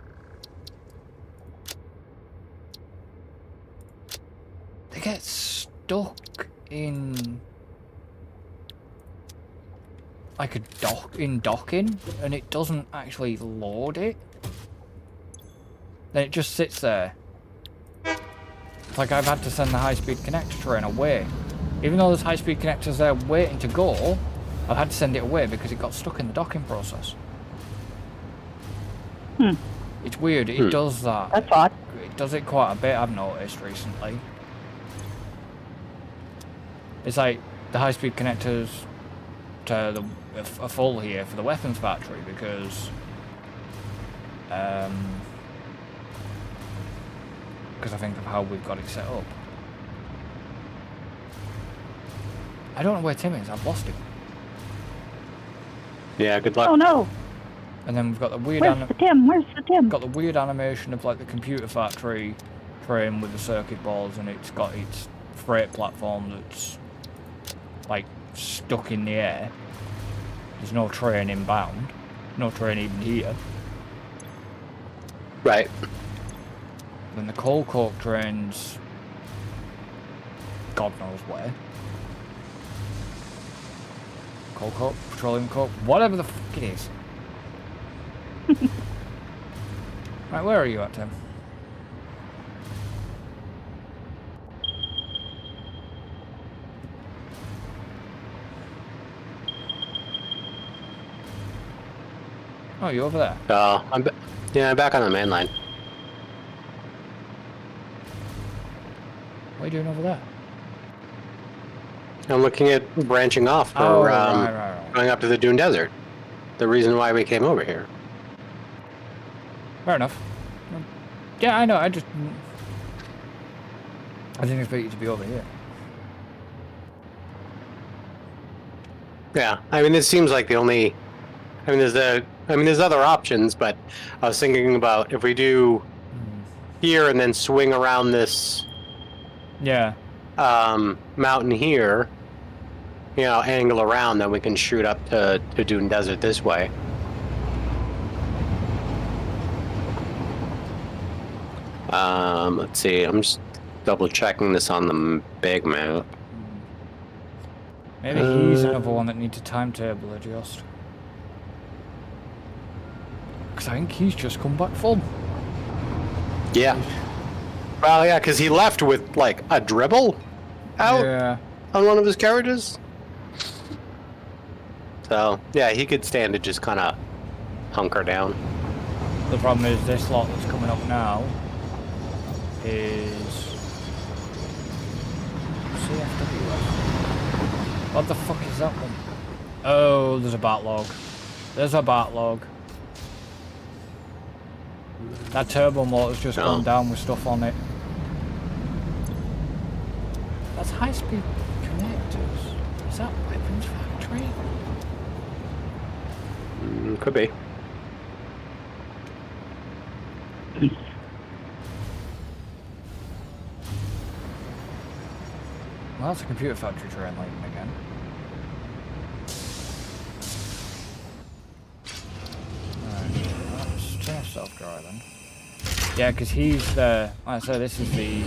They get stuck in... like a docking, and it doesn't actually load it. Then it just sits there. It's like I've had to send the high-speed connector train away. Even though there's high-speed connectors there waiting to go, I've had to send it away because it got stuck in the docking process. It's weird, it does that. That's odd. It does it quite a bit, I've noticed recently. It's like the high-speed connectors to are full here for the weapons factory because I think of how we've got it set up. I don't know where Tim is, I've lost him. Yeah, good luck. Oh no! And then we've got the weird Where's the Tim? Where's the Tim? got the weird animation of like the computer factory train with the circuit boards, and it's got its freight platform that's like stuck in the air. There's no train inbound, no train even here. Right. Then the coal coke trains, God knows where. Coal coke, petroleum coke, whatever the fuck it is. Right, where are you at, Tim? Oh, you over there? I'm back on the main line. What are you doing over there? I'm looking at branching off for right. going up to the Dune Desert. The reason why we came over here. Fair enough. Yeah, I know, I didn't expect you to be over here. Yeah, I mean, this seems like the only. I mean, there's other options, but I was thinking about if we do here and then swing around this Yeah. mountain here, you know, angle around, then we can shoot up to Dune Desert this way. Let's see. I'm just double checking this on the big map. Maybe he's another one that needs a timetable adjust. Because I think he's just come back full. Yeah. Well, yeah, because he left with like a dribble out on one of his carriages. So yeah, he could stand to just kind of hunker down. The problem is this lot that's coming up now is CFW. What the fuck is that one? Oh, there's a backlog. There's a backlog. That turbo motor's just gone down with stuff on it. That's high-speed connectors. Is that Weapons Factory? Could be. Well, that's a Computer Factory train lighting again. Alright, let's turn off self-driving. Yeah, because he's the... Like I said, this is the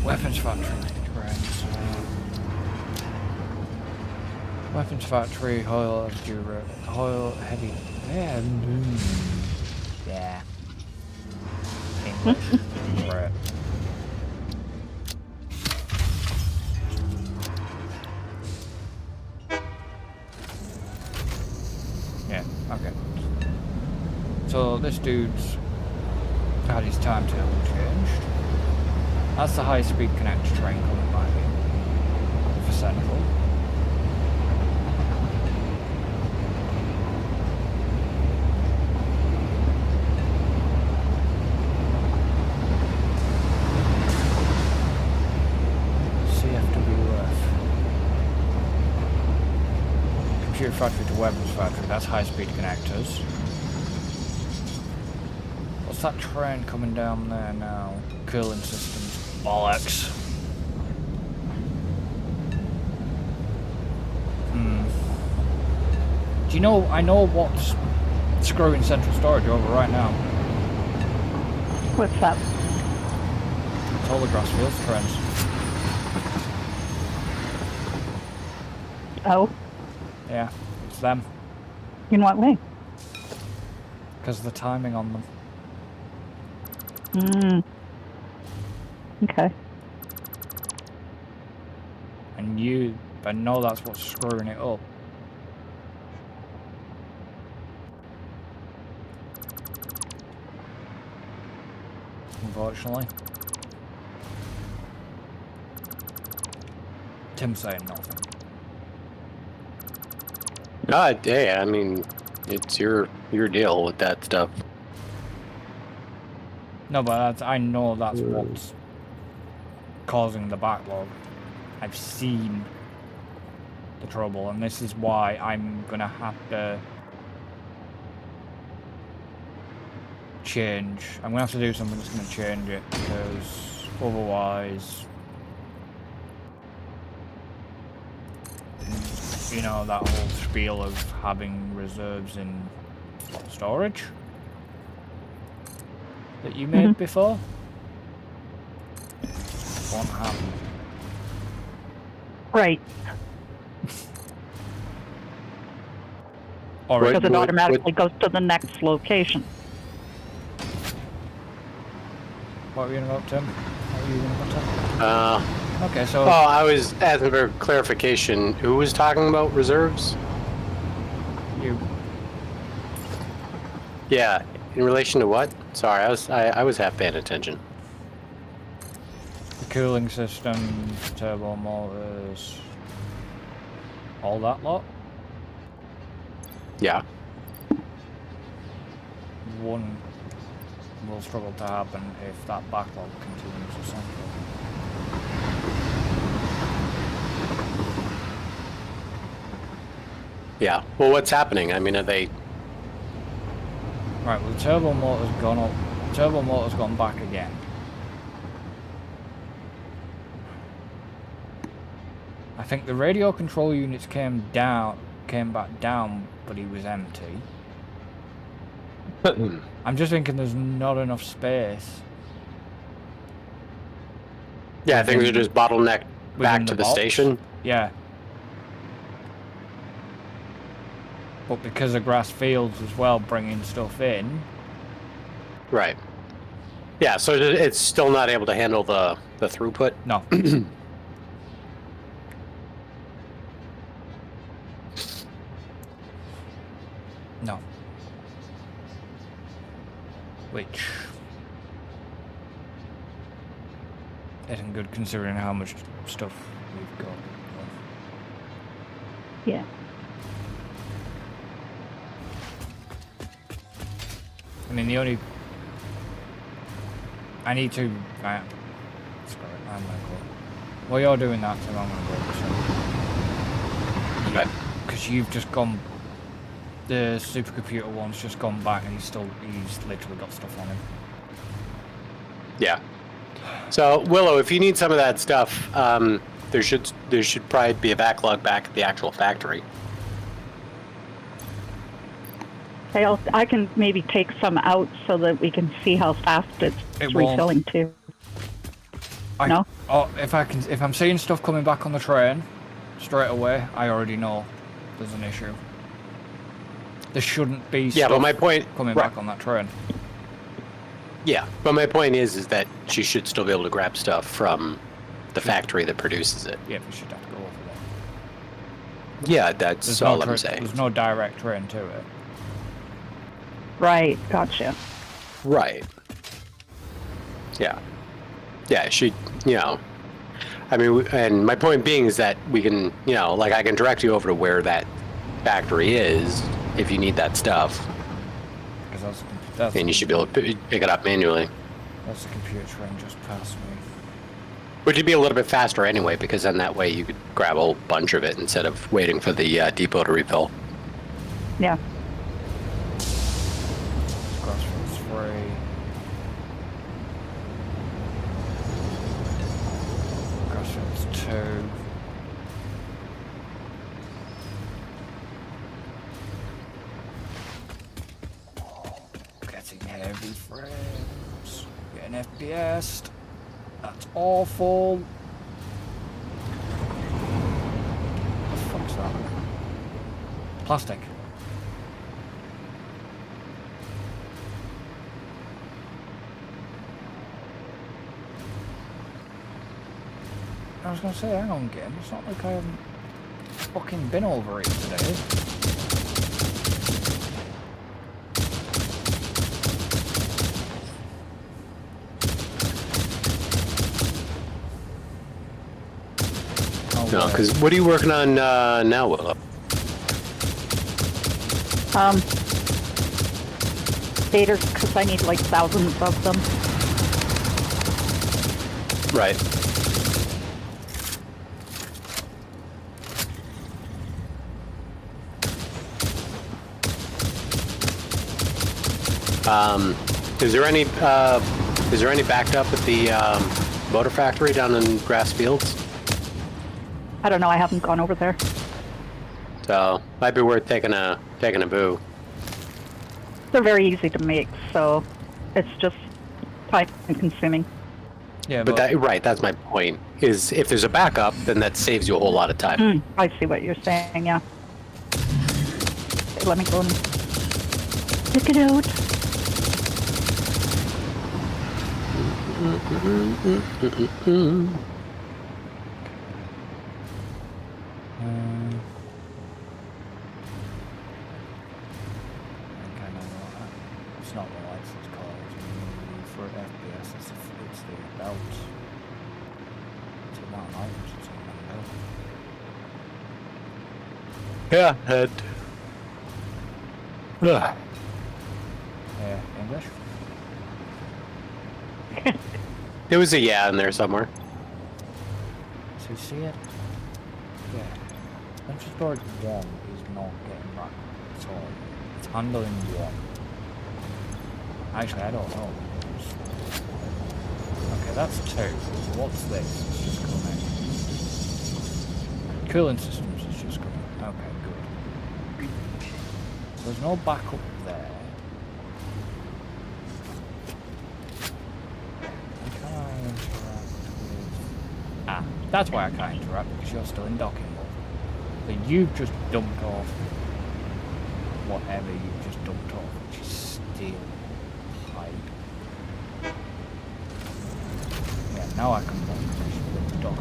Weapons Factory train, so... Weapons Factory, oil heavy... Yeah. Yeah. English. Right. Yeah, okay. So this dude's had his timetable changed. That's the high-speed connector train coming back in for Central. CFWF. Computer Factory to Weapons Factory, that's high-speed connectors. What's that train coming down there now? Cooling systems. Bollocks. Do you know, I know what's screwing Central Storage over right now. What's that? It's all the Grassfields trains. Oh, Yeah, it's them. in what way? Because of the timing on them. Okay. And I know that's what's screwing it up. Unfortunately. Tim's saying nothing. Yeah, I mean, it's your deal with that stuff. No, but I know that's what's causing the backlog. I've seen the trouble, and this is why I'm gonna have to change. I'm gonna have to do something that's gonna change it, because otherwise, you know, that whole spiel of having reserves in storage that you made before won't happen. Right. Or Because it automatically goes to the next location. What were you gonna go, Tim? What were you gonna go, Tim? Okay, so... Oh, I was asking for clarification. Who was talking about reserves? You. Yeah, in relation to what? Sorry, I was half paying attention. The cooling system, turbo motors, all that lot. Yeah. One will struggle to happen if that backlog continues or something. Yeah. Well, what's happening? I mean, are they? Right, well, the turbo motor's gone up. Turbo motor's gone back again. I think the radio control units came back down, but he was empty. I'm just thinking there's not enough space. Yeah, I think they're just bottlenecked back to the box. station. Yeah. But because of grass fields as well, bringing stuff in. Right. Yeah, so it's still not able to handle the throughput. No. No. Which isn't good considering how much stuff we've got. Yeah. I mean, the only... I need to... screw it, I'm gonna go. While you're doing that, so I'm gonna go. Okay. Because you've just gone... The supercomputer one's just gone back and he's literally got stuff on him. Yeah. So Willow, if you need some of that stuff, there should probably be a backlog back at the actual factory. Okay, I can maybe take some out so that we can see how fast it's refilling too. No? Oh, if I'm seeing stuff coming back on the train straight away, I already know there's an issue. There shouldn't be stuff but my point coming back on that train. Yeah, but my point is that she should still be able to grab stuff from the factory that produces it. Yeah, we should have to go over there. Yeah, that's all I'm saying. There's no direct train to it. Right, gotcha. Right. Yeah. Yeah, she, I mean, and my point being is that we can, like I can direct you over to where that factory is if you need that stuff. Because that's and you should be able to pick it up manually. That's the computer train just past me. Which would be a little bit faster anyway, because then that way you could grab a whole bunch of it instead of waiting for the depot to refill. Yeah. Crossroads 3. Crossroads 2. Getting heavy frames. Getting FPS'd. That's awful. What the fuck's that? Plastic. I was gonna say, hang on, game. It's not like I haven't fucking been over it today. No, because what are you working on now, Willow? Daters, because I need like thousands of them. Right. Is there any backed up at the motor factory down in Grass Fields? I don't know, I haven't gone over there. So might be worth taking a boo. They're very easy to make, so it's just time consuming. Yeah, but that's my point. Is if there's a backup, then that saves you a whole lot of time. I see what you're saying, yeah. Let me go and pick it out. It's not the license card. For FPS, it's the belt. It's the amount of items it's on that belt. Yeah, head. Ugh. English? There was a yeah in there somewhere. So you see it? Yeah. Central storage 1 is not getting wrapped at all. It's handling 1. Actually, I don't know. Okay, that's 2. So what's this? It's just coming. Cooling systems is just coming. Okay, good. There's no backup there. Can I interact with... Ah, that's why I can't interact, because you're still in docking mode. So you've just dumped off whatever you've just dumped off, which is steel pipe. Yeah, now I can dock.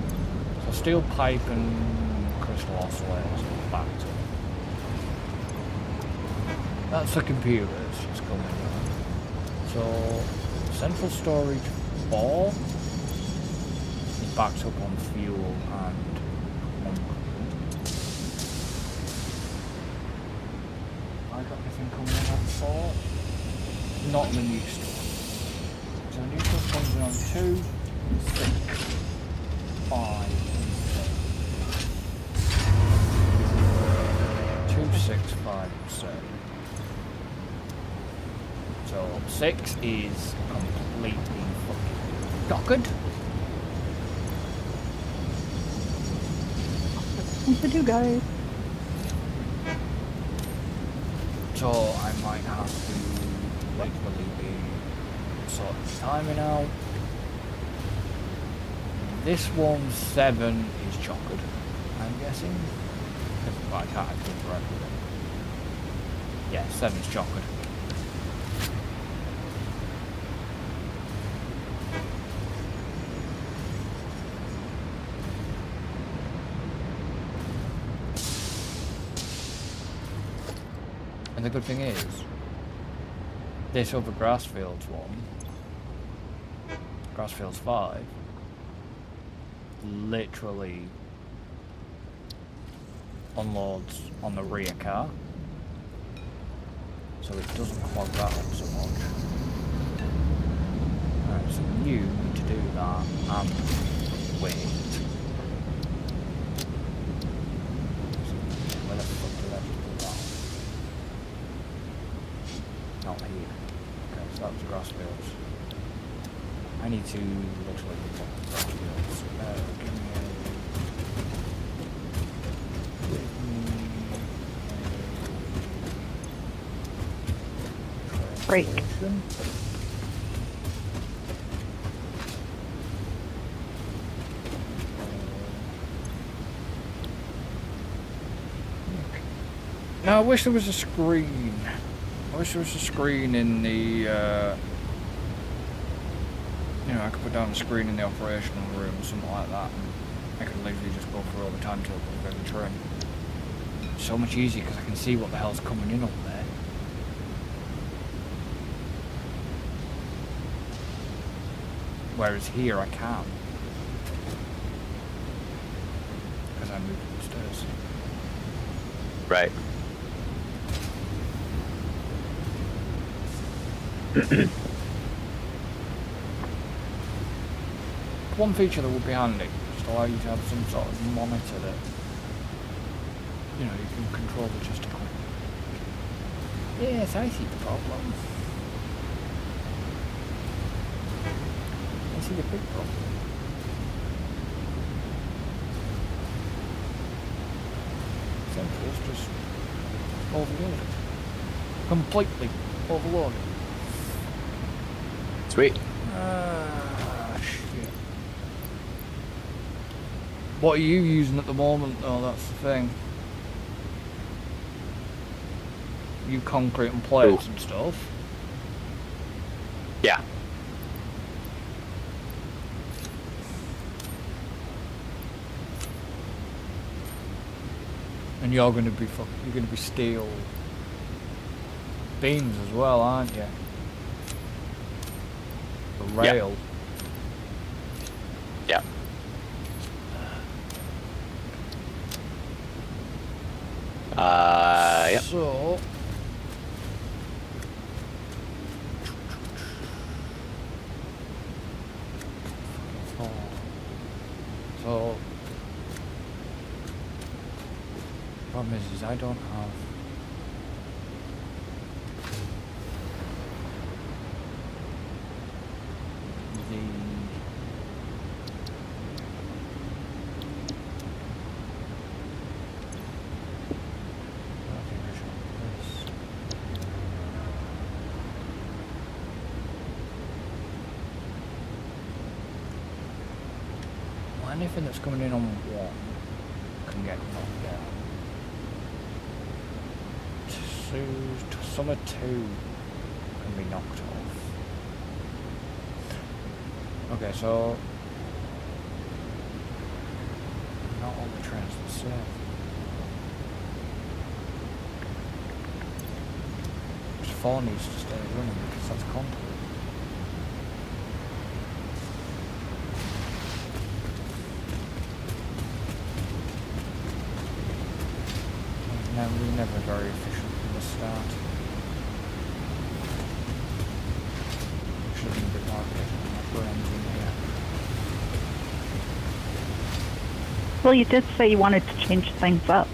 So steel pipe and crystal oscillators are back to. That's the computer that's just coming in. So central storage 4 is backed up on fuel and I got anything coming in on 4? Not the new stuff. So new stuff comes in on 2, 6, 5, 2, 6, 5, 7. So 6 is completely fucking dockered. What to do, guys? So I might have to literally be sort of timing out. This one 7 is chocolate, I'm guessing. But I can't actually interact with it. Yeah, 7 is chocolate. And the good thing is, this other Grassfields one, Grassfields 5, literally unloads on the rear car, so it doesn't clog that up so much. Alright, so you need to do that and wait. Where the fuck did I just put that? Not here. Okay, so that was Grassfields. I need to literally look up Grassfields. Give me a... Break. Now I wish there was a screen. I wish there was a screen in the, you know, I could put down a screen in the operational room, something like that, and I could literally just go through all the timetables of every train. So much easier because I can see what the hell's coming in up there. Whereas here I can't. Because I moved upstairs. Right. One feature that would be handy, just allow you to have some sort of monitor that, you know, you can control logistical. Yes, I see the problem. I see the big problem. Central's just overloaded. Completely overloaded. Sweet. Shit. What are you using at the moment, though? That's the thing. You concrete and plates and stuff. Yeah. And you're going to be steel beams as well, aren't you? The rail. Yeah. Yeah. So. So. Problem is I don't have... the... Well, anything that's coming in on one can get knocked down. Some of two can be knocked off. Okay, so not all the trains are the same. Just 4 needs to stay running because that's concrete. No, we're never very efficient from the start. Shouldn't be more efficient than that we're engineer. Well, you did say you wanted to change things up.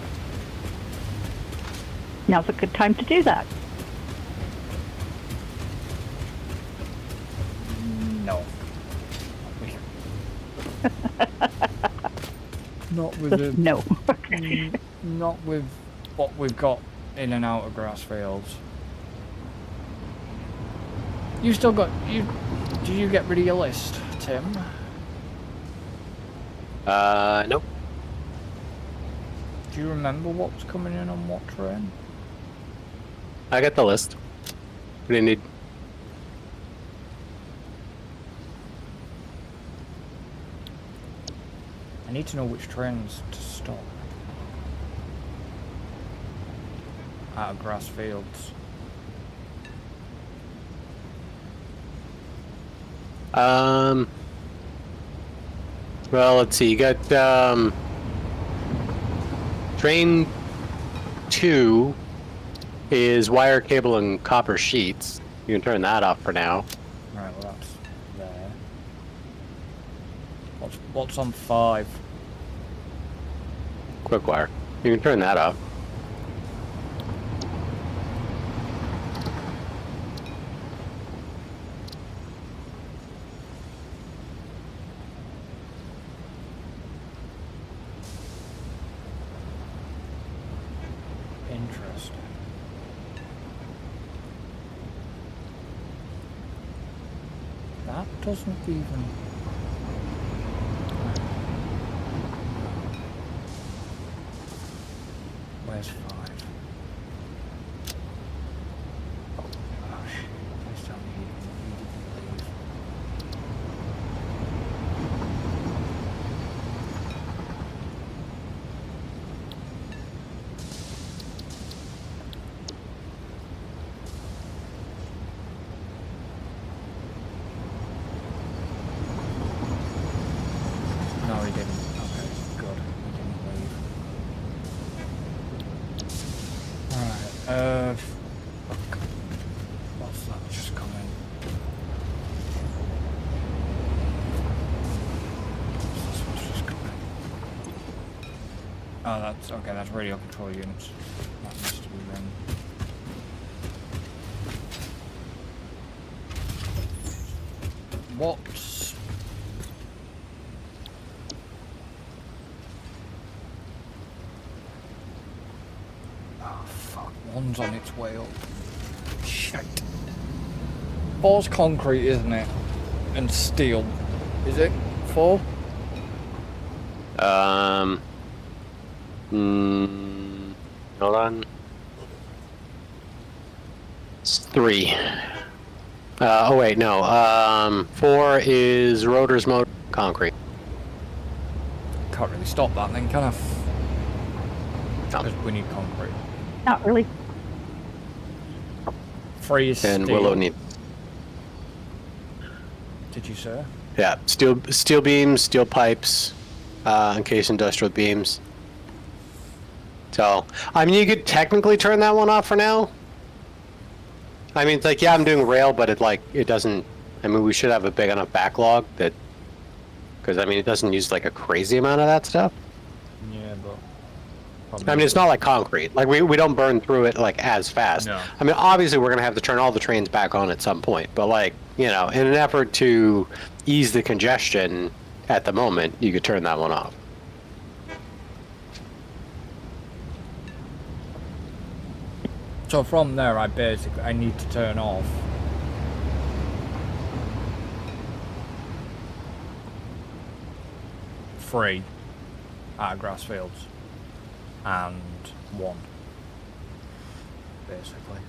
Now's a good time to do that. No. Not with the... No. Not with what we've got in and out of grass fields. You still got... Did you get rid of your list, Tim? Nope. Do you remember what's coming in on what train? I got the list. What do you need? I need to know which trains to stop. Out of grass fields. Well, let's see. You got, train 2 is wire, cable, and copper sheets. You can turn that off for now. Right, well that's there. What's on 5? Quick wire. You can turn that off. Interesting. That doesn't even... Where's 5? Oh shit, please tell me he didn't leave. No, he didn't. Okay, good. He didn't leave. Alright, fuck. What's that just come in? What's this one's just come in? Oh, that's, okay, that's radio control units. That needs to be run. What's... Oh, fuck. One's on its way up. Shit. 4's concrete, isn't it? And steel. Is it? 4? Hold on. It's 3. Oh wait, no. 4 is rotors, motor, concrete. Can't really stop that then, can I? No. Because we need concrete. Not really. 3 is And steel. Willow need. Did you say? Yeah, steel beams, steel pipes, encased industrial beams. So, I mean, you could technically turn that one off for now. I mean, it's like, yeah, I'm doing rail, but it doesn't. I mean, we should have a big enough backlog that, because I mean, it doesn't use like a crazy amount of that stuff. Yeah, but I mean, it's not like concrete. Like, we don't burn through it, like, as fast. No. I mean, obviously, we're going to have to turn all the trains back on at some point. But, like, you know, in an effort to ease the congestion at the moment, you could turn that one off. So from there, I need to turn off three out of Grassfields and one, basically.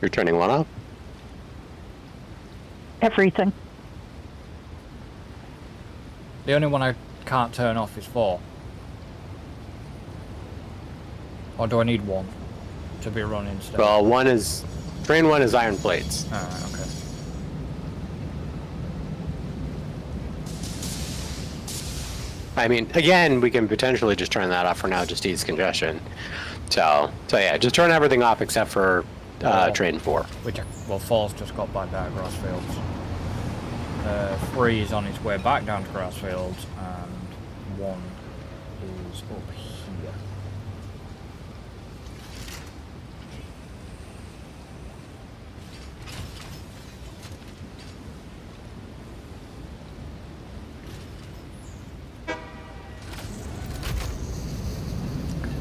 You're turning one off? Everything. The only one I can't turn off is 4. Or do I need 1 to be running still? Well, train 1 is iron plates. Alright, okay. I mean, again, we can potentially just turn that off for now, just to ease congestion. So yeah, just turn everything off except for train 4. Which, well, 4's just got back down to Grassfields. 3 is on its way back down to Grassfields, and 1 is up here.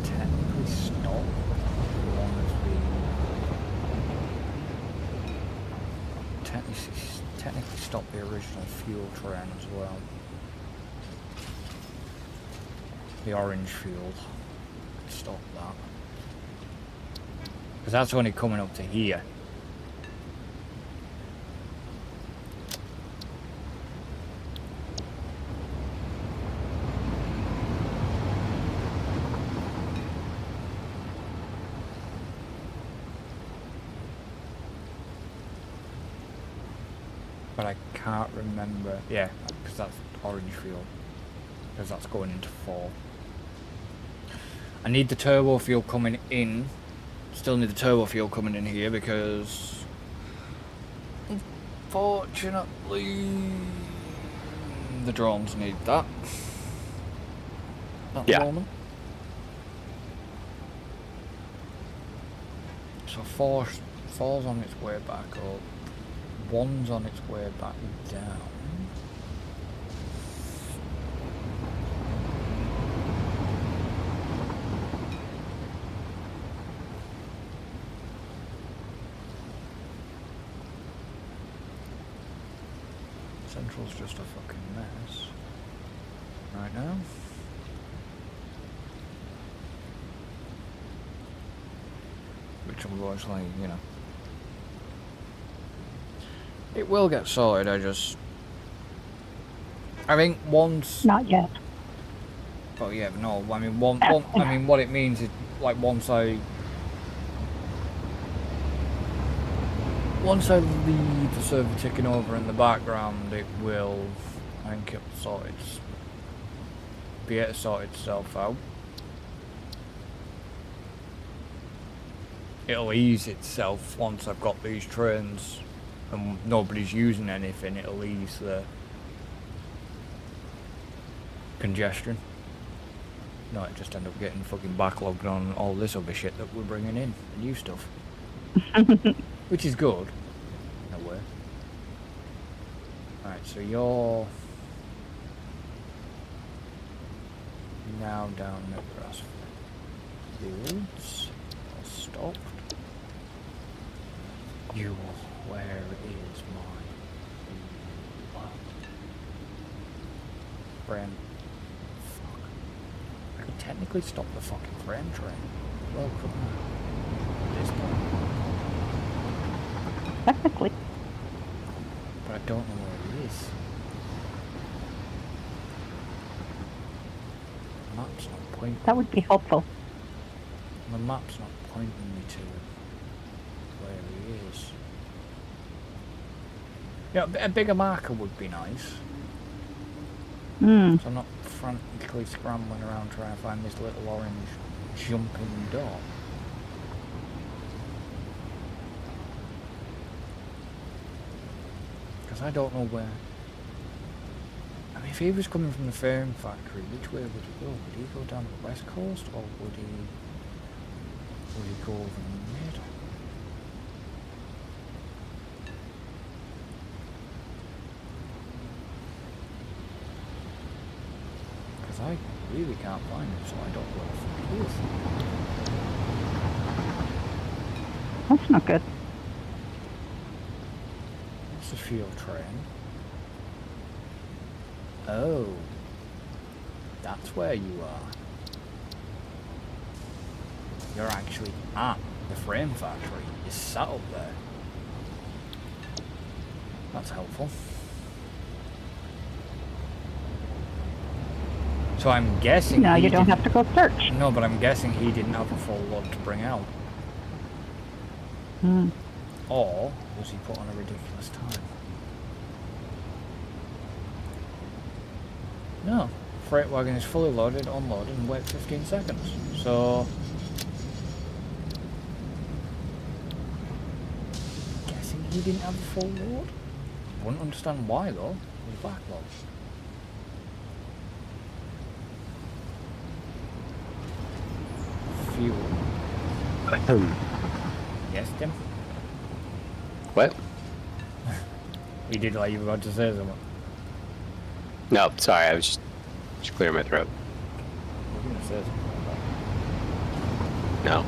Technically stop one as we technically stop the original fuel train as well. The orange fuel. Stop that. Because that's only coming up to here. But I can't remember. Yeah, because that's orange fuel. Because that's going into 4. I need the turbo fuel coming in. Still need the turbo fuel coming in here because unfortunately the drones need that at the moment. So 4's on its way back up. 1's on its way back down. Central's just a fucking mess right now. Which unfortunately, you know, it will get sorted. I think once. Not yet. Oh yeah, but no. I mean, I mean, what it means is like once I leave the server ticking over in the background, it will. I think it'll be able to sort itself out. It'll ease itself once I've got these trains and nobody's using anything. It'll ease the congestion. No, it just end up getting fucking backlogged on all this other shit that we're bringing in, the new stuff. Which is good, in a way. Alright, so you're now down at Grassfields. I'll stop. Where is my friend? Fuck. I could technically stop the fucking friend train. Well, couldn't I? At this point. Technically. But I don't know where it is. The map's not pointing. That would be helpful. The map's not pointing me to where he is. Yeah, a bigger marker would be nice. So I'm not frantically scrambling around trying to find this little orange jumping dot. Because I don't know where. I If he was coming from the frame factory, which way would he go? Would he go down the west coast, or would he go over the middle? Because I really can't find him, so I don't know where the fuck he is. That's not good. What's the fuel train? Oh, that's where you are. You're actually at the frame factory. You're sat up there. That's helpful. So I'm guessing. Now he you don't didn't- have to go search. No, but I'm guessing he didn't have a full load to bring out. Hmm. Or was he put on a ridiculous time? No. Freight wagon is fully loaded, unloaded, and wait 15 seconds. So... guessing he didn't have a full load? Wouldn't understand why though. It was backlog. Fuel. Yes, Tim? What? You did like you were about to say something. No, sorry, I was just clearing my throat. You were going to say something like that. No.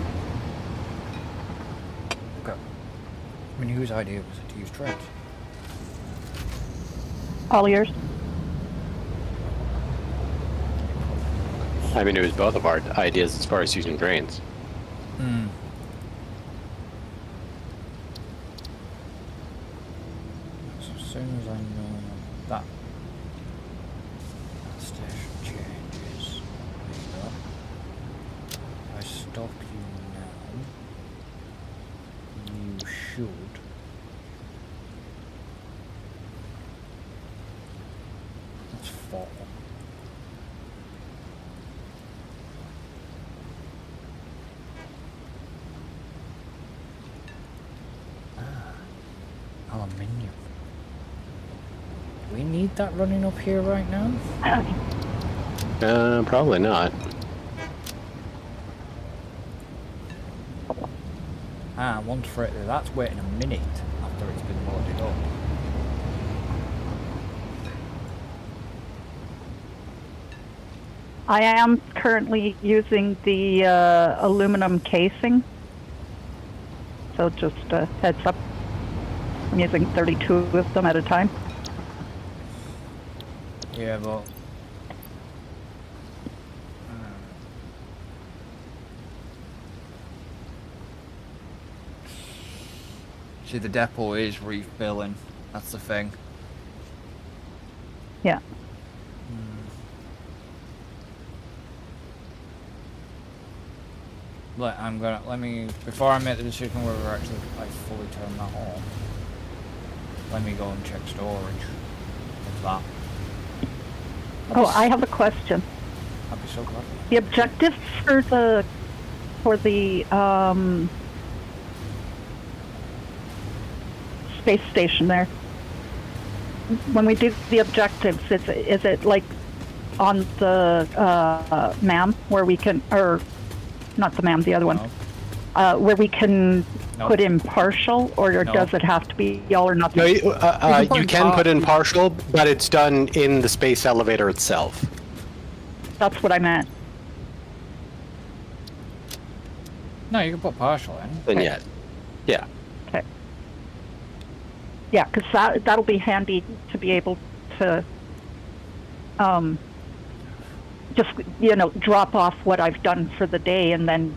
Okay. I mean, whose idea was it to use trains? All yours. I mean, it was both of our ideas as far as using trains. Hmm. So as soon as I know that station changes, there you go. If I stop you now, you should. That's 4. Aluminium. Do we need that running up here right now? Probably not. Ah, one freight there. That's waiting a minute after it's been loaded up. I am currently using the aluminum casing. So just a heads up. I'm using 32 of them at a time. Yeah, but... See, the depot is refilling. That's the thing. Yeah. Let me, before I make the decision whether actually I fully turn that on, let me go and check storage of that. Oh, I have a question. I'd be so glad. The objective for the space station there. When we do the objectives, is it like on the MAM where we can, or not the MAM, the other one, where we can put in partial, or does it have to be all or nothing? No, you can put in partial, but it's done in the space elevator itself. That's what I meant. No, you can put partial in. Then yet. Yeah. Okay. Yeah, because that'll be handy to be able to just, drop off what I've done for the day and then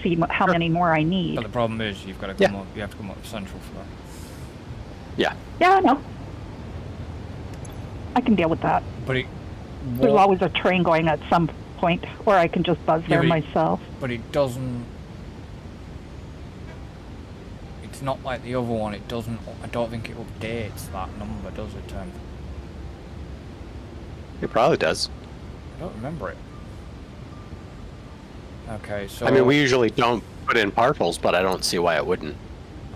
see how many more I need. But the problem is you've got to come up. You have to come up with central for that. Yeah. Yeah, I know. I can deal with that. But it. There's always a train going at some point, or I can just buzz there myself. But it doesn't. It's not like the other one. It doesn't. I don't think it updates that number, does it, Tim? It probably does. I don't remember it. Okay, so... I mean, we usually don't put in partials, but I don't see why it wouldn't.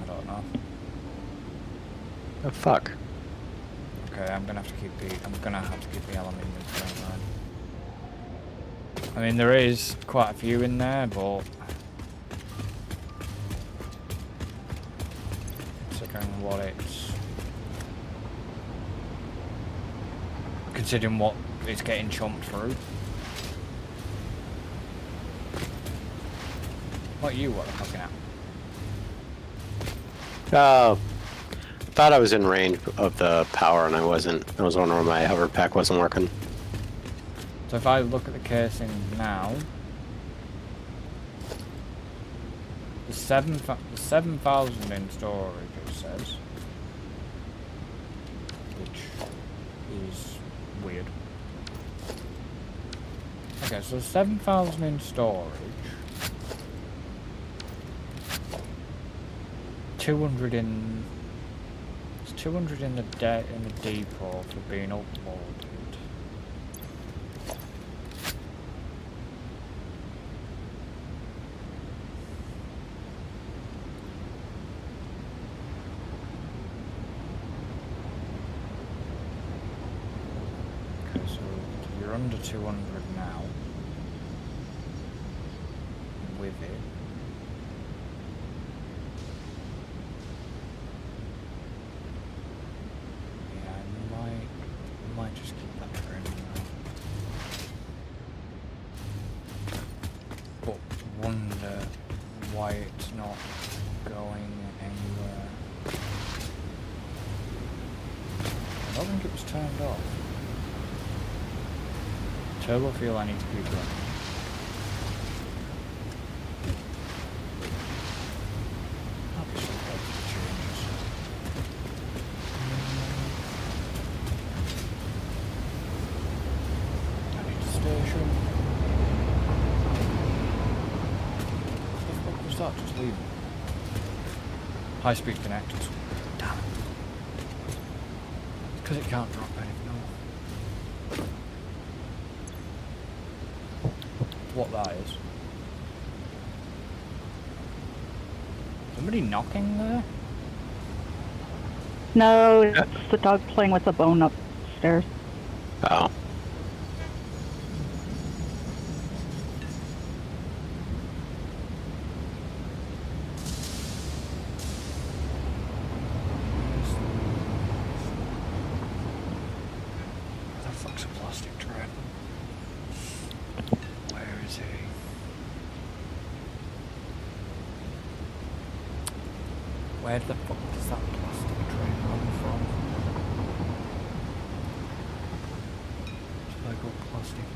I don't know. Oh, fuck. Okay, I'm gonna have to keep the aluminium going on. I mean, there is quite a few in there, but considering what it's getting chomped through. What you were looking at? Thought I was in range of the power, and I wasn't. I was wondering why my hover pack wasn't working. So if I look at the casing now, the 7,000 in storage, it says, which is weird. Okay, so 7,000 in storage, 200 in. It's 200 in the depot for being uploaded. Under 200 now with it. Yeah, I might just keep that for now. But wonder why it's not going anywhere. I don't think it was turned off. Turbo fuel I need to keep running. Obviously, that's the changes. I need a station. What was that? Just leaving. High speed connectors. Damn it. Because it can't drop anything off. What that is. Somebody knocking there? No, it's the dog playing with a bone upstairs. Oh. What the fuck's a plastic tread? Where is he? Where the fuck does that plastic tray come from? Should I go plastic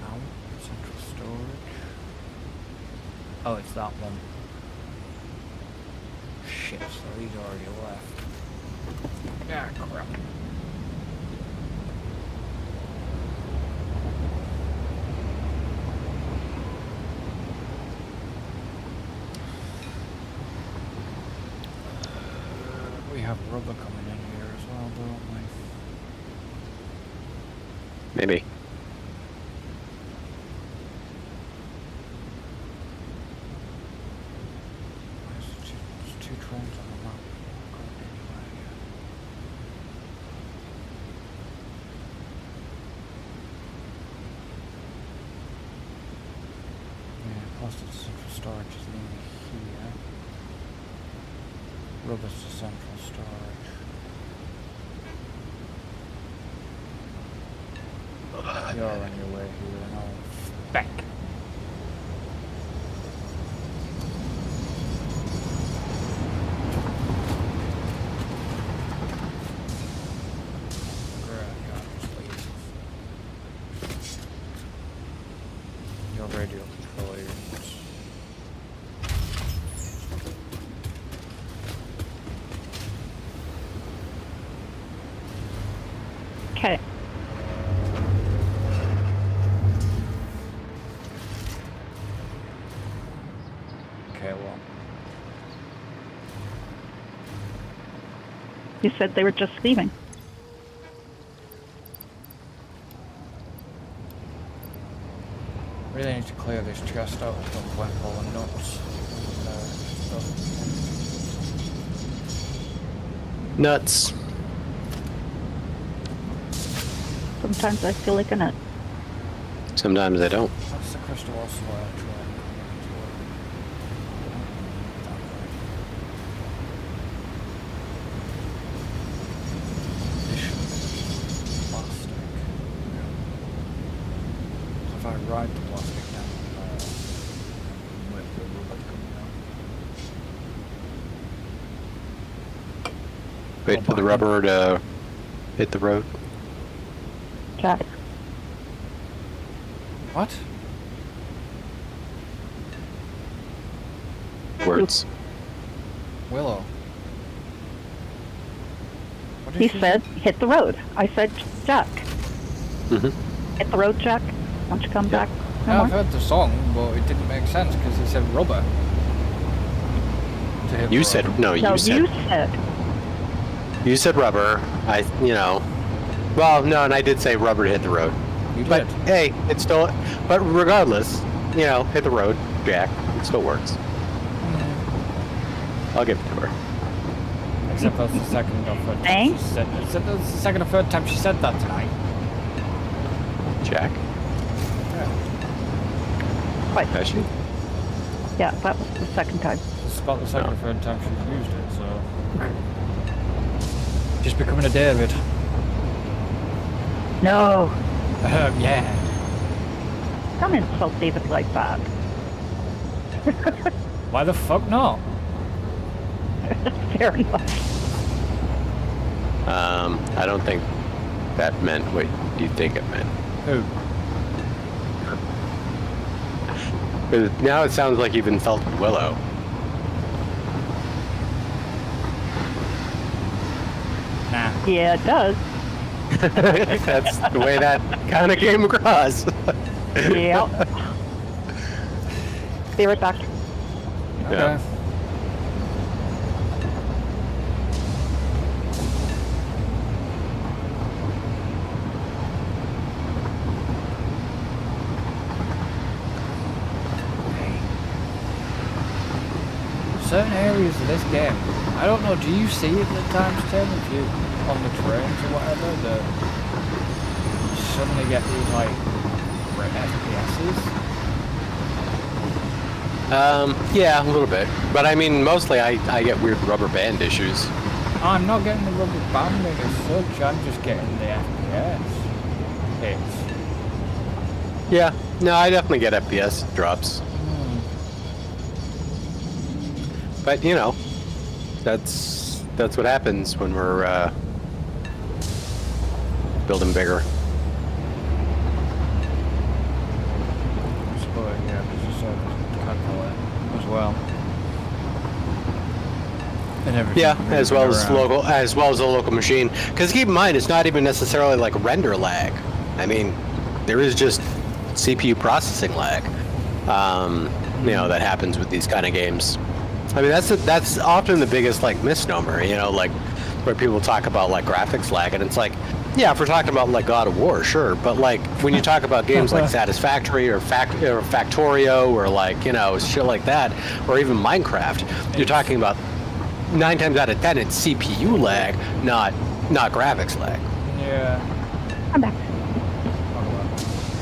out? Central storage? Oh, it's that one. Shit, so he's already left. Ah, crap. We have rubber coming in here as well, don't we? Maybe. There's two trains on the map. Going anywhere here. Yeah, plastic central storage is nearly here. Rubber's to central storage. You're on your way here and I'll back. Great, yeah, just leave. Your radio control units. Okay. Okay, well. You said they were just leaving. Really need to clear this chest out of some wet full of nuts. Nuts. sometimes I feel like a nut. Sometimes I don't. That's the crystal oscillator. Plastic. If I ride the plastic down with the rubber coming out. Wait for the rubber to hit the road. Jack. What? Words. Willow. What did He she said, say? hit the road. I said, Jack. Mm-hmm. Hit the road, Jack. Don't you come back no Yeah, I've more? heard the song, but it didn't make sense because it said rubber. To hit You the said road. no. No, You said rubber. Well, no, and I did say rubber to hit the road. You But did. hey, it's still. But regardless, hit the road, Jack. It still works. I'll give it to her. Except that's the second or third time Thanks. she said. Except that's the second or third time she said that tonight. Jack. Yeah. Twice. Has she? Yeah, that was the second time. It's about the second or third time she's used it, so. Just becoming a David. No. Yeah. Don't insult David like that. Why the fuck not? Fair enough. I don't think that meant what you think it meant. Who? 'Cause now it sounds like you've insulted Willow. Nah. Yeah, it does. That's the way that kind of came across. Yeah. Be right back. Okay. Yeah. Certain areas of this game, I don't know, do you see it at times, Tim, if you on the trains or whatever, that you suddenly get these, like, red FPSs? Yeah, a little bit. But I mean, mostly I get weird rubber band issues. I'm not getting the rubber banding as such, I'm just getting the FPS hits. Yeah, no, I definitely get FPS drops. But that's what happens when we're building bigger. I suppose, yeah, because you said calculate as well. And everything. Yeah, as well as around. the local machine. Because keep in mind, it's not even necessarily like render lag. I mean, there is just CPU processing lag. That happens with these kind of games. I mean, that's often the biggest like misnomer. Like where people talk about like graphics lag, and it's like, yeah, if we're talking about like God of War, sure, but like when you talk about games like Satisfactory or Factorio or like shit like that, or even Minecraft, you're talking about 9 times out of 10 it's CPU lag, not graphics lag. Yeah. I'm back.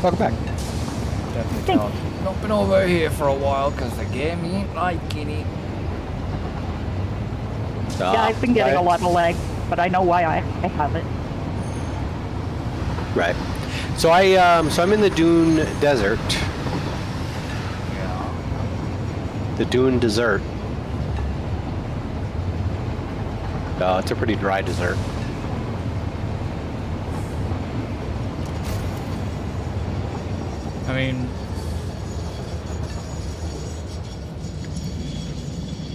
Welcome back. Definitely Thanks. not been over here for a while because the game ain't liking it. Yeah, I've been getting a lot of lag, but I know why I have it. Right. So I'm in the Dune Desert. Yeah. The Dune Desert. It's a pretty dry desert. I mean,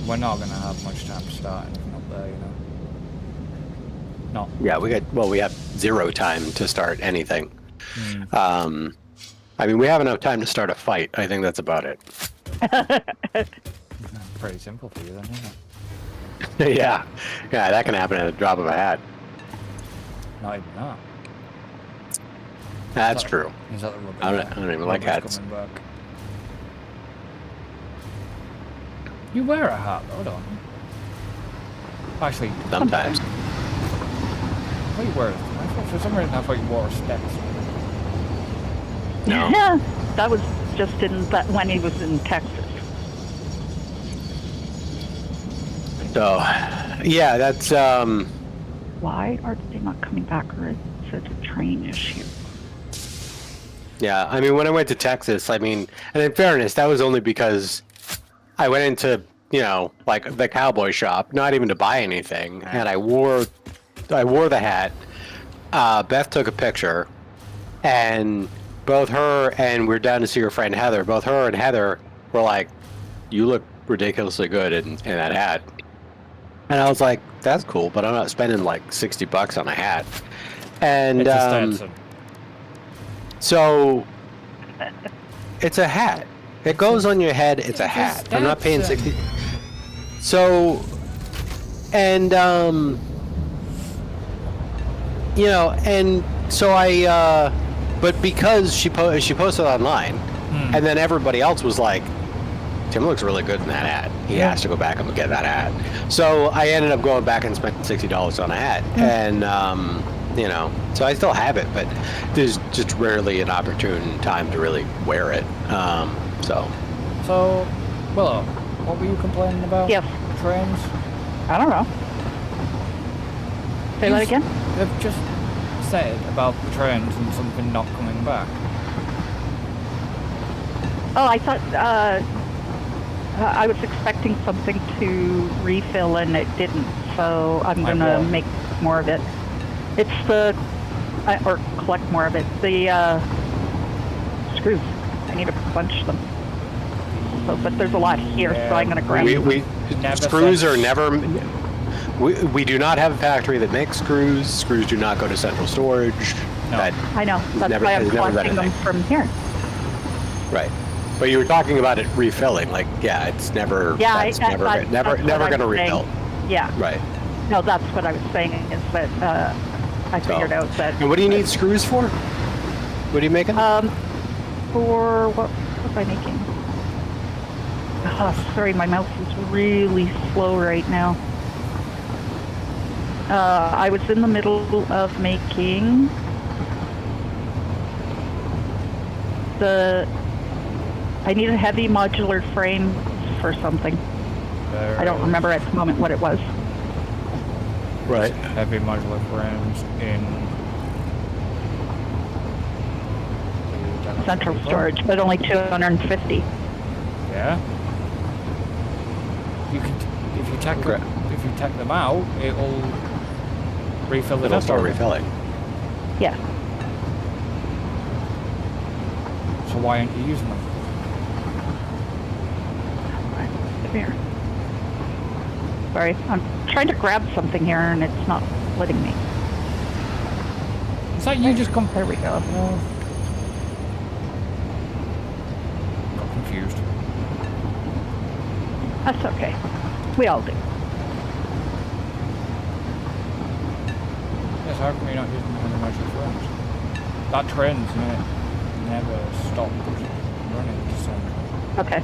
we're not gonna have much time to start anything up there, No. Yeah, we have 0 time to start anything. I mean, we have enough time to start a fight. I think that's about it. Pretty simple for you then, isn't it? Yeah, that can happen at a drop of a hat. Not even that. That's Is that- true. Is that the rubber? I don't even like Rubber's hats. coming back. You wear a hat though, don't you? Actually, Sometimes. thought you were. For some reason, I thought you wore specs. No. Yeah, that was just when he was in Texas. So, yeah, that's Why are they not coming back, or is it a train issue? yeah. I mean, when I went to Texas, I mean, and in fairness, that was only because I went into like the cowboy shop, not even to buy anything, and I wore the hat. Beth took a picture, and both her and we're down to see her friend Heather. Both her and Heather were like, "You look ridiculously good in that hat." And I was like, "That's cool, but I'm not spending like $60 on a hat." And It's a Stetson. so it's a hat. It goes on your head. It's a hat. I'm not paying Stetson. 60. So, and and so I, but because she posted online, and then everybody else was like, "Tim looks really good in that hat. He has to go back and get that hat." So I ended up going back and spending $60 on a hat, and so I still have it, but there's just rarely an opportune time to really wear it. So, Willow, what were you complaining about? Yes. Trains? I don't know. Say that again? They've just said about the trains and something not coming back. Oh, I thought I was expecting something to refill and it didn't, so I'm I gonna won't. make more of it. It's or collect more of it. The screws. I need a bunch of them. So, but there's a lot here, so I'm gonna grab them. We Never screws said- are never. We do not have a factory that makes screws. Screws do not go to central storage. No. That, I know. That's never- why I'm has never been a collecting them thing. from here. right. But you were talking about it refilling. Like, yeah, it's never. Yeah, that's never that's what never I going to was saying. refill. Yeah. Right. No, that's what I was saying is that I figured out that. And what do you need screws for? What are you making? For what was I making? Oh, sorry, my mouse is really slow right now. I was in the middle of making I need a heavy modular frame for something. I don't remember at the moment what it was. right. Heavy modular frames in Central storage, but only 250. Yeah. You can, if you take Okay. if you take them out, it'll refill it It'll up. start already. refilling. Yeah. So why aren't you using them? Come here. Sorry, I'm trying to grab something here and it's not letting me. Is that you just come? There we go. No. Got confused. That's okay. We all do. Yes, how come you're not using heavy modular frames? That train's never stopped running, so. Okay.